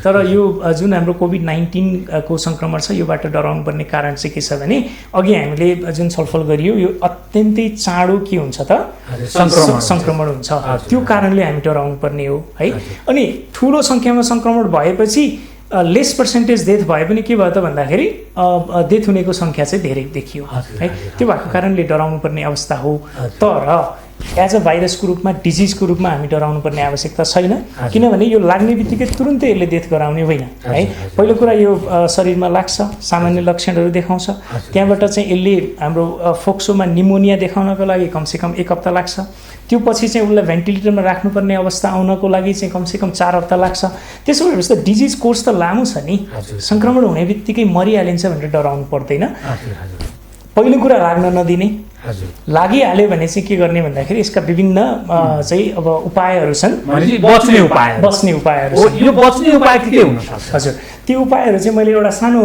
तर यो जुन हाम्रो कोभिड-19 को सङ्क्रमण छ योबाट डराउनु पर्ने कारण चाहिँ के छ भने अघि हामीले जुन छलफल गरियो यो अत्यन्तै चाँडो के हुन्छ त सङ्क्रमण हुन्छ, त्यो कारणले हामी डराउनु पर्ने हो है। अनि ठुलो सङ्ख्यामा सङ्क्रमण भएपछि लेस पर्सेन्टेज डेथ भए पनि के भयो त भन्दाखेरि डेथ हुनेको सङ्ख्या चाहिँ धेरै देखियो है, त्यो भएको कारणले डराउनु पर्ने अवस्था हो। तर एज अ भाइरसको रूपमा डिजिजको रूपमा हामी डराउनु पर्ने आवश्यकता छैन, किनभने यो लाग्ने बित्तिकै तुरुन्तै यसले डेथ गराउने होइन है। पहिलो कुरा यो शरीरमा लाग्छ, सामान्य लक्षणहरू देखाउँछ, त्यहाँबाट चाहिँ यसले हाम्रो फोक्सोमा निमोनिया देखाउनको लागि कमसेकम 1 हप्ता लाग्छ, त्यो पछि चाहिँ उसलाई भेन्टिलेटरमा राख्नुपर्ने अवस्था आउनको लागि चाहिँ कमसेकम 4 हप्ता लाग्छ। त्यसो भएपछि त डिजिज कोर्स त लामो छ नि, सङ्क्रमण हुने बित्तिकै मरिहालिन्छ भनेर डराउनु पर्दैन। पहिलो कुरा लाग्न नदिने, लागिहाल्यो भने चाहिँ के गर्ने भन्दाखेरि यसका विभिन्न चाहिँ अब उपायहरू छन्, बच्ने उपायहरू यो बच्ने उपाय के हुन सक्छ? हजुर, त्यो उपायहरू चाहिँ मैले एउटा सानो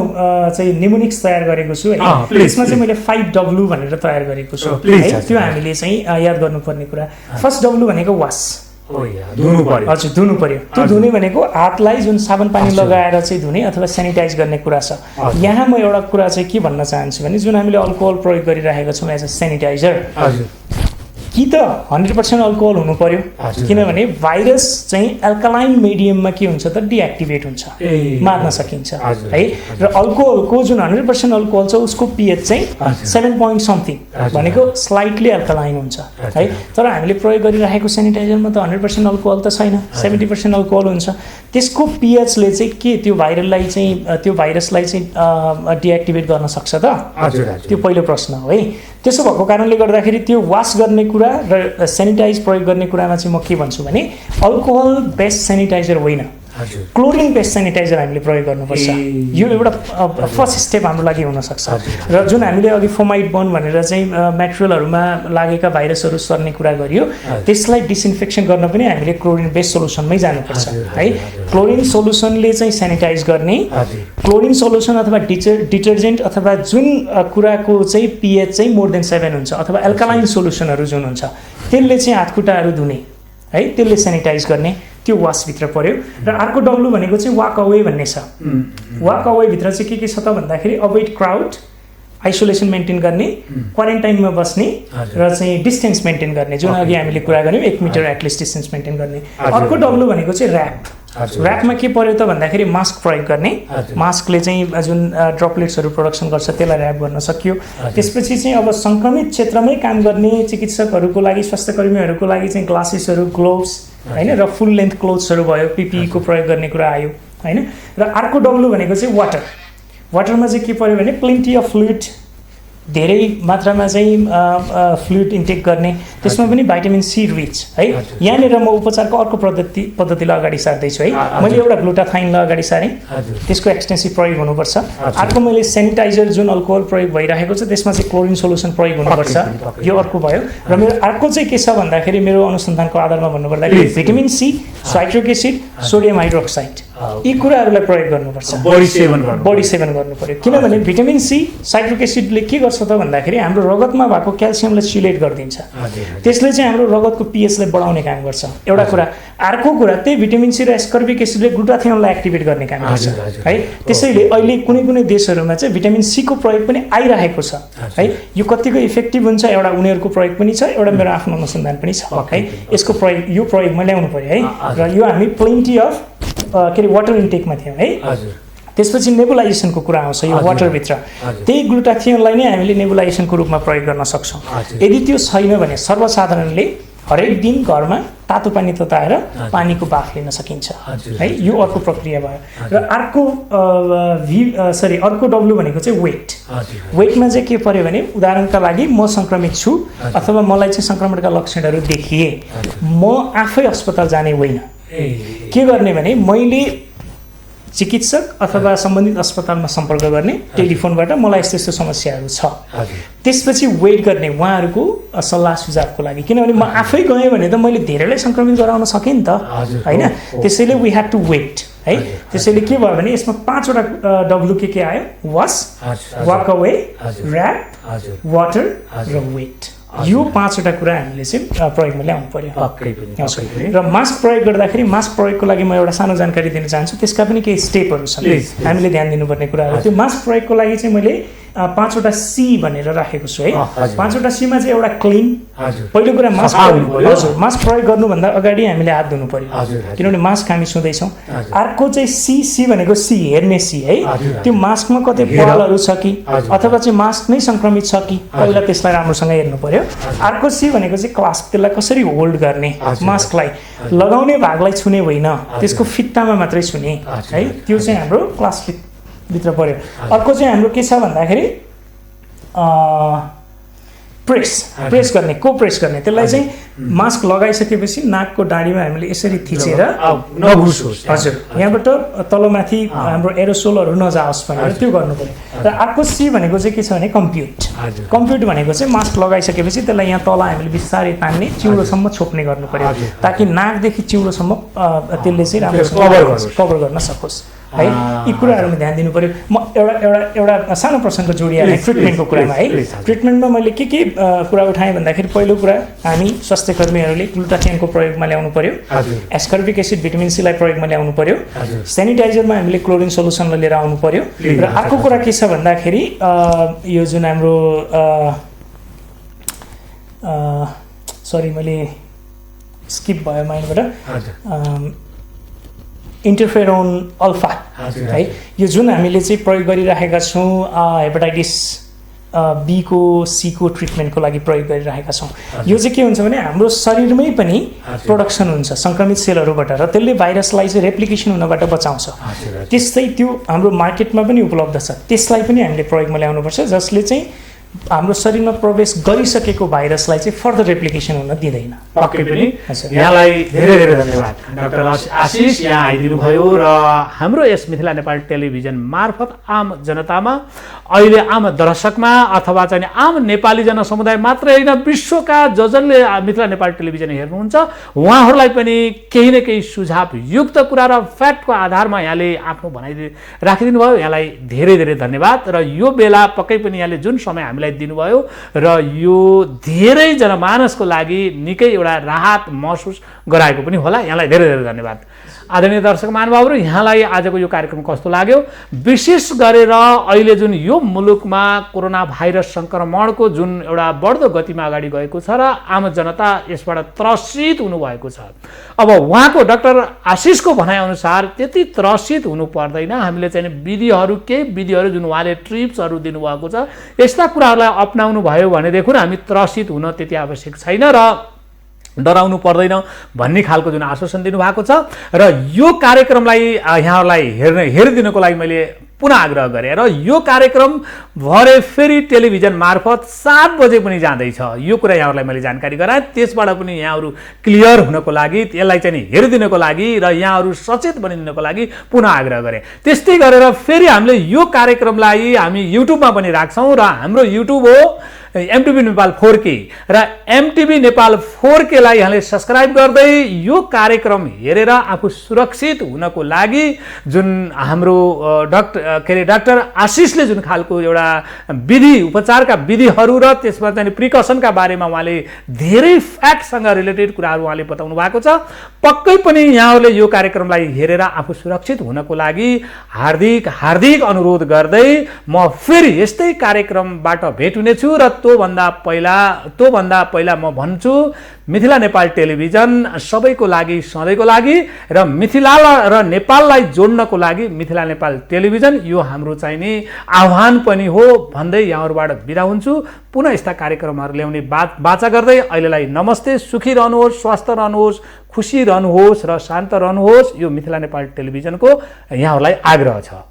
चाहिँ निमोनिक्स तयार गरेको छु है, त्यसमा चाहिँ मैले 5W भनेर तयार गरेको छु है, त्यो हामीले चाहिँ याद गर्नुपर्ने कुरा। फर्स्ट W भनेको वास, हजुर धुनु पर्यो, त्यो धुने भनेको हातलाई जुन साबुन पानी लगाएर चाहिँ धुने अथवा सेनिटाइज गर्ने कुरा छ। यहाँ म एउटा कुरा चाहिँ के भन्न चाहन्छु भने जुन हामीले अल्कोहल प्रयोग गरिरहेका छौँ एज अ सेनिटाइजर, कि त 100% अल्कोहल हुनु पर्यो, किनभने भाइरस चाहिँ एल्कालाइन मिडियममा के हुन्छ त डिएक्टिभेट हुन्छ, मार्न सकिन्छ है। र अल्कोहलको जुन 100% अल्कोहल छ उसको पिएच चाहिँ 7 point something भनेको स्लाइटली एल्कालाइन हुन्छ है। तर हामीले प्रयोग गरिरहेको सेनिटाइजरमा त 100% अल्कोहल त छैन, 70% अल्कोहल हुन्छ। त्यसको पिएचले चाहिँ के त्यो भाइरललाई चाहिँ त्यो भाइरसलाई चाहिँ डिएक्टिभेट गर्न सक्छ त? त्यो पहिलो प्रश्न हो है। त्यसो भएको कारणले गर्दाखेरि त्यो वास गर्ने कुरा र सेनिटाइज प्रयोग गर्ने कुरामा चाहिँ म के भन्छु भने अल्कोहल बेस्ड सेनिटाइजर होइन, क्लोरिन बेस्ड सेनिटाइजर हामीले प्रयोग गर्नुपर्छ। यो एउटा फर्स्ट स्टेप हाम्रो लागि हुनसक्छ। र जुन हामीले अघि फोमाइड बर्न भनेर चाहिँ मेटेरियलहरूमा लागेका भाइरसहरू सर्ने कुरा गरियो, त्यसलाई डिसइन्फेक्सन गर्न पनि हामीले क्लोरिन बेस्ड सोलुसनमै जानुपर्छ है। क्लोरिन सोलुसनले चाहिँ सेनिटाइज गर्ने, क्लोरिन सोलुसन अथवा डिटर्जेन्ट अथवा जुन कुराको चाहिँ पिएच चाहिँ मोर देन 7 हुन्छ अथवा एल्कालाइन सोलुसनहरू जुन हुन्छ त्यसले चाहिँ हातखुट्टाहरू धुने है, त्यसले सेनिटाइज गर्ने, त्यो वासभित्र पर्यो। र अर्को डब्लु भनेको चाहिँ वाक अवे भन्ने छ। वाक अवे भित्र चाहिँ के छ त भन्दाखेरि अभोइड क्राउड, आइसोलेसन मेन्टेन गर्ने, क्वारेन्टाइनमा बस्ने र चाहिँ डिस्टेन्स मेन्टेन गर्ने, जुन अघि हामीले कुरा गऱ्यौँ 1 मिटर एटलिस्ट डिस्टेन्स मेन्टेन गर्ने। अर्को डब्लु भनेको चाहिँ ऱ्याप। ऱ्यापमा के पर्यो त भन्दाखेरि मास्क प्रयोग गर्ने, मास्कले चाहिँ जुन ड्रपलेट्सहरू प्रोडक्सन गर्छ त्यसलाई ऱ्याप गर्न सक्यो। त्यसपछि चाहिँ अब सङ्क्रमित क्षेत्रमै काम गर्ने चिकित्सकहरूको लागि, स्वास्थ्यकर्मीहरूको लागि चाहिँ ग्लासेसहरू, ग्लोभ्स होइन, र फुल लेन्थ क्लोथ्सहरू भयो, पिपिईको प्रयोग गर्ने कुरा आयो होइन। र अर्को डब्लु भनेको चाहिँ वाटर। वाटरमा चाहिँ के पर्यो भने प्लेन्टी अफ फ्लुइड, धेरै मात्रामा चाहिँ फ्लुइड इन्टेक गर्ने, त्यसमा पनि भाइटामिन सी रिच है। यहाँनिर म उपचारको अर्को पद्धतिलाई अगाडि सार्दैछु है। मैले एउटा ग्लुटाथाइनलाई अगाडि सारेँ, त्यसको एक्सटेन्सिभ प्रयोग हुनुपर्छ। अर्को मैले सेनिटाइजर जुन अल्कोहल प्रयोग भइरहेको छ त्यसमा चाहिँ क्लोरिन सोलुसन प्रयोग हुनुपर्छ, यो अर्को भयो। र मेरो अर्को चाहिँ के छ भन्दाखेरि मेरो अनुसन्धानको आधारमा भन्नुपर्दाखेरि vitamin C, citric acid, sodium hydroxide यी कुराहरूलाई प्रयोग गर्नुपर्छ, बढी सेवन गर्नु पर्यो। किनभने भिटामिन सी साइट्रिक एसिडले के गर्छ त भन्दाखेरि हाम्रो रगतमा भएको क्याल्सियमलाई चिलेट गरिदिन्छ, त्यसले चाहिँ हाम्रो रगतको पिएचलाई बढाउने काम गर्छ एउटा कुरा। अर्को कुरा त्यही भिटामिन सी र एस्कर्बिक एसिडले ग्लुटाथियोनलाई एक्टिभेट गर्ने काम गर्छ है। त्यसैले अहिले कुनै कुनै देशहरूमा चाहिँ भिटामिन सी को प्रयोग पनि आइरहेको छ है। यो कतिको इफेक्टिभ हुन्छ एउटा उनीहरूको प्रयोग पनि छ, एउटा मेरो आफ्नो अनुसन्धान पनि छ है। यसको प्रयोग यो प्रयोगमा ल्याउनु पर्यो है। र यो हामी प्लेन्टी अफ के अरे वाटर इन्टेकमा थियौँ है। त्यसपछि नेबुलाइजेसनको कुरा आउँछ यो वाटरभित्र। त्यही ग्लुटाथियोनलाई नै हामीले नेबुलाइजेसनको रूपमा प्रयोग गर्न सक्छौँ। यदि त्यो छैन भने सर्वसाधारणले हरेक दिन घरमा तातो पानी तताएर पानीको बाफ लिन सकिन्छ है। यो अर्को प्रक्रिया भयो। र अर्को डब्लु भनेको चाहिँ वेटमा चाहिँ के पर्यो भने उदाहरणका लागि म सङ्क्रमित छु अथवा मलाई चाहिँ सङ्क्रमणका लक्षणहरू देखिए, म आफै अस्पताल जाने होइन। के गर्ने भने मैले चिकित्सक अथवा सम्बन्धित अस्पतालमा सम्पर्क गर्ने टेलिफोनबाट मलाई यस्तो यस्तो समस्याहरू छ। त्यसपछि वेट गर्ने उहाँहरूको सल्लाह सुझावको लागि। किनभने म आफै गएँ भने त मैले धेरैलाई सङ्क्रमित गराउन सकेँ नि त होइन। त्यसैले वी ह्याभ टु वेट है। त्यसैले के भयो भने यसमा 5वटा डब्लु के आयो? वास, वाक अवे, ऱ्याप, वाटर र वेट। यो 5वटा कुरा हामीले चाहिँ प्रयोगमा ल्याउनु पर्यो। र मास्क प्रयोग गर्दाखेरि मास्क प्रयोगको लागि म एउटा सानो जानकारी दिन चाहन्छु। त्यसका पनि केही स्टेपहरू छन् हामीले ध्यान दिनुपर्ने कुराहरू। त्यो मास्क प्रयोगको लागि चाहिँ मैले 5वटा सी भनेर राखेको छु है। 5वटा सीमा चाहिँ एउटा क्लिन, पहिलो कुरा मास्क प्रयोग गर्नुभन्दा अगाडि हामीले हात धुनु पर्यो किनभने मास्क हामी छुँदैछौँ। अर्को चाहिँ सी भनेको हेर्ने सी है। त्यो मास्कमा कतै बलहरू छ कि अथवा चाहिँ मास्क नै सङ्क्रमित छ कि पहिला त्यसलाई राम्रोसँग हेर्नु पर्यो। अर्को सी भनेको चाहिँ क्लास्प, त्यसलाई कसरी होल्ड गर्ने, मास्कलाई लगाउने भागलाई छुने होइन, त्यसको फित्तामा मात्रै छुने है। त्यो चाहिँ हाम्रो क्लास्प भित्र पर्यो। अर्को चाहिँ हाम्रो के छ भन्दाखेरि प्रेस गर्ने, प्रेस गर्ने। त्यसलाई चाहिँ मास्क लगाइसकेपछि नाकको डाँडीमा हामीले यसरी थिचेर हजुर यहाँबाट तलमाथि हाम्रो एरोसोलहरू नजाओस् भनेर त्यो गर्नु पर्यो। र अर्को सी भनेको चाहिँ के छ भने कम्प्युट भनेको चाहिँ मास्क लगाइसकेपछि त्यसलाई यहाँ तल हामीले बिस्तारै तान्ने, चिउडोसम्म छोप्ने गर्नु पर्यो ताकि नाकदेखि चिउडोसम्म त्यसले चाहिँ राम्रो कभर गर्न सकोस् है। यी कुराहरूमा ध्यान दिनु पर्यो। म एउटा सानो प्रसङ्ग जोडिहालेँ ट्रिटमेन्टको कुरामा है। ट्रिटमेन्टमा मैले के कुरा उठाएँ भन्दाखेरि पहिलो कुरा हामी स्वास्थ्य कर्मीहरूले ग्लुटाथियोनको प्रयोगमा ल्याउनु पर्यो, एस्कर्बिक एसिड भिटामिन सीलाई प्रयोगमा ल्याउनु पर्यो, सेनिटाइजरमा हामीले क्लोरिन सोलुसनलाई लिएर आउनु पर्यो। र अर्को कुरा के छ भन्दाखेरि यो जुन हाम्रो सरी मैले स्किप भयो माइन्डबाट, इन्टरफेरोन अल्फा है। यो जुन हामीले चाहिँ प्रयोग गरिरहेका छौँ हेपाटाइटिस बी को सी को ट्रिटमेन्टको लागि प्रयोग गरिरहेका छौँ। यो चाहिँ के हुन्छ भने हाम्रो शरीरमै पनि प्रोडक्सन हुन्छ सङ्क्रमित सेलहरूबाट र त्यसले भाइरसलाई चाहिँ रेप्लिकेसन हुनबाट बचाउँछ। त्यस्तै त्यो हाम्रो मार्केटमा पनि उपलब्ध छ, त्यसलाई पनि हामीले प्रयोगमा ल्याउनुपर्छ जसले चाहिँ हाम्रो शरीरमा प्रवेश गरिसकेको भाइरसलाई चाहिँ फर्दर रेप्लिकेसन हुन दिँदैन। पक्कै पनि यहाँलाई धेरै धेरै धन्यवाद डाक्टर आशिष यहाँ आइदिनु भयो र हाम्रो यस मिथिला नेपाल टेलिभिजन मार्फत आम जनतामा अहिले आम दर्शकमा अथवा चाहिँ आम नेपाली जनसमुदाय मात्रै होइन विश्वका जसले मिथिला नेपाल टेलिभिजन हेर्नुहुन्छ उहाँहरूलाई पनि केही न केही सुझाव युक्त कुरा र फ्याक्टको आधारमा यहाँले आफ्नो भनाइ राखिदिनु भयो। यहाँलाई धेरै धेरै धन्यवाद। र यो बेला पक्कै पनि यहाँले जुन समय हामीलाई दिनुभयो र यो धेरै जनमानसको लागि निकै एउटा राहत महसुस गराएको पनि होला। यहाँलाई धेरै धेरै धन्यवाद। आदरणीय दर्शक महानुभावहरू, यहाँलाई आजको यो कार्यक्रम कस्तो लाग्यो? विशेष गरेर अहिले जुन यो मुलुकमा कोरोना भाइरस सङ्क्रमणको जुन एउटा बढ्दो गतिमा अगाडि गएको छ र आम जनता यसबाट त्रसित हुनुभएको छ। अब उहाँको डाक्टर आशिषको भनाइअनुसार त्यति त्रसित हुनु पर्दैन। हामीले चाहिँ केही विधिहरू जुन उहाँले ट्रिप्सहरू दिनुभएको छ यस्ता कुराहरूलाई अपनाउनु भयो भनेदेखि हामी त्रसित हुन त्यति आवश्यक छैन र डराउनु पर्दैन भन्ने खालको जुन आश्वासन दिनुभएको छ। र यो कार्यक्रमलाई यहाँहरूलाई हेरिदिनको लागि मैले पुनः आग्रह गरेँ र यो कार्यक्रम भरे फेरि टेलिभिजन मार्फत 7 बजे पनि जाँदैछ। यो कुरा यहाँहरूलाई मैले जानकारी गराएँ। त्यसबाट पनि यहाँहरू क्लियर हुनको लागि यसलाई चाहिँ हेरिदिनको लागि र यहाँहरू सचेत बनिदिनको लागि पुनः आग्रह गरेँ। त्यस्तै गरेर फेरि हामीले यो कार्यक्रमलाई हामी युट्युबमा पनि राख्छौँ र हाम्रो युट्युब हो एमटिभी नेपाल 4K र एमटिभी नेपाल 4K लाई यहाँले सब्स्क्राइब गर्दै यो कार्यक्रम हेरेर आफू सुरक्षित हुनको लागि जुन हाम्रो डाक्टर आशिषले जुन खालको एउटा विधि उपचारका विधिहरू र त्यसमा चाहिँ प्रिकसनका बारेमा उहाँले धेरै फ्याक्टसँग रिलेटेड कुराहरू उहाँले बताउनु भएको छ। पक्कै पनि यहाँहरूले यो कार्यक्रमलाई हेरेर आफू सुरक्षित हुनको लागि हार्दिक हार्दिक अनुरोध गर्दै म फेरि यस्तै कार्यक्रमबाट भेट हुनेछु र त्योभन्दा पहिला म भन्छु मिथिला नेपाल टेलिभिजन सबैको लागि सधैँको लागि र मिथिला र नेपाललाई जोड्नको लागि मिथिला नेपाल टेलिभिजन यो हाम्रो चाहिने आह्वान पनि हो भन्दै यहाँहरूबाट बिदा हुन्छु। पुनः यस्ता कार्यक्रमहरू ल्याउने बाचा गर्दै अहिलेलाई नमस्ते, सुखी रहनुहोस्, स्वस्थ रहनुहोस्, खुसी रहनुहोस् र शान्त रहनुहोस्। यो मिथिला नेपाल टेलिभिजनको यहाँहरूलाई आग्रह छ।